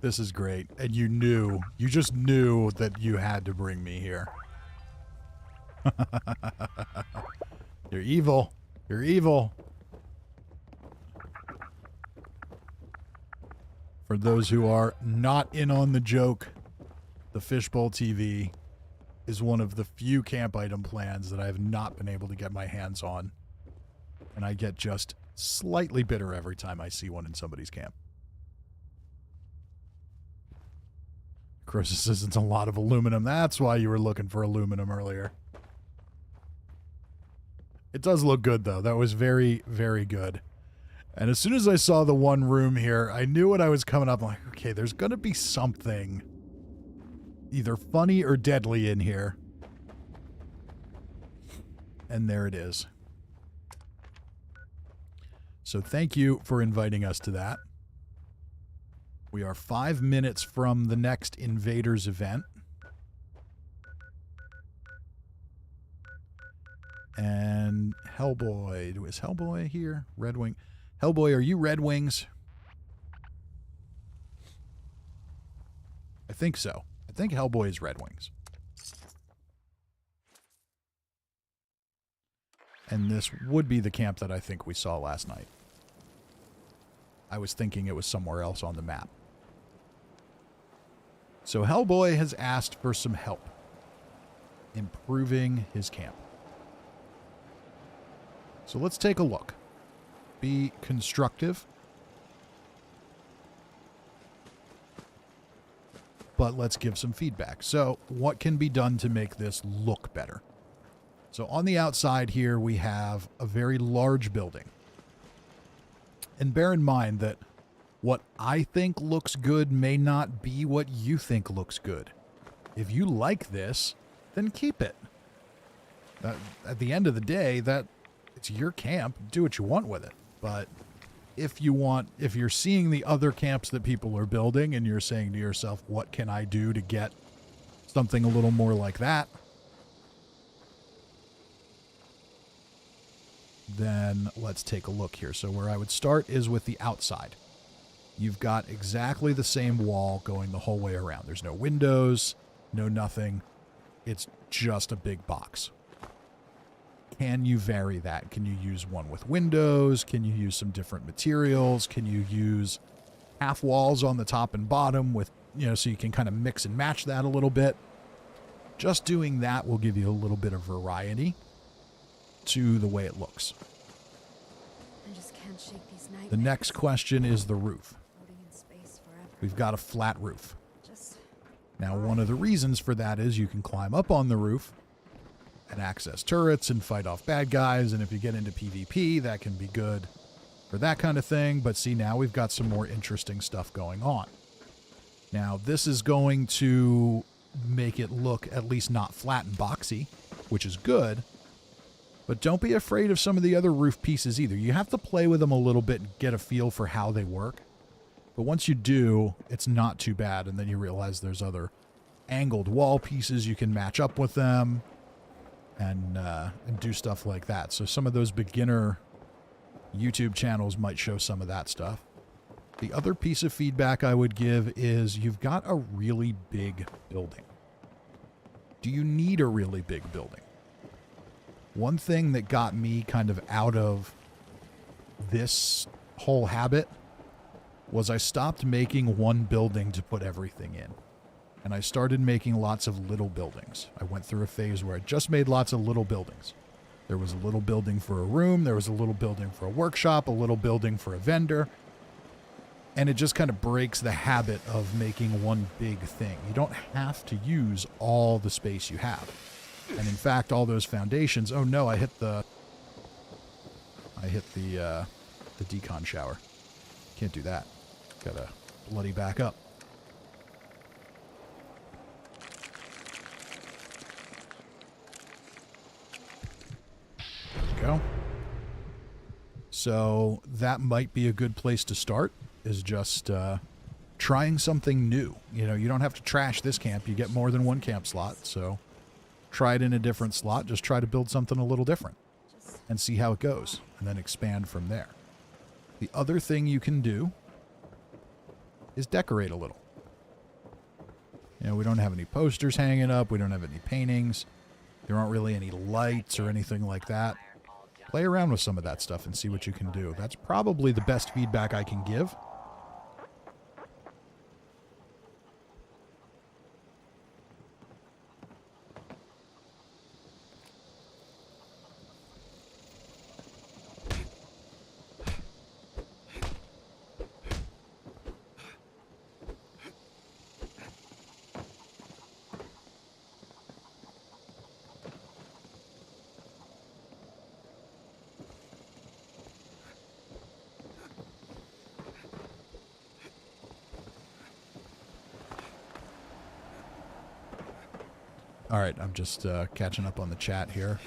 This is great. And you just knew that you had to bring me here. You're evil. You're evil. For those who are not in on the joke, the Fishbowl TV is one of the few camp item plans that I have not been able to get my hands on. And I get just slightly bitter every time I see one in somebody's camp. Croesus says it's a lot of aluminum. That's why you were looking for aluminum earlier. It does look good, though. That was very, very good. And as soon as I saw the one room here, I knew what I was coming up. I'm like, okay, there's going to be something either funny or deadly in here. And there it is. So thank you for inviting us to that. We are 5 minutes from the next Invaders event. And Hellboy. Is Hellboy here? Red Wing. Hellboy, are you Red Wings? I think so. I think Hellboy is Red Wings. And this would be the camp that I think we saw last night. I was thinking it was somewhere else on the map. So Hellboy has asked for some help improving his camp. So let's take a look. Be constructive. But let's give some feedback. So what can be done to make this look better? So on the outside here, we have a very large building. And bear in mind that what I think looks good may not be what you think looks good. If you like this, then keep it. At the end of the day, it's your camp. Do what you want with it. But if you're seeing the other camps that people are building and you're saying to yourself, what can I do to get something a little more like that? Then let's take a look here. So where I would start is with the outside. You've got exactly the same wall going the whole way around. There's no windows, no nothing. It's just a big box. Can you vary that? Can you use one with windows? Can you use some different materials? Can you use half walls on the top and bottom with, so you can kind of mix and match that a little bit? Just doing that will give you a little bit of variety to the way it looks. I just can't shake these nightmares. The next question is the roof. Floating in space forever. We've got a flat roof. Now, one of the reasons for that is you can climb up on the roof and access turrets and fight off bad guys. And if you get into PvP, that can be good for that kind of thing. But see, now we've got some more interesting stuff going on. Now, this is going to make it look at least not flat and boxy, which is good. But don't be afraid of some of the other roof pieces either. You have to play with them a little bit and get a feel for how they work. But once you do, it's not too bad. And then you realize there's other angled wall pieces you can match up with them and do stuff like that. So some of those beginner YouTube channels might show some of that stuff. The other piece of feedback I would give is you've got a really big building. Do you need a really big building? One thing that got me kind of out of this whole habit was I stopped making one building to put everything in. And I started making lots of little buildings. I went through a phase where I just made lots of little buildings. There was a little building for a room, there was a little building for a workshop, a little building for a vendor. And it just kind of breaks the habit of making one big thing. You don't have to use all the space you have. And in fact, all those foundations, oh no, I hit the decon shower. Can't do that. Gotta bloody back up. There we go. So that might be a good place to start, is just trying something new. You don't have to trash this camp. You get more than one camp slot, so try it in a different slot. Just try to build something a little different and see how it goes, and then expand from there. The other thing you can do is decorate a little. We don't have any posters hanging up. We don't have any paintings. There aren't really any lights or anything like that. Play around with some of that stuff and see what you can do. That's probably the best feedback I can give. All right, I'm just catching up on the chat here.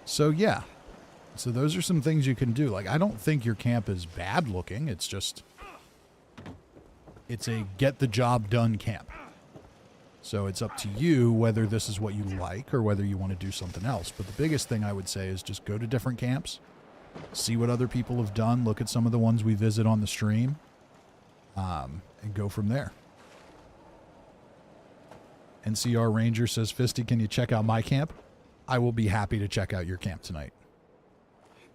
So yeah, so those are some things you can do. Like, I don't think your camp is bad looking. It's a get the job done camp. So it's up to you whether this is what you like or whether you want to do something else. But the biggest thing I would say is just go to different camps, see what other people have done, look at some of the ones we visit on the stream, and go from there. NCR Ranger says, Fisty, can you check out my camp? I will be happy to check out your camp tonight.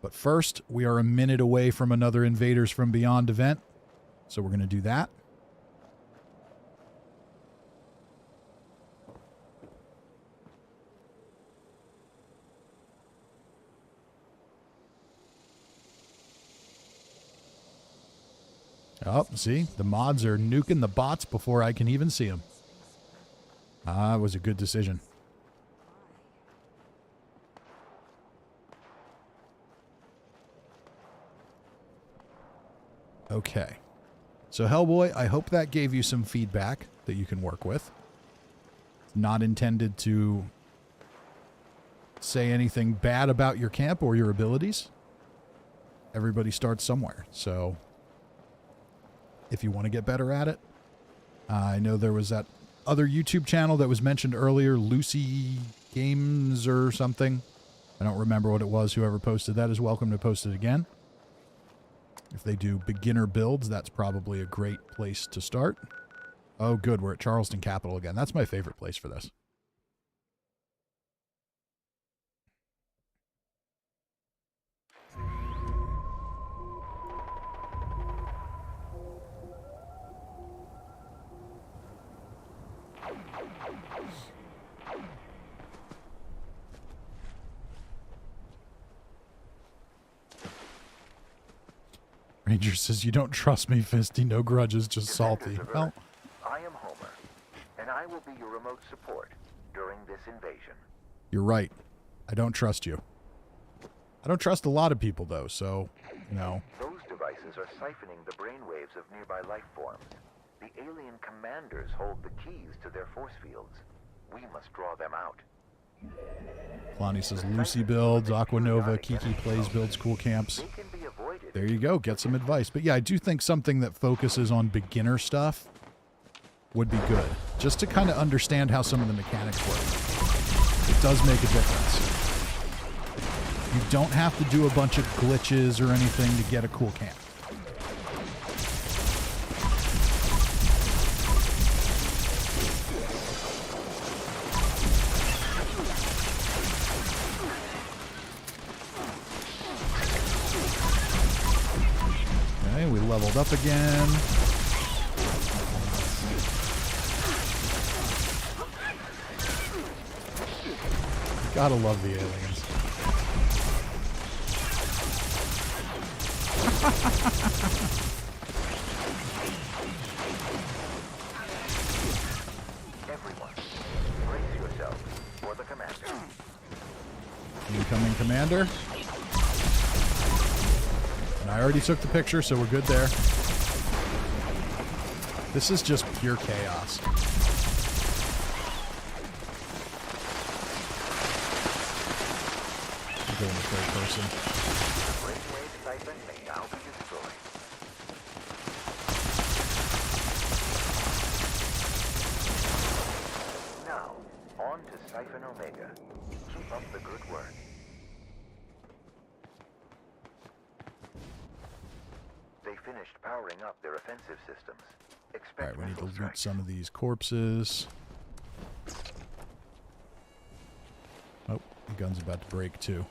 But first, we are a minute away from another Invaders From Beyond event, so we're going to do that. Oh, see? The mods are nuking the bots before I can even see them. Ah, it was a good decision. Okay. So, Hellboy, I hope that gave you some feedback that you can work with. It's not intended to say anything bad about your camp or your abilities. Everybody starts somewhere, so if you want to get better at it. I know there was that other YouTube channel that was mentioned earlier, Lucy Games or something. I don't remember what it was. Whoever posted that is welcome to post it again. If they do beginner builds, that's probably a great place to start. Oh, good. We're at Charleston Capital again. That's my favorite place for this. Ranger says, you don't trust me, Fisty. No grudges, just salty. Well, I am Homer, and I will be your remote support during this invasion. You're right. I don't trust you. I don't trust a lot of people, though, so, you know. Those devices are siphoning the brainwaves of nearby life forms. The alien commanders hold the keys to their force fields. We must draw them out. Lonnie says, Lucy builds, Aquanova, Kiki plays, builds cool camps. They can be avoided. There you go. Get some advice. But yeah, I do think something that focuses on beginner stuff would be good. Just to kind of understand how some of the mechanics work. It does make a difference. You don't have to do a bunch of glitches or anything to get a cool camp. Okay, we leveled up again. Gotta love the aliens. Everyone, brace yourself for the commander. Incoming commander. And I already took the picture, so we're good there. This is just pure chaos. I'm going with third person. Brainwave siphon may now be destroyed. Now, on to Siphon Omega. Keep up the good work. They finished powering up their offensive systems. All right, we need to loot some of these corpses. Oh, the gun's about to break too.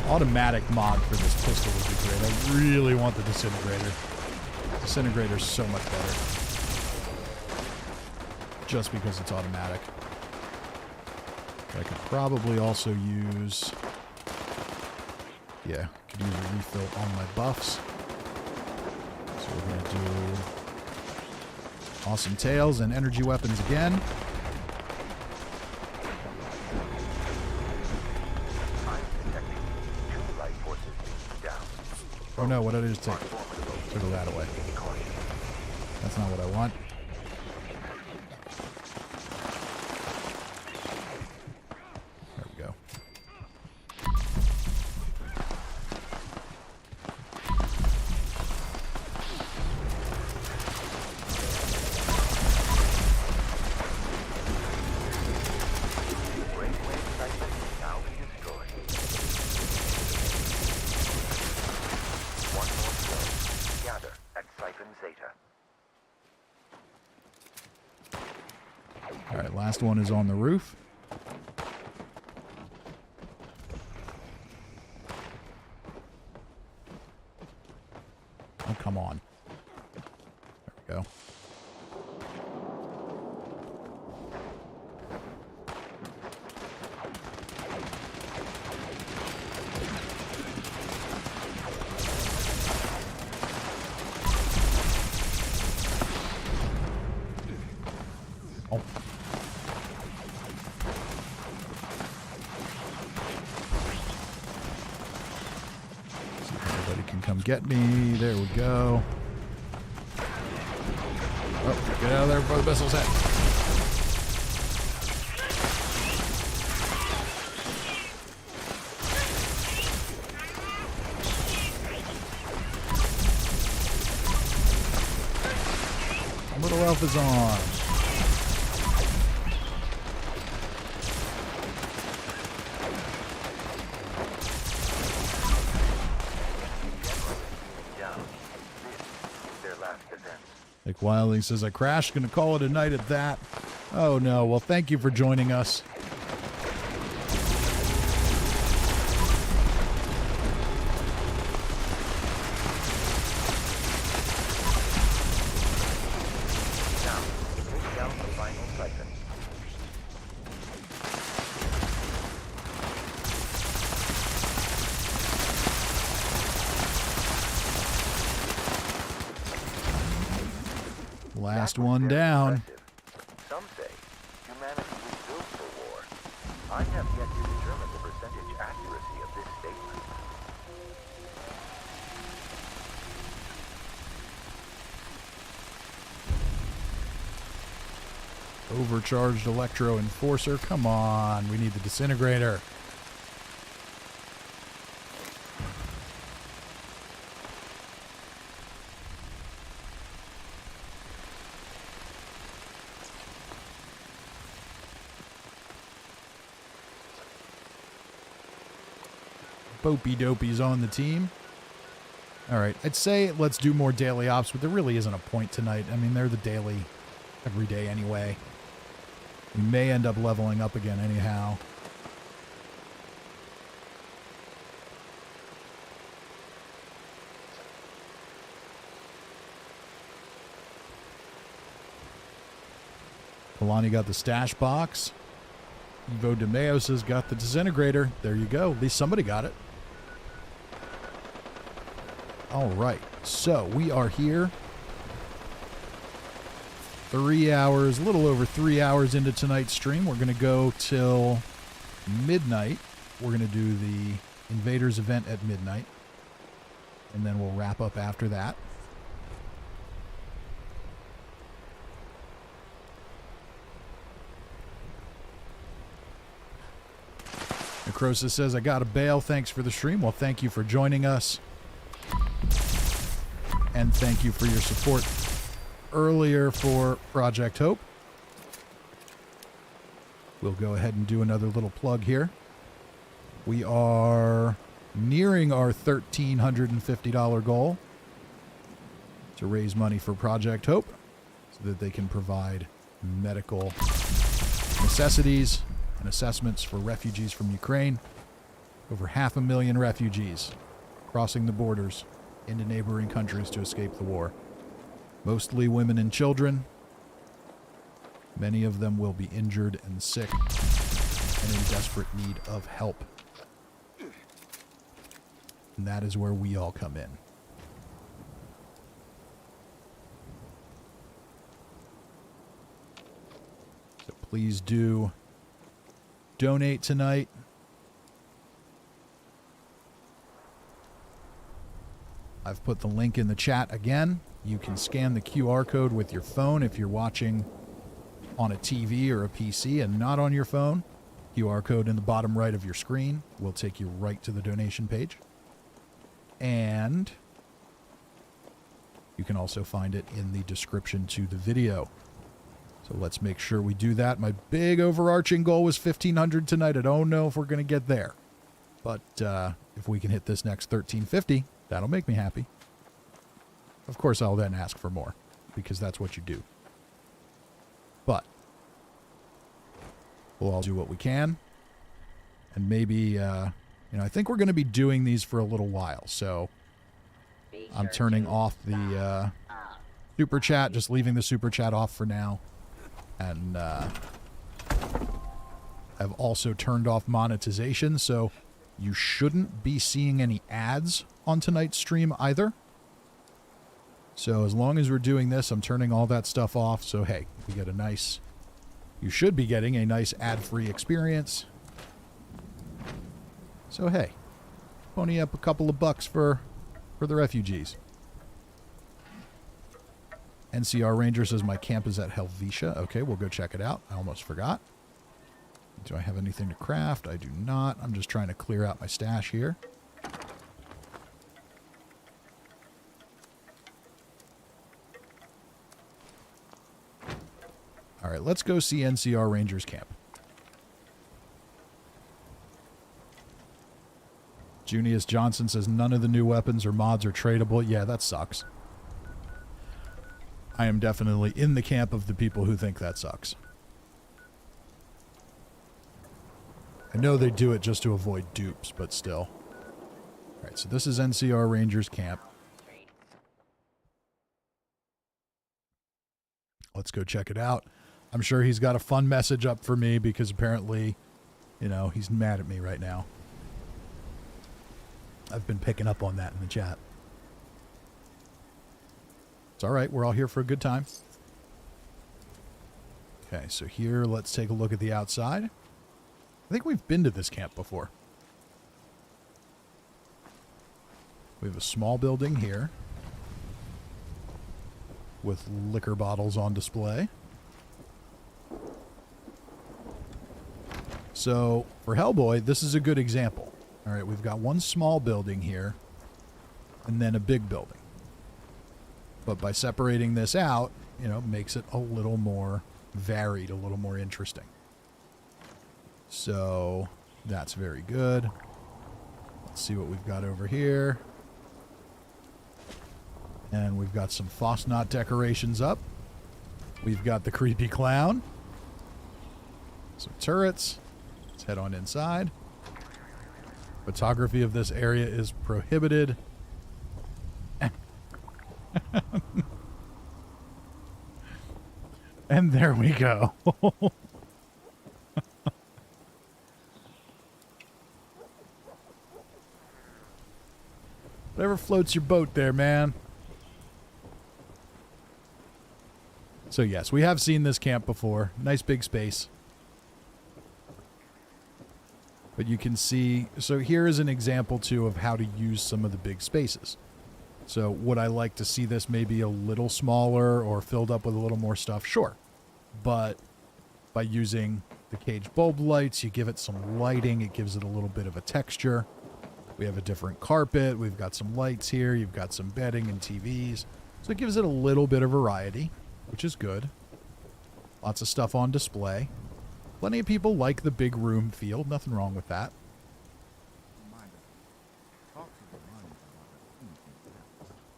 Automatic mod for this pistol would be great. I really want the disintegrator. Disintegrator's so much better. Just because it's automatic. I could probably also use... Yeah, could use a refill on my buffs. So we're going to do awesome tails and energy weapons again. Oh no, what did I just take? Took that away. That's not what I want. There we go. All right, last one is on the roof. Oh, come on. There we go. Oh. See if anybody can come get me. There we go. Oh, get out of there before the missile's hit. Little elf is on. Like Wilding says, I crashed. Gonna call it a night at that. Oh no. Well, thank you for joining us. Last one down. Some say humanity was built for war. I have yet to determine the percentage accuracy of this statement. Overcharged Electro Enforcer. Come on. We need the disintegrator. Bopey Dopey's on the team. All right, I'd say let's do more daily ops, but there really isn't a point tonight. I mean, they're the daily every day anyway. We may end up leveling up again anyhow. Kalani got the stash box. Evo DeMeos has got the disintegrator. There you go. At least somebody got it. All right. So we are here 3 hours, a little over 3 hours into tonight's stream. We're going to go till midnight. We're going to do the Invaders event at midnight. And then we'll wrap up after that. Necrosis says, I got a bail. Thanks for the stream. Well, thank you for joining us. And thank you for your support earlier for Project Hope. We'll go ahead and do another little plug here. We are nearing our $1,350 goal to raise money for Project Hope so that they can provide medical necessities and assessments for refugees from Ukraine. Over 500,000 refugees crossing the borders into neighboring countries to escape the war. Mostly women and children. Many of them will be injured and sick and in desperate need of help. And that is where we all come in. So please do donate tonight. I've put the link in the chat again. You can scan the QR code with your phone if you're watching on a TV or a PC and not on your phone. QR code in the bottom right of your screen will take you right to the donation page. And you can also find it in the description to the video. So let's make sure we do that. My big overarching goal was 1,500 tonight. I don't know if we're going to get there. But if we can hit this next 1,350, that'll make me happy. Of course, I'll then ask for more, because that's what you do. But we'll all do what we can. And maybe, I think we're going to be doing these for a little while. So I'm turning off the super chat, just leaving the super chat off for now. And I've also turned off monetization, so you shouldn't be seeing any ads on tonight's stream either. So as long as we're doing this, I'm turning all that stuff off. So hey, we get you should be getting a nice ad-free experience. So hey, pony up a couple of bucks for the refugees. NCR Ranger says my camp is at Helvetia. Okay, we'll go check it out. I almost forgot. Do I have anything to craft? I do not. I'm just trying to clear out my stash here. All right, let's go see NCR Ranger's camp. Junius Johnson says none of the new weapons or mods are tradable. Yeah, that sucks. I am definitely in the camp of the people who think that sucks. I know they do it just to avoid dupes, but still. All right, so this is NCR Ranger's camp. Let's go check it out. I'm sure he's got a fun message up for me because apparently, he's mad at me right now. I've been picking up on that in the chat. It's all right. We're all here for a good time. Okay, so here, let's take a look at the outside. I think we've been to this camp before. We have a small building here with liquor bottles on display. So, for Hellboy, this is a good example. All right, we've got one small building here and then a big building. But by separating this out, makes it a little more varied, a little more interesting. So that's very good. Let's see what we've got over here. And we've got some Fosnot decorations up. We've got the creepy clown. Some turrets. Let's head on inside. Photography of this area is prohibited. And there we go. Whatever floats your boat there, man. So yes, we have seen this camp before. Nice big space. But you can see, so here is an example too of how to use some of the big spaces. So would I like to see this maybe a little smaller or filled up with a little more stuff? Sure. But by using the cage bulb lights, you give it some lighting. It gives it a little bit of a texture. We have a different carpet. We've got some lights here. You've got some bedding and TVs. So it gives it a little bit of variety, which is good. Lots of stuff on display. Plenty of people like the big room feel. Nothing wrong with that.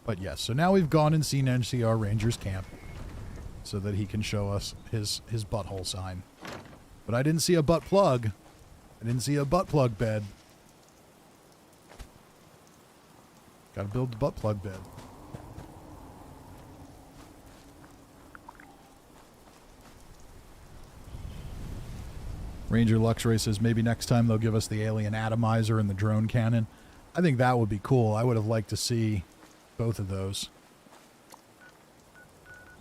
But yes, so now we've gone and seen NCR Ranger's camp so that he can show us his butthole sign. But I didn't see a butt plug. I didn't see a butt plug bed. Gotta build the butt plug bed. Ranger Luxray says maybe next time they'll give us the alien atomizer and the drone cannon. I think that would be cool. I would have liked to see both of those.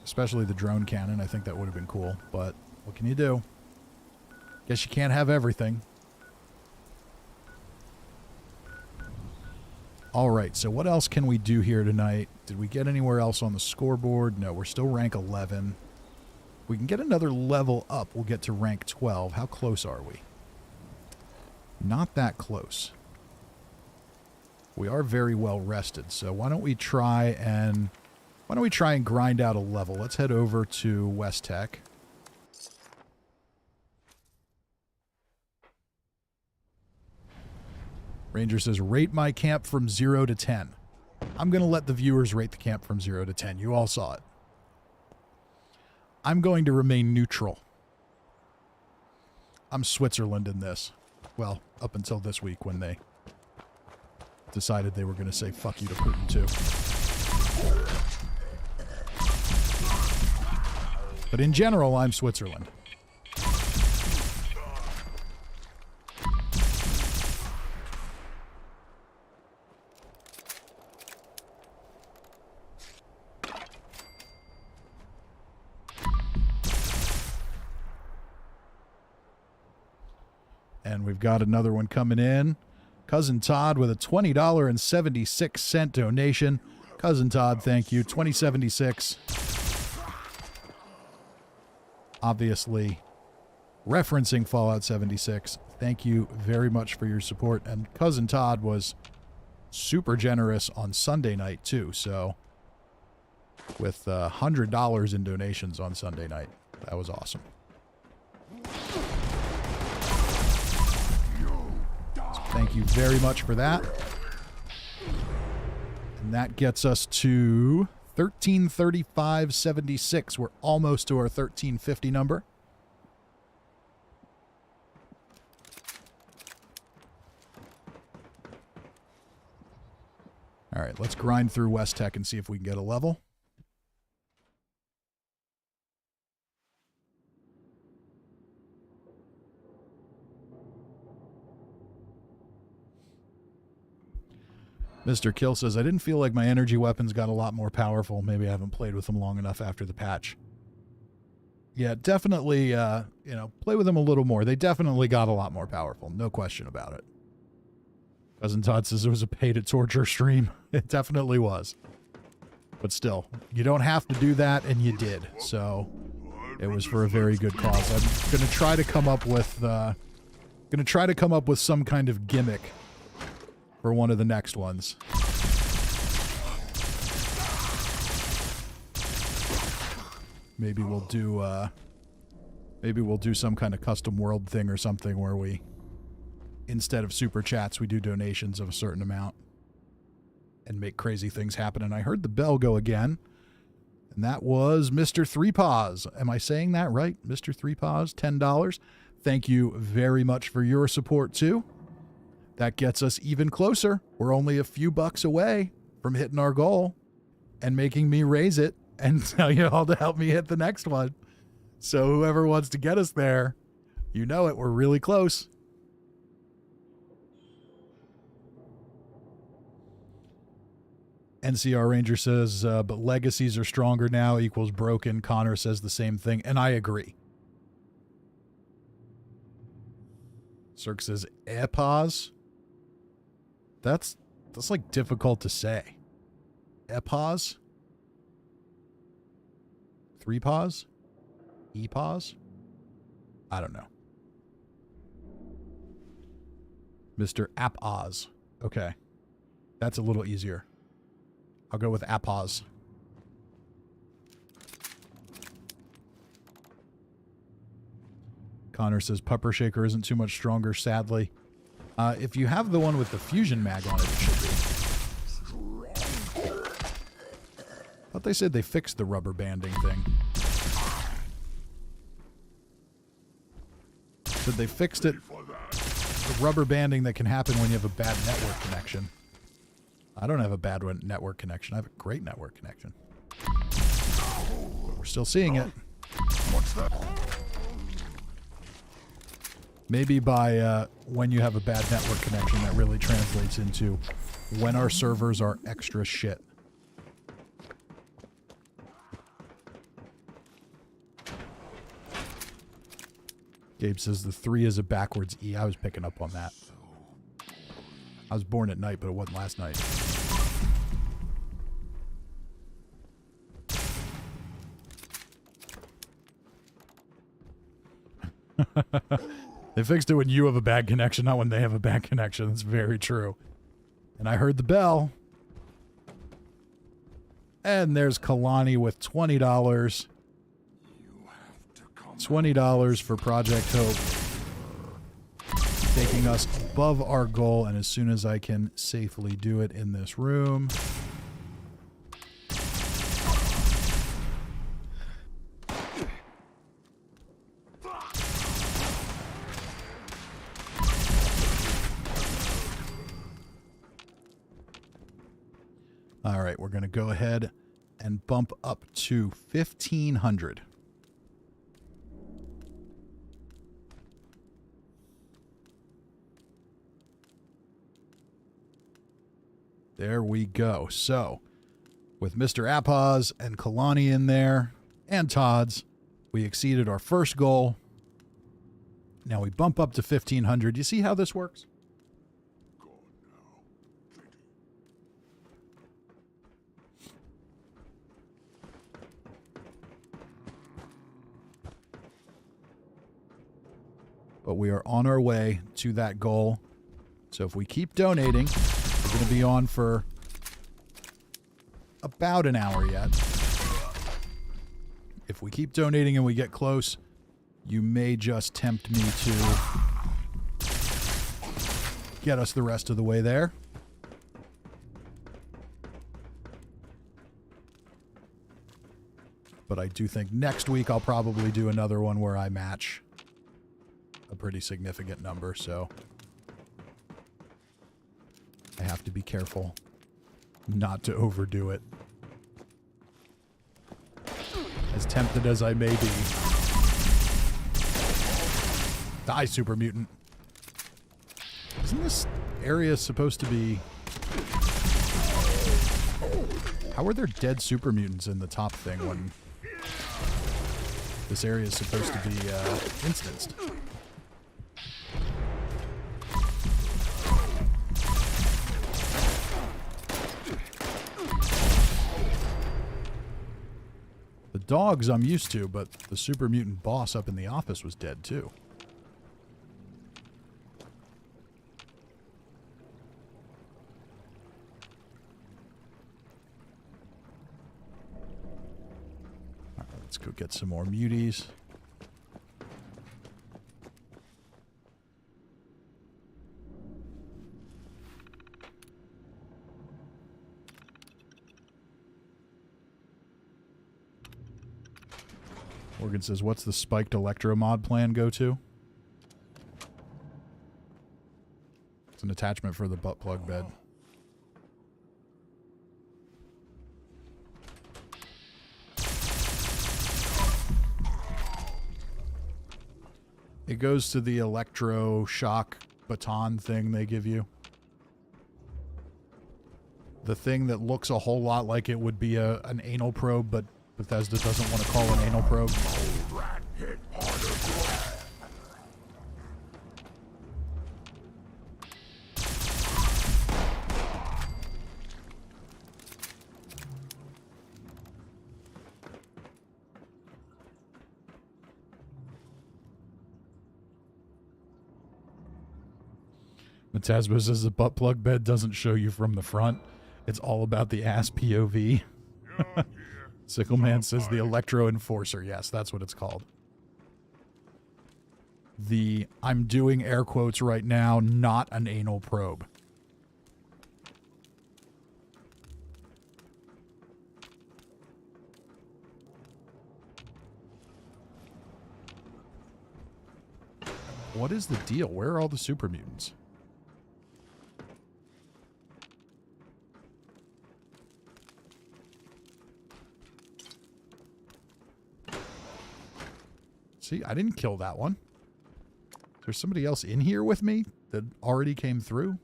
Especially the drone cannon. I think that would have been cool. But what can you do? Guess you can't have everything. All right, so what else can we do here tonight? Did we get anywhere else on the scoreboard? No, we're still rank 11. We can get another level up. We'll get to rank 12. How close are we? Not that close. We are very well rested, so why don't we try and grind out a level? Let's head over to West Tech. Ranger says, rate my camp from 0 to 10. I'm going to let the viewers rate the camp from 0 to 10. You all saw it. I'm going to remain neutral. I'm Switzerland in this. Well, up until this week when they decided they were going to say fuck you to Putin too. But in general, I'm Switzerland. And we've got another one coming in. Cousin Todd with a $20.76 donation. Cousin Todd, thank you. $20.76. Obviously, referencing Fallout 76. Thank you very much for your support. And Cousin Todd was super generous on Sunday night, too. So, with $100 in donations on Sunday night. That was awesome. Thank you very much for that. And that gets us to 1335.76. We're almost to our 1350 number. All right, let's grind through West Tech and see if we can get a level. Mr. Kill says, I didn't feel like my energy weapons got a lot more powerful. Maybe I haven't played with them long enough after the patch. Yeah, definitely, play with them a little more. They definitely got a lot more powerful. No question about it. Cousin Todd says it was a pay-to-torture stream. It definitely was. But still, you don't have to do that, and you did. So, it was for a very good cause. I'm going to try to come up with, some kind of gimmick for one of the next ones. Maybe we'll do some kind of custom world thing or something where we, instead of super chats, we do donations of a certain amount and make crazy things happen. And I heard the bell go again, and that was Mr. Three Paws. Am I saying that right? Mr. Three Paws, $10. Thank you very much for your support too. That gets us even closer. We're only a few bucks away from hitting our goal and making me raise it and tell you all to help me hit the next one. So whoever wants to get us there, you know it, we're really close. NCR Ranger says, but legacies are stronger now equals broken. Connor says the same thing, and I agree. Cirque says, Epaz? That's like difficult to say. Epaz? Three paws? E-paws? I don't know. Mr. Apaz. Okay. That's a little easier. I'll go with Apaz. Connor says Pupper Shaker isn't too much stronger, sadly. If you have the one with the fusion mag on it, it should be. I thought they said they fixed the rubber banding thing. Said they fixed it. The rubber banding that can happen when you have a bad network connection. I don't have a bad network connection. I have a great network connection. But we're still seeing it. What's that? Maybe by when you have a bad network connection, that really translates into when our servers are extra shit. Gabe says the 3 is a backwards E. I was picking up on that. I was born at night, but it wasn't last night. They fixed it when you have a bad connection, not when they have a bad connection. That's very true. And I heard the bell. And there's Kalani with $20. $20 for Project Hope. Taking us above our goal, and as soon as I can safely do it in this room. All right, we're going to go ahead and bump up to 1,500. There we go. So, with Mr. Apaz and Kalani in there, and Todd's, we exceeded our first goal. Now we bump up to 1,500. You see how this works? But we are on our way to that goal. So if we keep donating, we're going to be on for about an hour yet. If we keep donating and we get close, you may just tempt me to get us the rest of the way there. But I do think next week I'll probably do another one where I match a pretty significant number, so I have to be careful not to overdo it. As tempted as I may be. Die, super mutant. Isn't this area supposed to be... How are there dead super mutants in the top thing when this area is supposed to be instanced? The dogs I'm used to, but the super mutant boss up in the office was dead too. All right, let's go get some more muties. Morgan says, what's the spiked electro mod plan go to? It's an attachment for the butt plug bed. It goes to the electro shock baton thing they give you. The thing that looks a whole lot like it would be an anal probe, but Bethesda doesn't want to call an anal probe. Metasma says the butt plug bed doesn't show you from the front. It's all about the ass POV. Sickleman says the Electro Enforcer. Yes, that's what it's called. The, I'm doing air quotes right now, not an anal probe. What is the deal? Where are all the super mutants? See, I didn't kill that one. There's somebody else in here with me that already came through.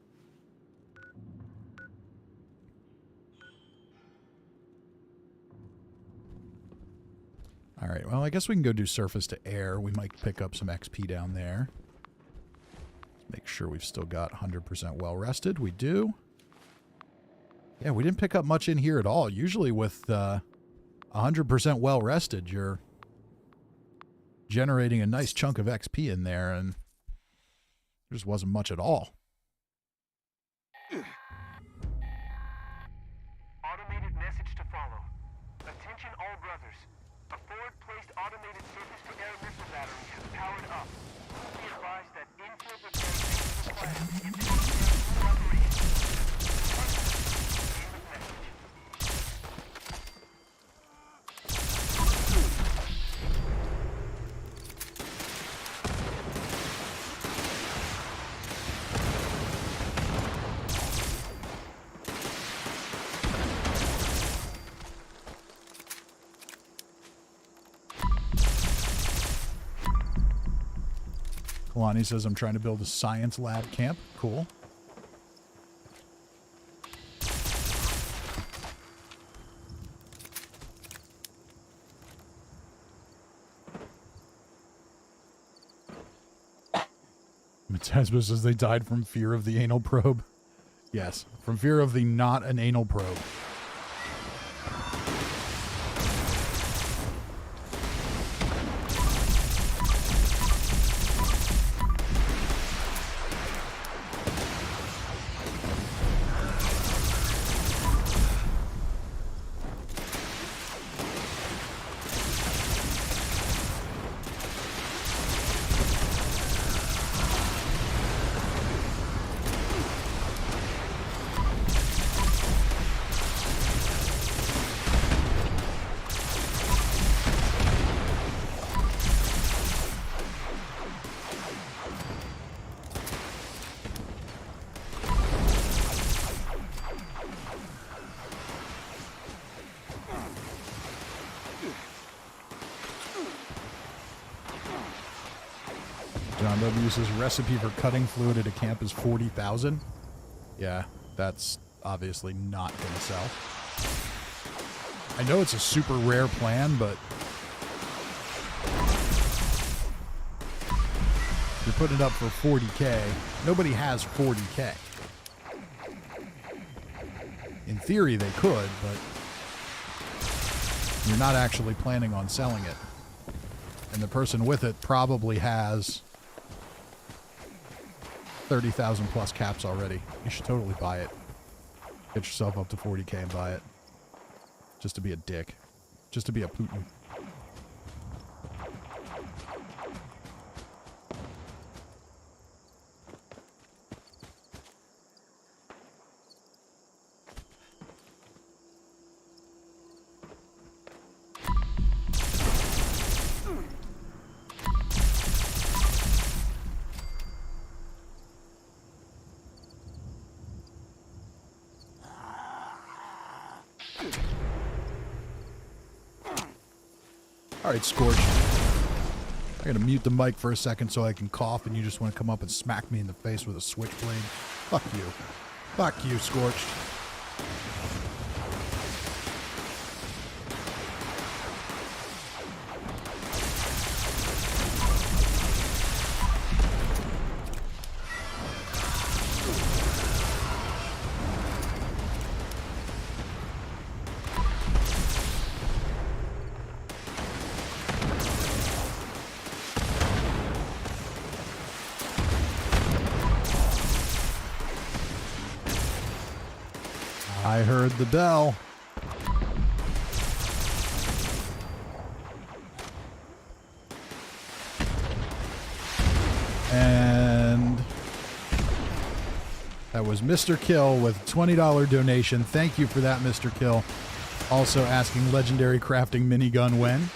All right, well, I guess we can go do surface to air. We might pick up some XP down there. Let's Make sure we've still got 100% well rested. We do. Yeah, we didn't pick up much in here at all. Usually with 100% well rested, you're generating a nice chunk of XP in there, and there just wasn't much at all. Automated message to follow. Attention all brothers. A forward-placed automated surface-to-air missile battery has powered up. Be advised that infield repair is required to get the operation. End of message. Kalani says, I'm trying to build a science lab camp. Cool. Matasma says they died from fear of the anal probe. Yes, from fear of the not an anal probe. John W. says recipe for cutting fluid at a camp is 40,000. Yeah, that's obviously not going to sell. I know it's a super rare plan, but you're putting it up for 40K. Nobody has 40K. In theory, they could, but you're not actually planning on selling it. And the person with it probably has 30,000 plus caps already. You should totally buy it. Get yourself up to 40K and buy it. Just to be a dick. Just to be a Putin. Alright, Scorch. I gotta mute the mic for a second so I can cough, and you just want to come up and smack me in the face with a switchblade. Fuck you. Fuck you, Scorched. I heard the bell. And that was Mr. Kill with a $20 donation. Thank you for that, Mr. Kill. Also asking legendary crafting minigun when.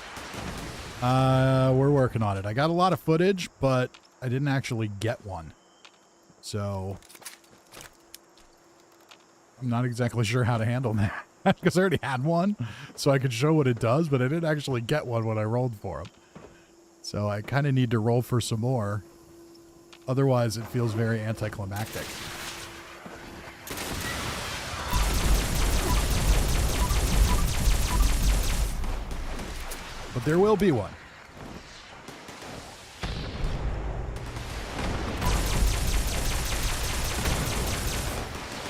We're working on it. I got a lot of footage, but I didn't actually get one. So I'm not exactly sure how to handle that, because I already had one, so I could show what it does, but I didn't actually get one when I rolled for him. So I kind of need to roll for some more. Otherwise, it feels very anticlimactic. But there will be one.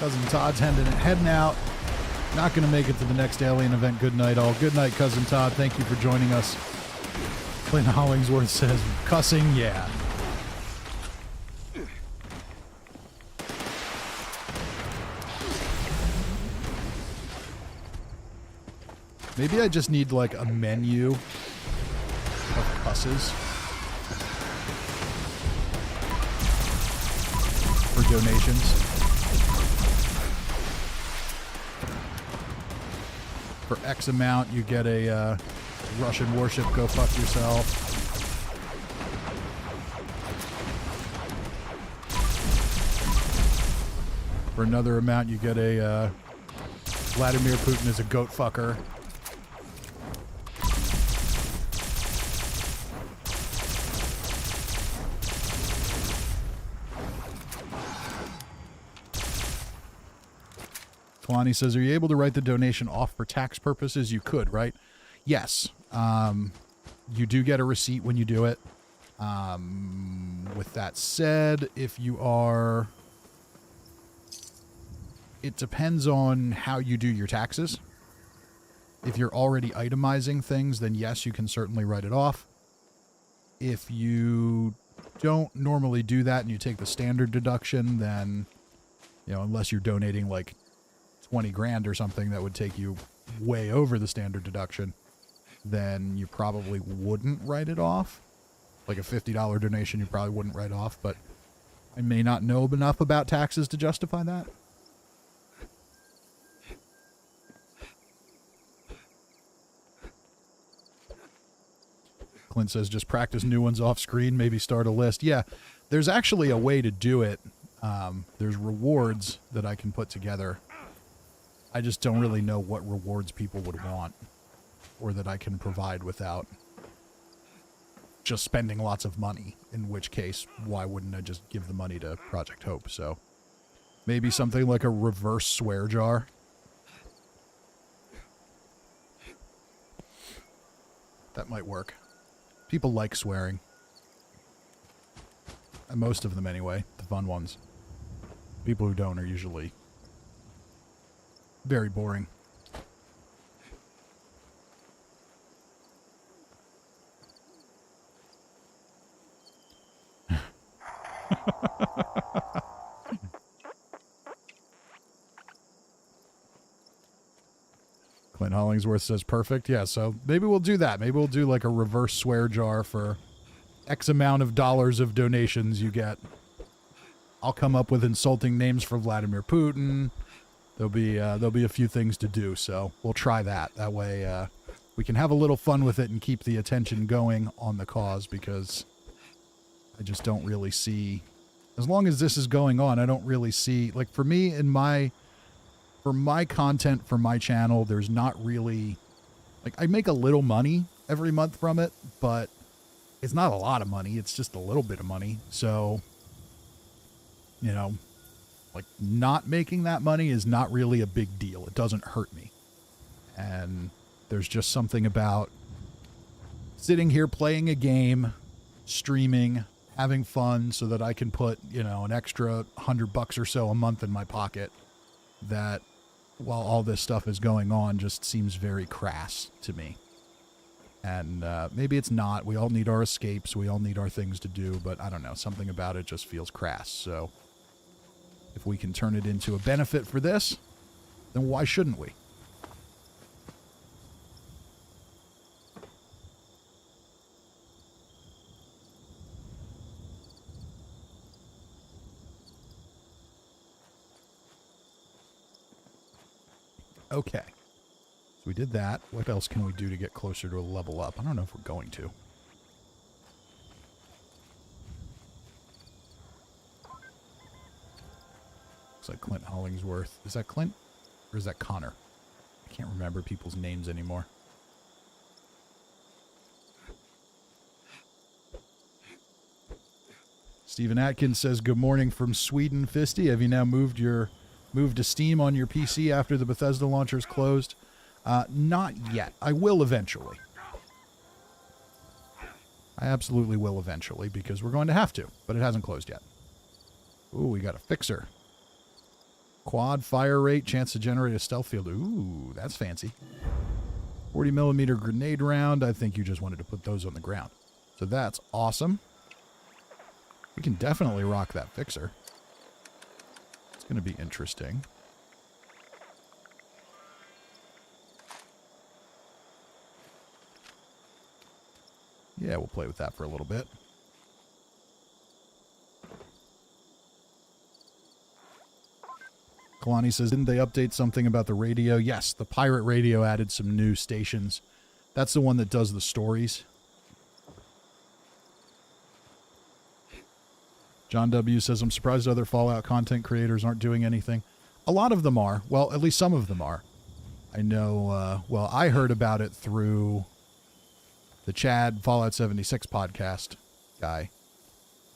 Cousin Todd's heading out. Not going to make it to the next alien event. Good night, all. Good night, Cousin Todd. Thank you for joining us. Clint Hollingsworth says, cussing, yeah. Maybe I just need, like, a menu of cusses for donations. For X amount, you get a Russian warship, go fuck yourself. For another amount, you get a Vladimir Putin is a goat fucker. Kalani says, are you able to write the donation off for tax purposes? You could, right? Yes. You do get a receipt when you do it. With that said, if you are... It depends on how you do your taxes. If you're already itemizing things, then yes, you can certainly write it off. If you don't normally do that and you take the standard deduction, then, you know, unless you're donating like 20 grand or something that would take you way over the standard deduction, then you probably wouldn't write it off. Like a $50 donation, you probably wouldn't write off, but I may not know enough about taxes to justify that. Clint says, just practice new ones off screen, maybe start a list. Yeah, there's actually a way to do it. There's rewards that I can put together. I just don't really know what rewards people would want or that I can provide without just spending lots of money, in which case, why wouldn't I just give the money to Project Hope? So maybe something like a reverse swear jar. That might work. People like swearing. Most of them anyway, the fun ones. People who don't are usually very boring. Clint Hollingsworth says perfect. Yeah, so maybe we'll do that. Maybe we'll do like a reverse swear jar for X amount of dollars of donations you get. I'll come up with insulting names for Vladimir Putin. There'll be a few things to do, so we'll try that. That way we can have a little fun with it and keep the attention going on the cause, because I just don't really see, as long as this is going on, I don't really see, like for me for my content for my channel, there's not really, like I make a little money every month from it, but it's not a lot of money. It's just a little bit of money. So, you know, like not making that money is not really a big deal. It doesn't hurt me. And there's just something about sitting here playing a game, streaming, having fun so that I can put, you know, an extra $100 or so a month in my pocket, that while all this stuff is going on just seems very crass to me. And maybe it's not. We all need our escapes. We all need our things to do. But I don't know. Something about it just feels crass. So if we can turn it into a benefit for this, then why shouldn't we? Okay. So we did that. What else can we do to get closer to a level up? I don't know if we're going to. Looks like Clint Hollingsworth. Is that Clint? Or is that Connor? I can't remember people's names anymore. Stephen Atkins says, good morning from Sweden, Fisty. Have you now moved to Steam on your PC after the Bethesda launcher's closed? Not yet. I will eventually. I absolutely will eventually, because we're going to have to, but it hasn't closed yet. Ooh, we got a fixer. Quad fire rate, chance to generate a stealth field. Ooh, that's fancy. 40 millimeter grenade round. I think you just wanted to put those on the ground. So that's awesome. We can definitely rock that fixer. It's going to be interesting. Yeah, we'll play with that for a little bit. Kalani says, didn't they update something about the radio? Yes, the pirate radio added some new stations. That's the one that does the stories. John W. says, I'm surprised other Fallout content creators aren't doing anything. A lot of them are. Well, at least some of them are. I know, well, I heard about it through the Chad Fallout 76 podcast guy.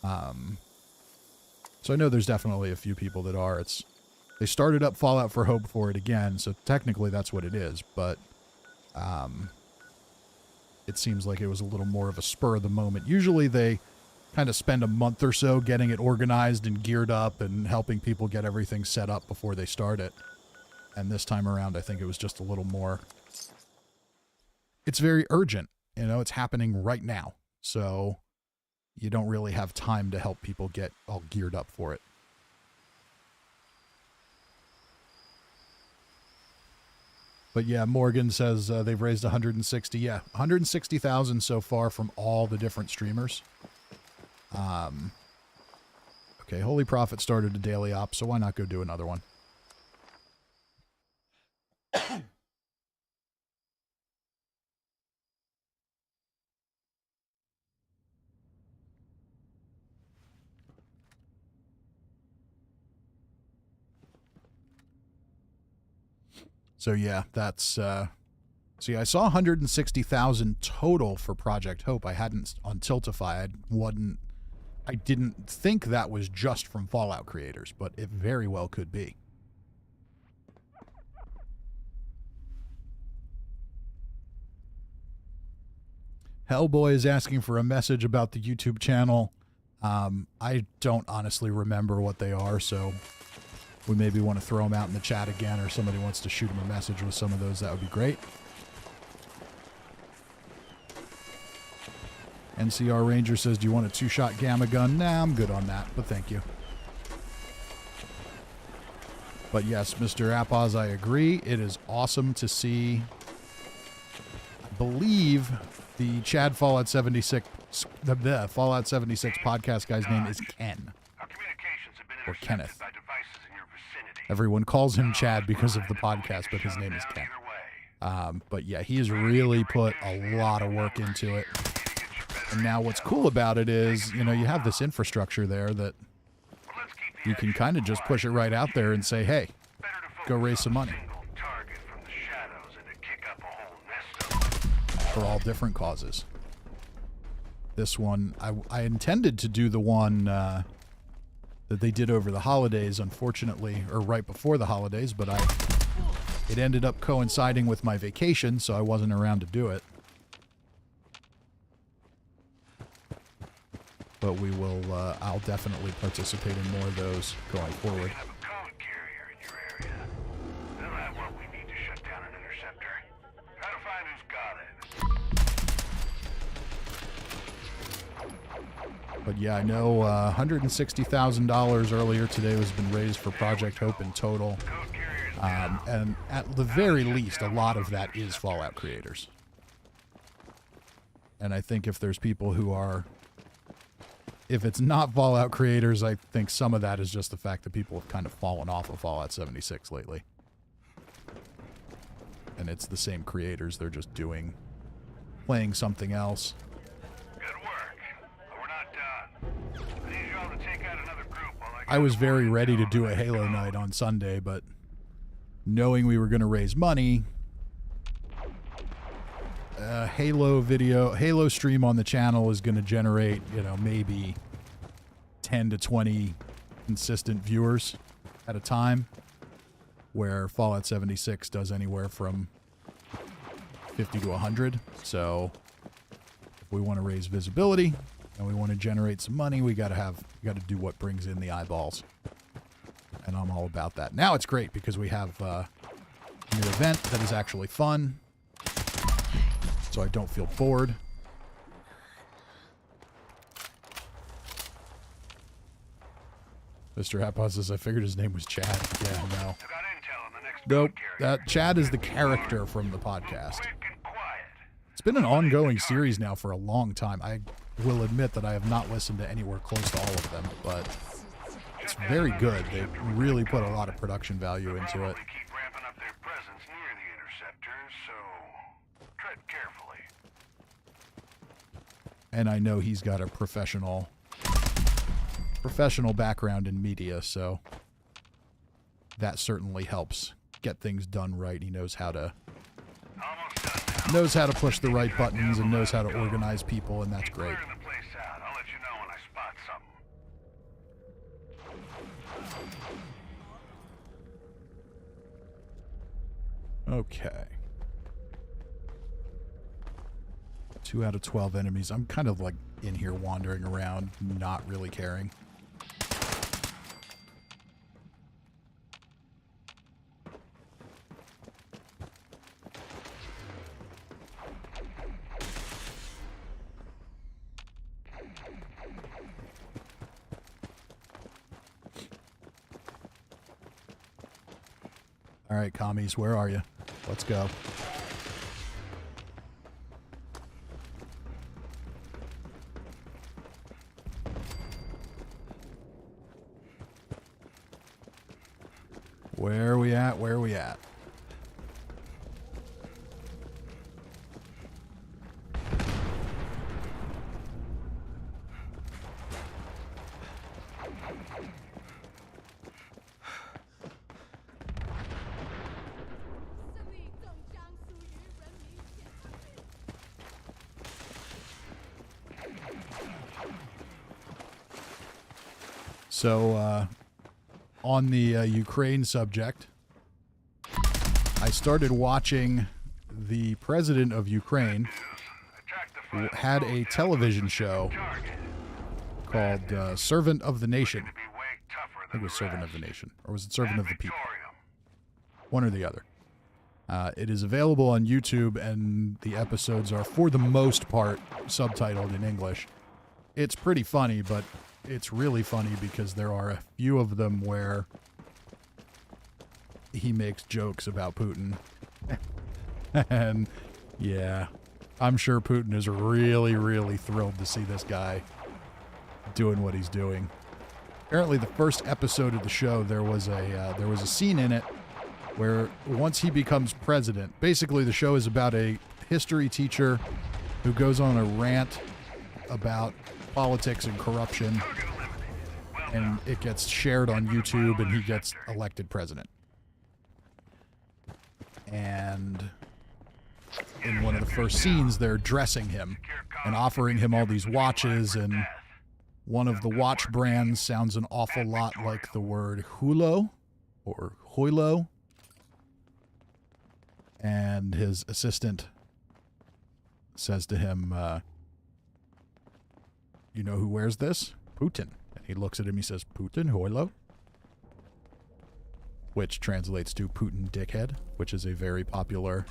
So I know there's definitely a few people that are. They started up Fallout for Hope for it again, so technically that's what it is, but it seems like it was a little more of a spur of the moment. Usually they kind of spend a month or so getting it organized and geared up and helping people get everything set up before they start it. And this time around, I think it was just a little more... It's very urgent. You know, it's happening right now. So you don't really have time to help people get all geared up for it. But yeah, Morgan says they've raised 160. Yeah, 160,000 so far from all the different streamers. Okay, Holy Prophet started a daily op, so why not go do another one? So yeah, that's see, I saw 160,000 total for Project Hope. I hadn't on Tiltify. I didn't think that was just from Fallout creators, but it very well could be. Hellboy is asking for a message about the YouTube channel. I don't honestly remember what they are, so we maybe want to throw them out in the chat again, or somebody wants to shoot him a message with some of those, that would be great. NCR Ranger says, do you want a 2-shot gamma gun? Nah, I'm good on that, but thank you. But yes, Mr. Apaz, I agree. It is awesome to see, I believe, the Chad Fallout 76, the Fallout 76 podcast guy's name is Ken. Or Kenneth. Everyone calls him Chad because of the podcast, but his name is Ken. But yeah, he has really put a lot of work into it. And now what's cool about it is, you know, you have this infrastructure there that you can kind of just push it right out there and say, hey, go raise some money. For all different causes. This one, I intended to do the one that they did over the holidays, unfortunately, or right before the holidays, but it ended up coinciding with my vacation, so I wasn't around to do it. But we will, I'll definitely participate in more of those going forward. But yeah, I know $160,000 earlier today has been raised for Project Hope in total. And at the very least, a lot of that is Fallout creators. And I think if there's people who are... If it's not Fallout creators, I think some of that is just the fact that people have kind of fallen off of Fallout 76 lately. And it's the same creators, they're just playing something else. I was very ready to do a Halo night on Sunday, but knowing we were going to raise money, Halo stream on the channel is going to generate, you know, maybe 10 to 20 consistent viewers at a time, where Fallout 76 does anywhere from 50 to 100. So if we want to raise visibility and we want to generate some money, we got to do what brings in the eyeballs. and I'm all about that. Now it's great because we have a new event that is actually fun, so I don't feel bored. Mr. Hatpot says, I figured his name was Chad. Yeah, no. Nope. That Chad is the character from the podcast. It's been an ongoing series now for a long time. I will admit that I have not listened to anywhere close to all of them, but it's very good. They really put a lot of production value into it. Keep ramping up their presence near the interceptors, so tread carefully. And I know he's got a professional background in media, so that certainly helps get things done right. He knows how to push the right buttons and knows how to organize people, and that's great. Clearing the place out. I'll let you know when I spot something. Okay. 2 out of 12 enemies. I'm kind of like in here wandering around, not really caring. All right, commies, where are you? Let's go. Where are we at? Where are we at? So, on the Ukraine subject, I started watching the president of Ukraine had a television show called Servant of the Nation. I think it was Servant of the Nation. Or was it Servant of the People? One or the other. It is available on YouTube, and the episodes are, for the most part, subtitled in English. It's pretty funny, but it's really funny because there are a few of them where he makes jokes about Putin. And yeah, I'm sure Putin is really, really thrilled to see this guy doing what he's doing. Apparently the first episode of the show, there was a scene in it where once he becomes president, basically the show is about a history teacher who goes on a rant about politics and corruption, and it gets shared on YouTube, and he gets elected president. And in one of the first scenes, they're dressing him and offering him all these watches, and one of the watch brands sounds an awful lot like the word hulo or hoilo. And his assistant says to him, you know who wears this? Putin. And he looks at him, he says, Putin, hoilo? Which translates to Putin dickhead, which is a very popular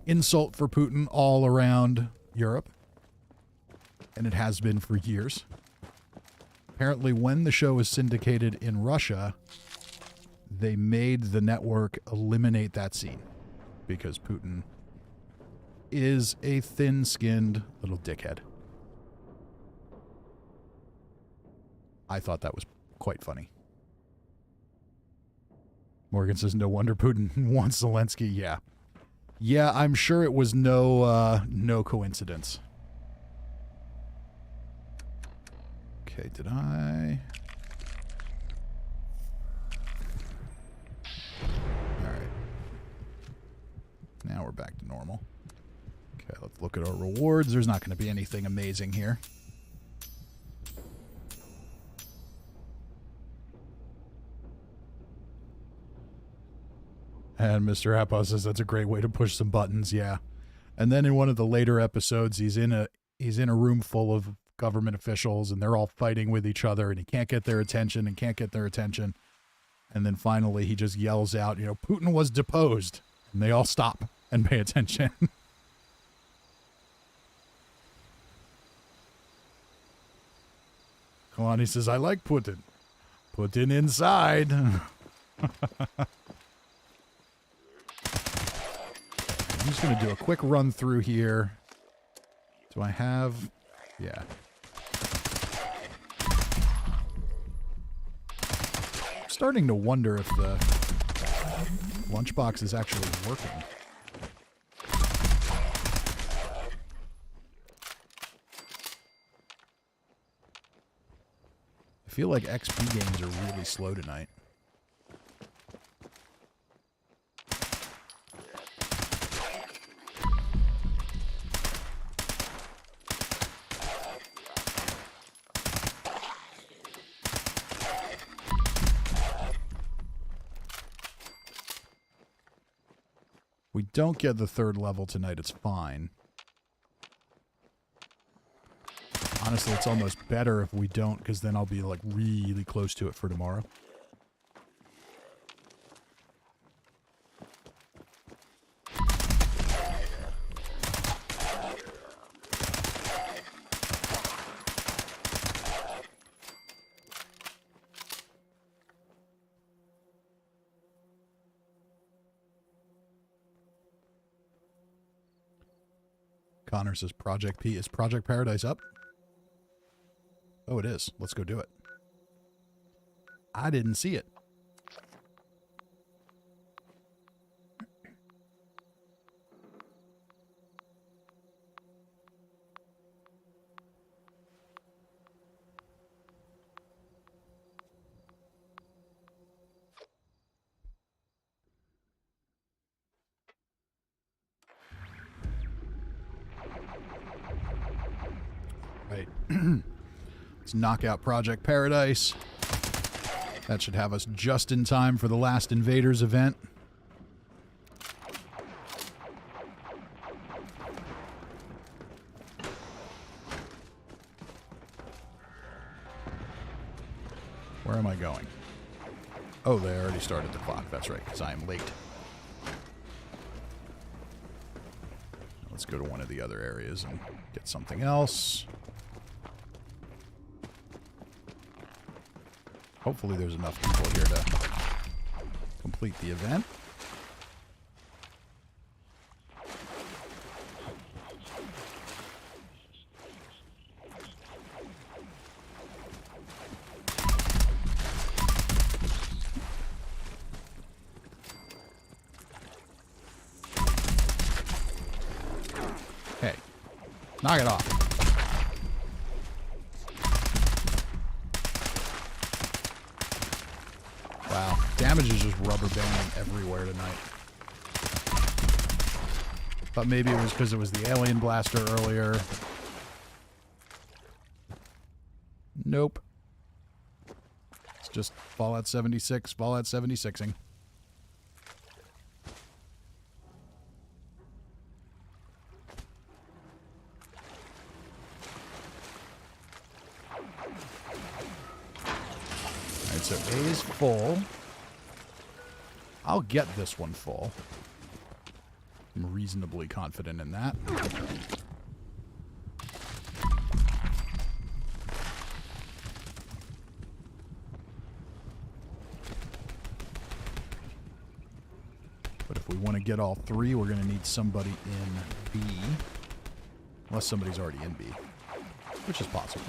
insult for Putin all around Europe. And it has been for years. Apparently, when the show was syndicated in Russia, they made the network eliminate that scene because Putin is a thin-skinned little dickhead. I thought that was quite funny. Morgan says, no wonder Putin wants Zelensky. Yeah. Yeah, I'm sure it was no coincidence. Okay, did I? All right. Now we're back to normal. Okay, let's look at our rewards. There's not going to be anything amazing here. And Mr. Appos says that's a great way to push some buttons, yeah. And then in one of the later episodes, he's in a room full of government officials, and they're all fighting with each other, and he can't get their attention and can't get their attention. And then finally he just yells out, you know, Putin was deposed. And they all stop and pay attention. Kalani says, I like Putin. Putin inside. I'm just going to do a quick run through here. Do I have... Yeah. I'm starting to wonder if the lunchbox is actually working. I feel like XP games are really slow tonight. We don't get the third level tonight, it's fine. Honestly, it's almost better if we don't, because then I'll be like really close to it for tomorrow. Connor says Project P. Is Project Paradise up? Oh, it is. Let's go do it. I didn't see it. Right. Let's knock out Project Paradise. That should have us just in time for the last Invaders event. Where am I going? Oh, they already started the clock. That's right, because I am late. Let's go to one of the other areas and get something else. Hopefully there's enough people here to complete the event. Hey, knock it off. Wow, damage is just rubber banding everywhere tonight. Thought maybe it was because it was the alien blaster earlier. Nope. It's just Fallout 76, Fallout 76ing. Alright, so A is full. I'll get this one full. I'm reasonably confident in that. But if we want to get all three, we're going to need somebody in B. Unless somebody's already in B, which is possible.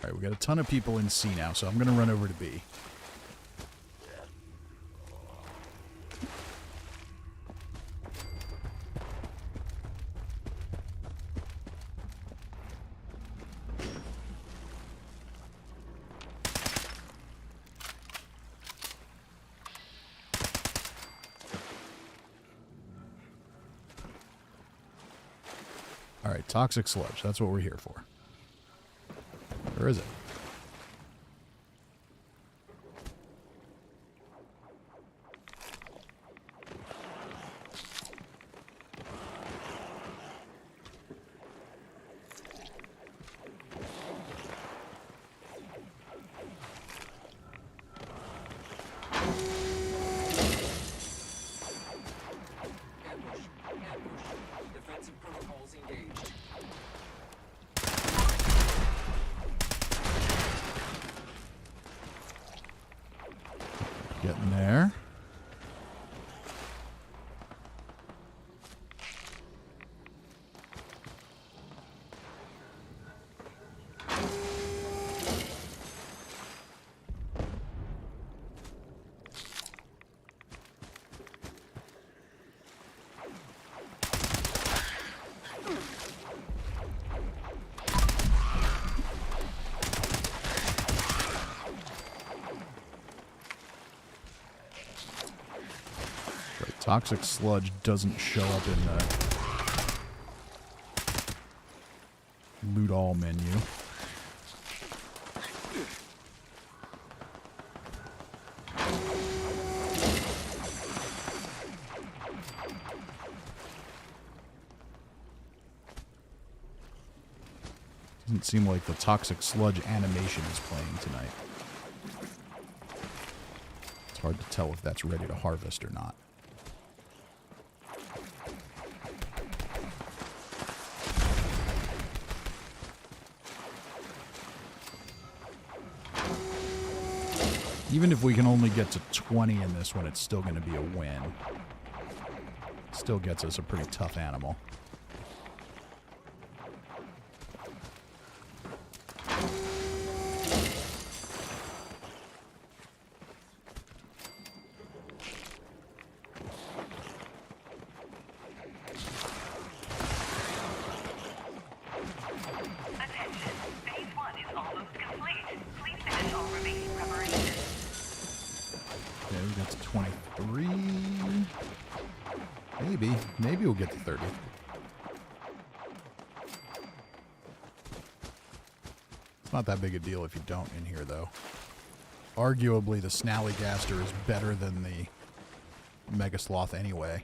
Alright, we got a ton of people in C now, so I'm going to run over to B. Alright, Right, toxic sludge. That's what we're here for. Where is it? Getting there. Toxic sludge doesn't show up in the loot all menu. Doesn't seem like the toxic sludge animation is playing tonight. It's hard to tell if that's ready to harvest or not. Even if we can only get to 20 in this one, it's still going to be a win. Still gets us a pretty tough animal. Maybe we'll get to 30. It's not that big a deal if you don't in here, though. Arguably, the Snallygaster is better than the Mega Sloth anyway.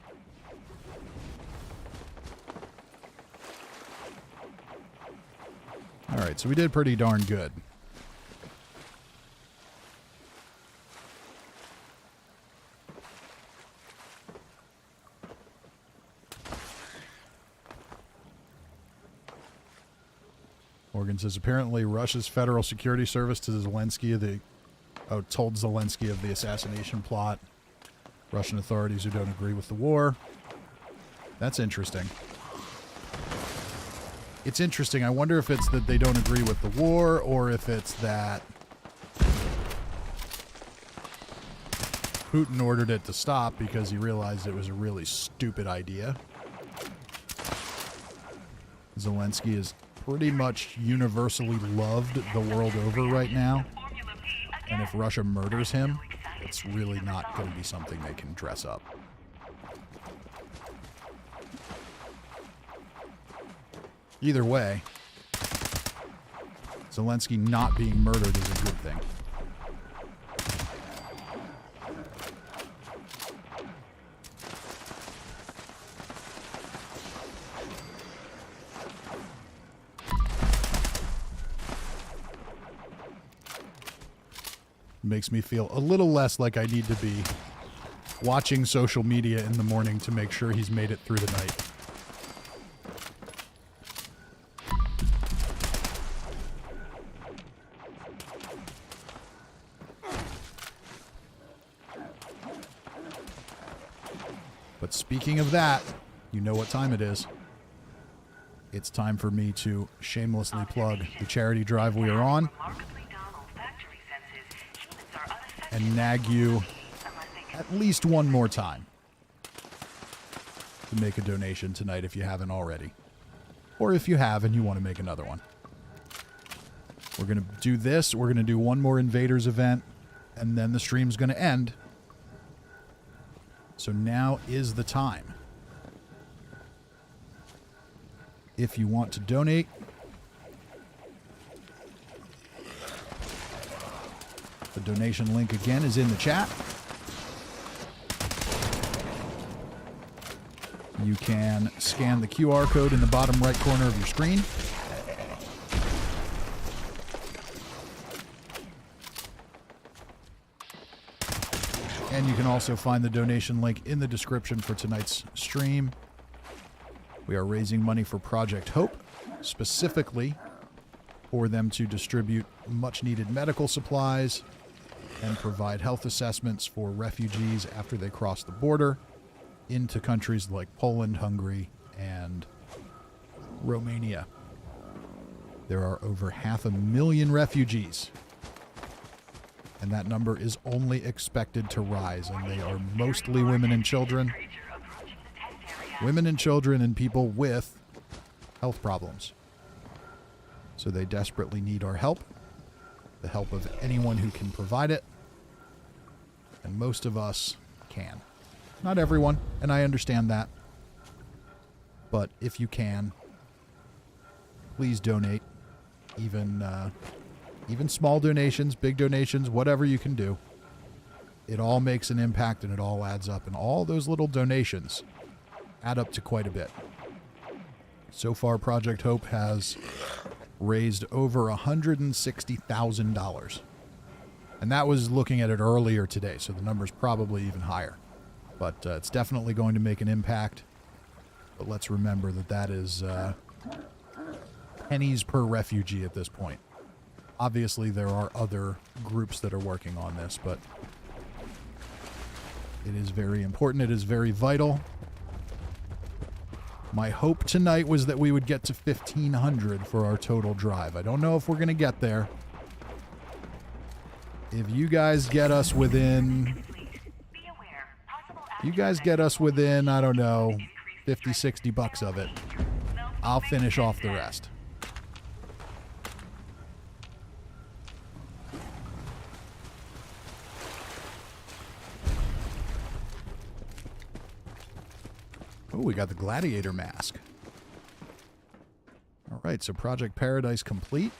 Alright, so we did pretty darn good. Morgan says, apparently Russia's Federal Security Service to Zelensky told Zelensky of the assassination plot. Russian authorities who don't agree with the war. That's interesting. It's interesting. I wonder if it's that they don't agree with the war or if it's that Putin ordered it to stop because he realized it was a really stupid idea. Zelensky is pretty much universally loved the world over right now. And if Russia murders him, it's really not going to be something they can dress up. Either way, Zelensky not being murdered is a good thing. Makes me feel a little less like I need to be watching social media in the morning to make sure he's made it through the night. But speaking of that, you know what time it is. It's time for me to shamelessly plug the charity drive we are on and nag you at least one more time to make a donation tonight if you haven't already. Or if you have and you want to make another one. We're going to do this. We're going to do one more Invaders event, and then the stream's going to end. So now is the time. if you want to donate. The donation link again is in the chat. You can scan the QR code in the bottom right corner of your screen. And you can also find the donation link in the description for tonight's stream. We are raising money for Project Hope, specifically for them to distribute much-needed medical supplies and provide health assessments for refugees after they cross the border into countries like Poland, Hungary, and Romania. There are over 500,000 refugees, and that number is only expected to rise, and they are mostly women and children. Women and children and people with health problems. So they desperately need our help, the help of anyone who can provide it, and most of us can. Not everyone, and I understand that. But if you can, please donate. Even small donations, big donations, whatever you can do. It all makes an impact and it all adds up. And all those little donations add up to quite a bit. So far, Project Hope has raised over $160,000. And that was looking at it earlier today, so the number's probably even higher. But it's definitely going to make an impact. But let's remember that that is pennies per refugee at this point. Obviously, there are other groups that are working on this, but it is very important. It is very vital. My hope tonight was that we would get to 1,500 for our total drive. I don't know if we're going to get there. If you guys get us within... I don't know, 50, 60 bucks of it, I'll finish off the rest. Oh, we got the gladiator mask. All right, so Project Paradise complete.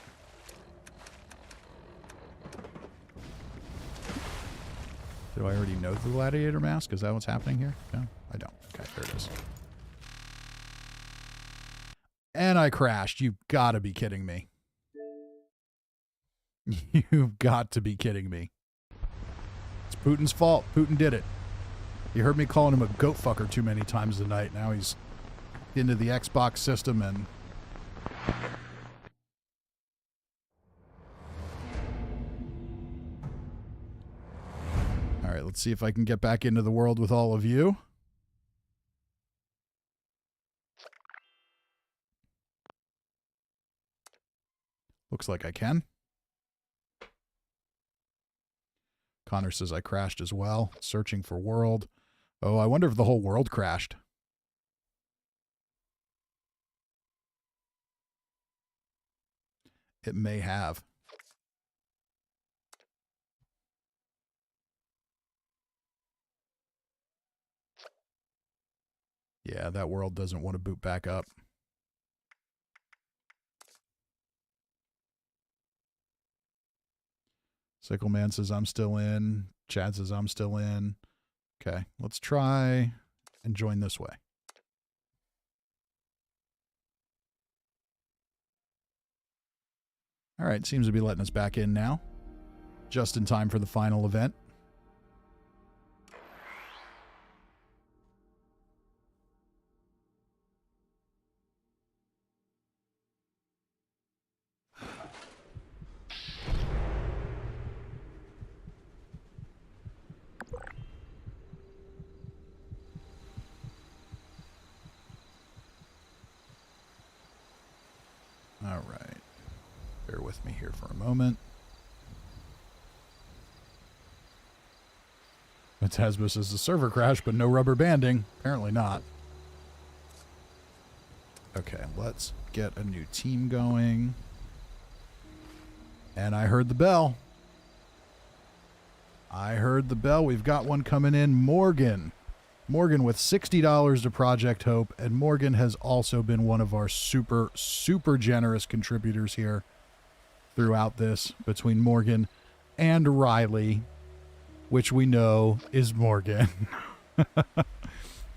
Do I already know the gladiator mask? Is that what's happening here? No, I don't. Okay, there it is. And I crashed. You've got to be kidding me. You've got to be kidding me. It's Putin's fault. Putin did it. You heard me calling him a goat fucker too many times tonight. Now he's into the Xbox system and... All right, let's see if I can get back into the world with all of you. Looks like I can. Connor says I crashed as well. Searching for world. Oh, I wonder if the whole world crashed. It may have. Yeah, that world doesn't want to boot back up. Sickleman says I'm still in. Chad says I'm still in. Okay, let's try and join this way. All right, seems to be letting us back in now. Just in time for the final event. All right. Bear with me here for a moment. Metasma says the server crash, but no rubber banding. Apparently not. Okay, let's get a new team going. And I heard the bell. I heard the bell. We've got one coming in. Morgan Morgan with $60 to Project Hope, and Morgan has also been one of our super, super generous contributors here throughout this, between Morgan and Riley, which we know is Morgan.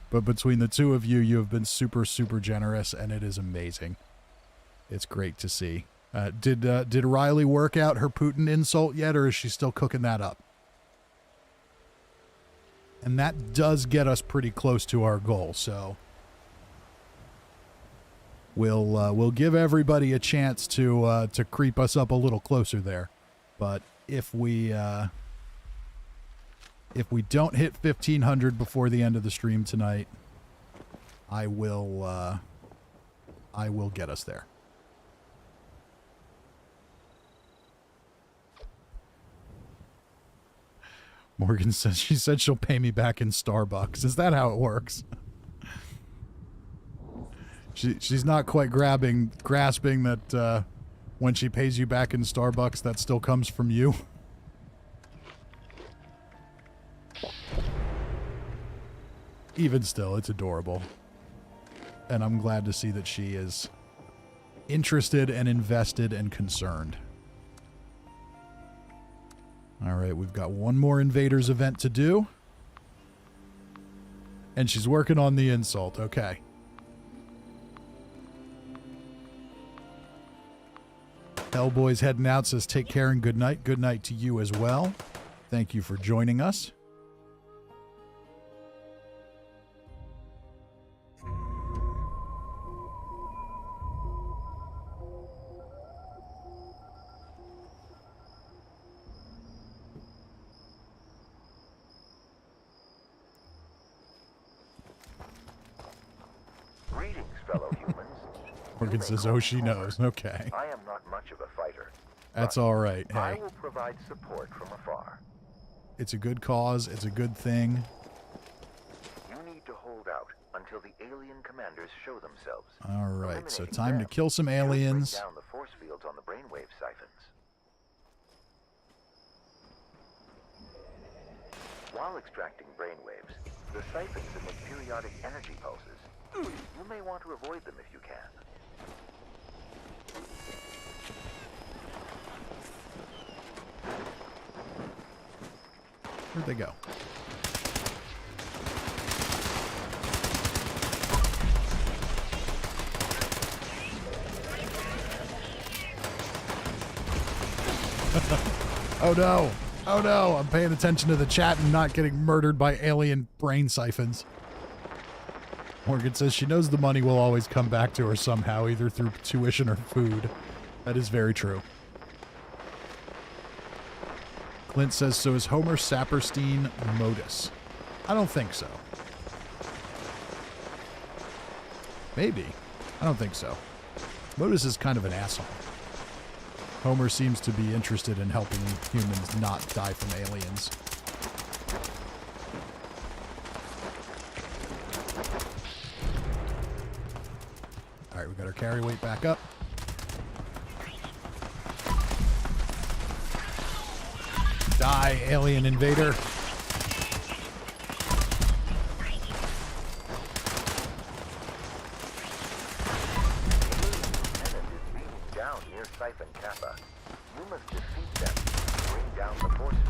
But between the two of you, you have been super, super generous, and it is amazing. It's great to see. Did Riley work out her Putin insult yet, or is she still cooking that up? And that does get us pretty close to our goal, so we'll give everybody a chance to creep us up a little closer there. But if we don't hit 1,500 before the end of the stream tonight, I will get us there. Morgan says she said she'll pay me back in Starbucks. Is that how it works? She's not quite grasping that when she pays you back in Starbucks, that still comes from you. Even still, it's adorable. And I'm glad to see that she is interested and invested and concerned. All right, we've got one more Invaders event to do. And she's working on the insult. Okay. Hellboy's heading out, says take care and good night. Good night to you as well. Thank you for joining us. Greetings, fellow humans. Morgan says, oh, she knows. Okay. I am not much of a fighter. That's all right. I Hey, will provide support from afar. it's a good cause. It's a good thing. You need to hold out until the alien commanders show themselves. All right, so Eliminating time to them kill some should aliens. bring down the force fields on the brainwave siphons. While extracting brainwaves, the siphons emit periodic energy pulses. You may want to avoid them if you can. Where'd they go? Oh no! Oh no! I'm paying attention to the chat and not getting murdered by alien brain siphons. Morgan says she knows the money will always come back to her somehow, either through tuition or food. That is very true. Clint says, so is Homer Saperstein Modus? I don't think so. Maybe. I don't think so. Modus is kind of an asshole. Homer seems to be interested in helping humans not die from aliens. Alright, we got our carry weight back up. Die, alien invader.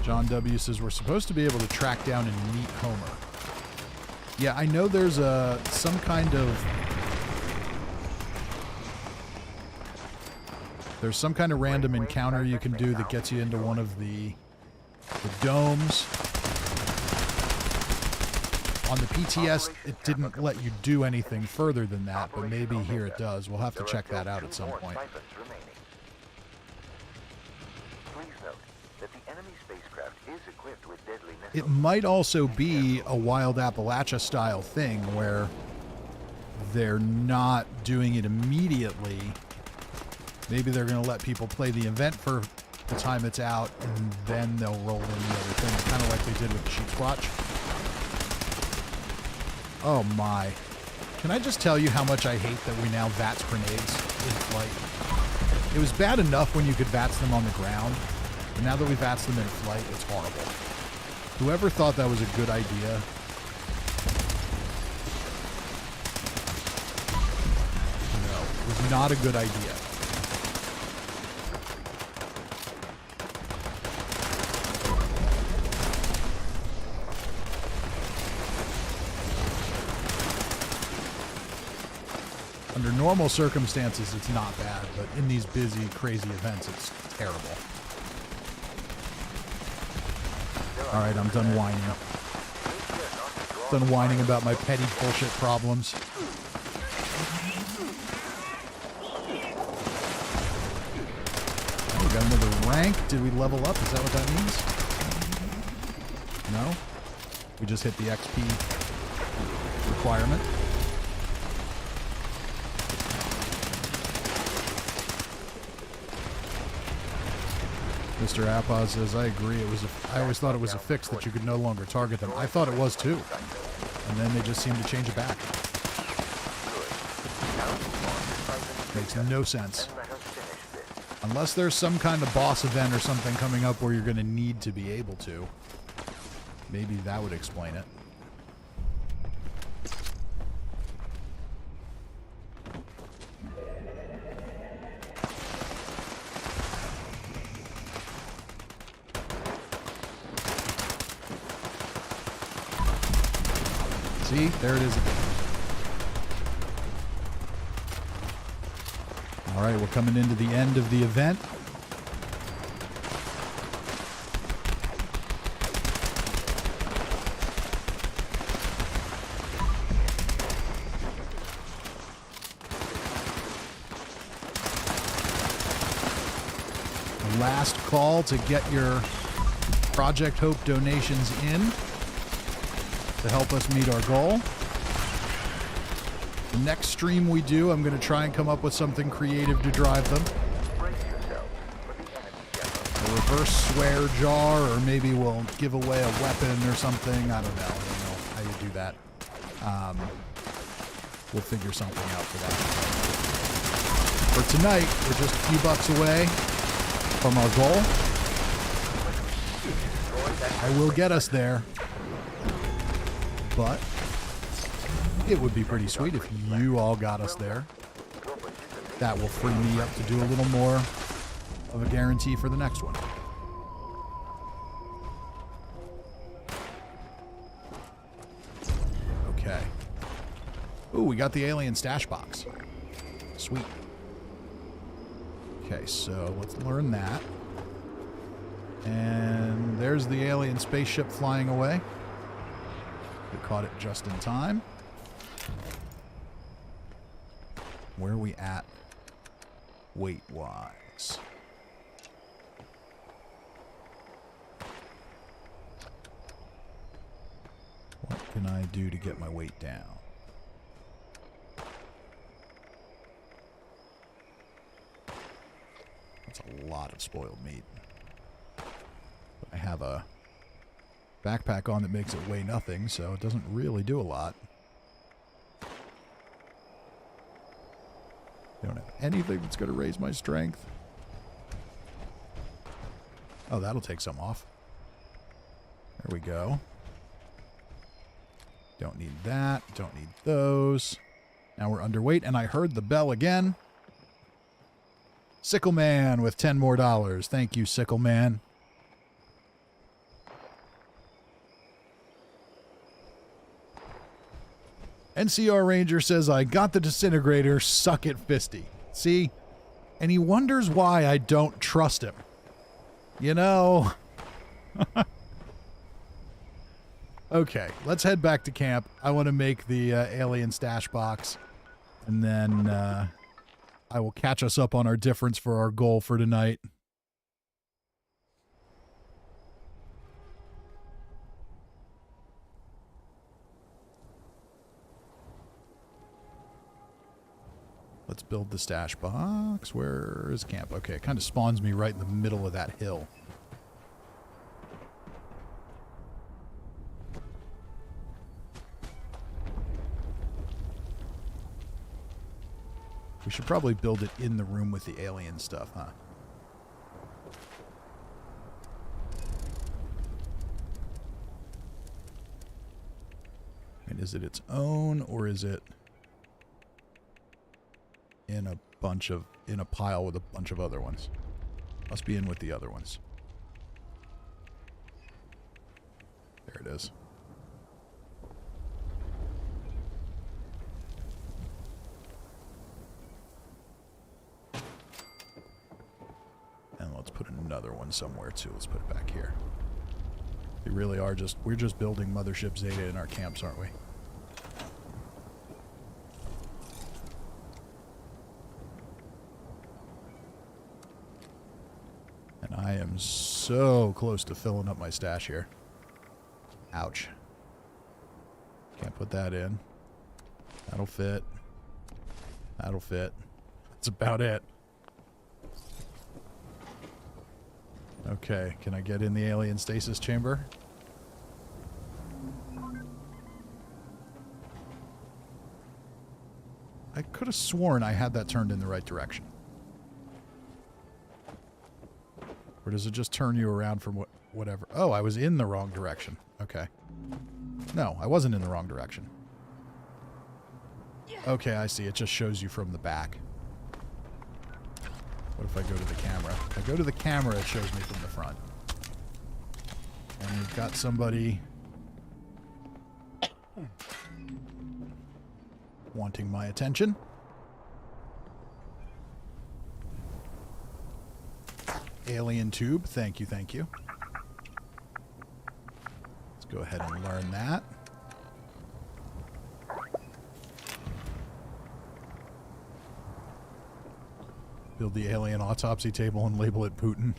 John W. says we're supposed to be able to track down and meet Homer. Yeah, I know there's some kind of random encounter you can do that gets you into one of the domes. On the PTS, it didn't let you do anything further than that, but maybe here it does. We'll have to check that out at some point. It might also be a Wild Appalachia style thing where they're not doing it immediately. Maybe they're going to let people play the event for the time it's out, and then they'll roll in the other things, kind of like they did with the Sheep's Watch. Oh my. Can I just tell you how much I hate that we now VATS grenades in flight? It was bad enough when you could VATS them on the ground, but now that we VATS them in flight, it's horrible. Whoever thought that was a good idea is not a good idea. Under normal circumstances, it's not bad, but in these busy, crazy events, it's terrible. All right, I'm done whining. Done whining about my petty bullshit problems. Oh, we got another rank. Did we level up? Is that what that means? No? We just hit the XP requirement. Mr. Appa says, I agree. I always thought it was a fix that you could no longer target them. I thought it was too. And then they just seem to change it back. Makes no sense. Unless there's some kind of boss event or something coming up where you're going to need to be able to. Maybe that would explain it. See, there it is again. All right, we're coming into the end of the event. The last call to get your Project Hope donations in to help us meet our goal. The next stream we do, I'm going to try and come up with something creative to drive them. A reverse swear jar, or maybe we'll give away a weapon or something. I don't know how you do that. We'll figure something out for that. For tonight, we're just a few bucks away from our goal. I will get us there. But it would be pretty sweet if you all got us there. That will free me up to do a little more of a guarantee for the next one. Okay. Ooh, we got the alien stash box. Sweet. Okay, so let's learn that. And there's the alien spaceship flying away. We caught it just in time. Where are we at weight-wise? What can I do to get my weight down? That's a lot of spoiled meat. But I have a backpack on that makes it weigh nothing, so it doesn't really do a lot. I don't have anything that's going to raise my strength. Oh, that'll take some off. There we go. Don't need that. Don't need those. Now we're underweight, and I heard the bell again. Sickle Man with $10 more. Thank you, Sickle Man. NCR Ranger says, I got the disintegrator, suck it, Fisty. See? And he wonders why I don't trust him. You know. Okay, let's head back to camp. I want to make the alien stash box. And then I will catch us up on our difference for our goal for tonight. Let's build the stash box. Where is camp? Okay, it kind of spawns me right in the middle of that hill. We should probably build it in the room with the alien stuff, huh? And is it its own, or is it in a bunch of, in a pile with a bunch of other ones. Must be in with the other ones. There it is. And let's put another one somewhere too. Let's put it back here. We really are just, we're just building Mothership Zeta in our camps, aren't we? And I am so close to filling up my stash here. Ouch. Can't put that in. That'll fit. That'll fit. That's about it. Okay, can I get in the alien stasis chamber? I could have sworn I had that turned in the right direction. Or does it just turn you around from whatever? Oh, I was in the wrong direction. Okay. No, I wasn't in the wrong direction. Okay, I see. It just shows you from the back. What if I go to the camera? If I go to the camera, it shows me from the front. And we've got somebody wanting my attention. Alien tube. Thank you, thank you. Let's go ahead and learn that. Build the alien autopsy table and label it Putin.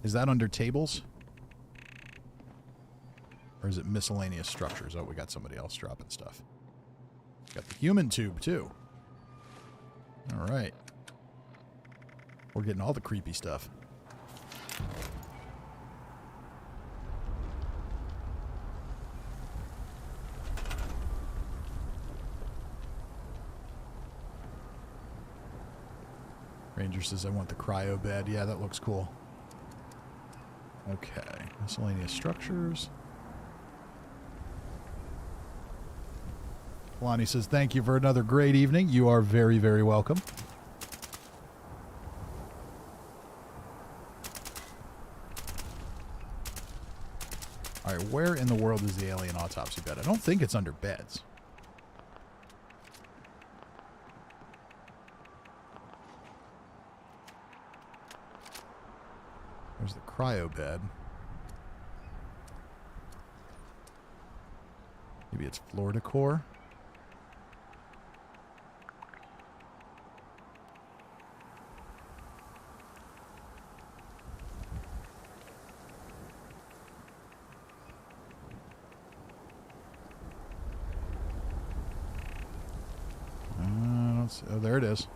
Is that under tables? Or is it miscellaneous structures? Oh, we got somebody else dropping stuff. Got the human tube, too. All right. We're getting all the creepy stuff. Ranger says, I want the cryo bed. Yeah, that looks cool. Okay. Miscellaneous structures. Lonnie says, thank you for another great evening. You are very, very welcome. All right, where in the world is the alien autopsy bed? I don't think it's under beds. There's the cryo bed. Maybe it's floor decor. Oh, there it is.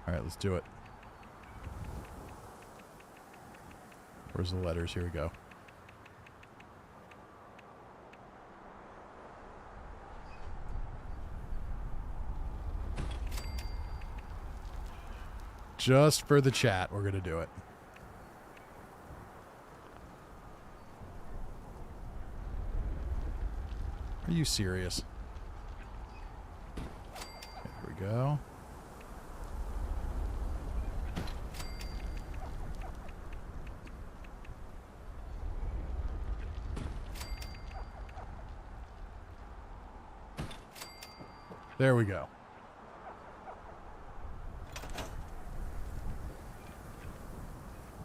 All right, let's do it. Where's the letters? Here we go. Just for the chat, we're going to do it. Are you serious? Okay, here we go. There we go.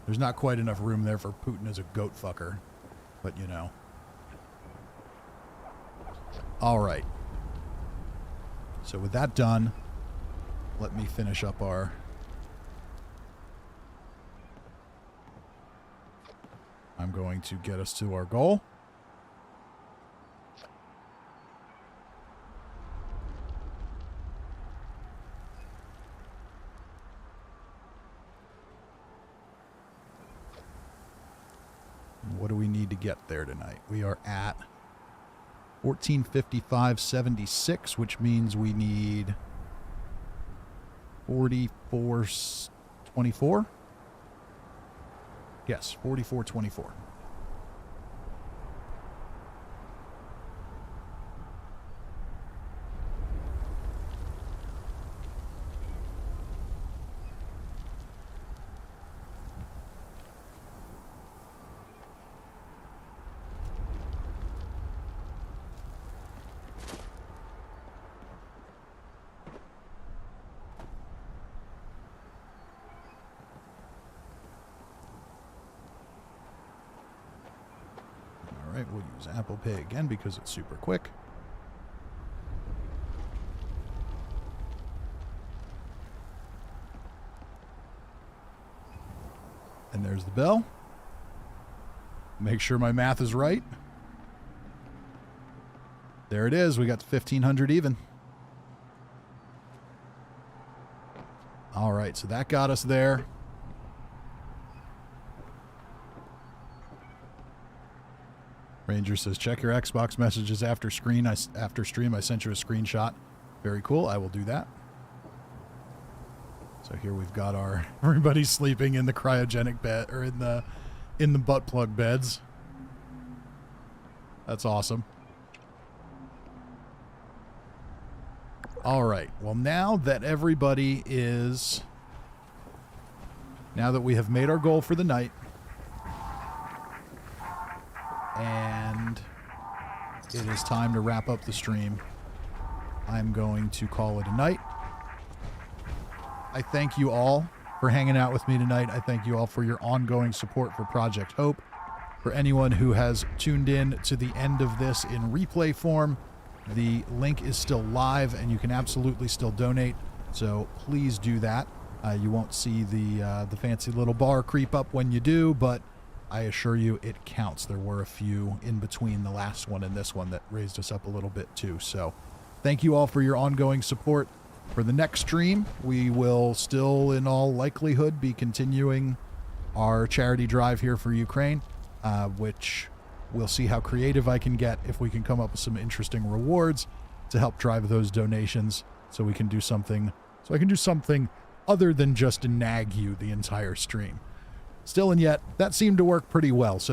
There's not quite enough room there for Putin as a goat fucker, but you know. All right. So with that done, let me finish up our... I'm going to get us to our goal. What do we need need to get there tonight? We are at 1455.76, which means we need 44.24. Yes, 44.24. We'll use Apple Pay again because it's super quick. And there's the bell. Make sure my math is right. There it is. We got 1,500 even. All right, so that got us there. Ranger says, check your Xbox messages after stream. I sent you a screenshot. Very cool. I will do that. So here we've got everybody sleeping in the cryogenic bed, or in the butt plug beds. That's awesome. All right. Well, now that we have made our goal for the night, and it is time to wrap up the stream, I'm going to call it a night. I thank you all for hanging out with me tonight. I thank you all for your ongoing support for Project Hope. For anyone who has tuned in to the end of this in replay form, the link is still live and you can absolutely still donate. So please do that. You won't see the fancy little bar creep up when you do, but I assure you it counts. There were a few in between the last one and this one that raised us up a little bit too. So thank you all for your ongoing support. For the next stream, we will still, in all likelihood, be continuing our charity drive here for Ukraine, which we'll see how creative I can get, if we can come up with some interesting rewards to help drive those donations, so we can do something, so I can do something other than just nag you the entire stream. Still and yet, that seemed to work pretty well. So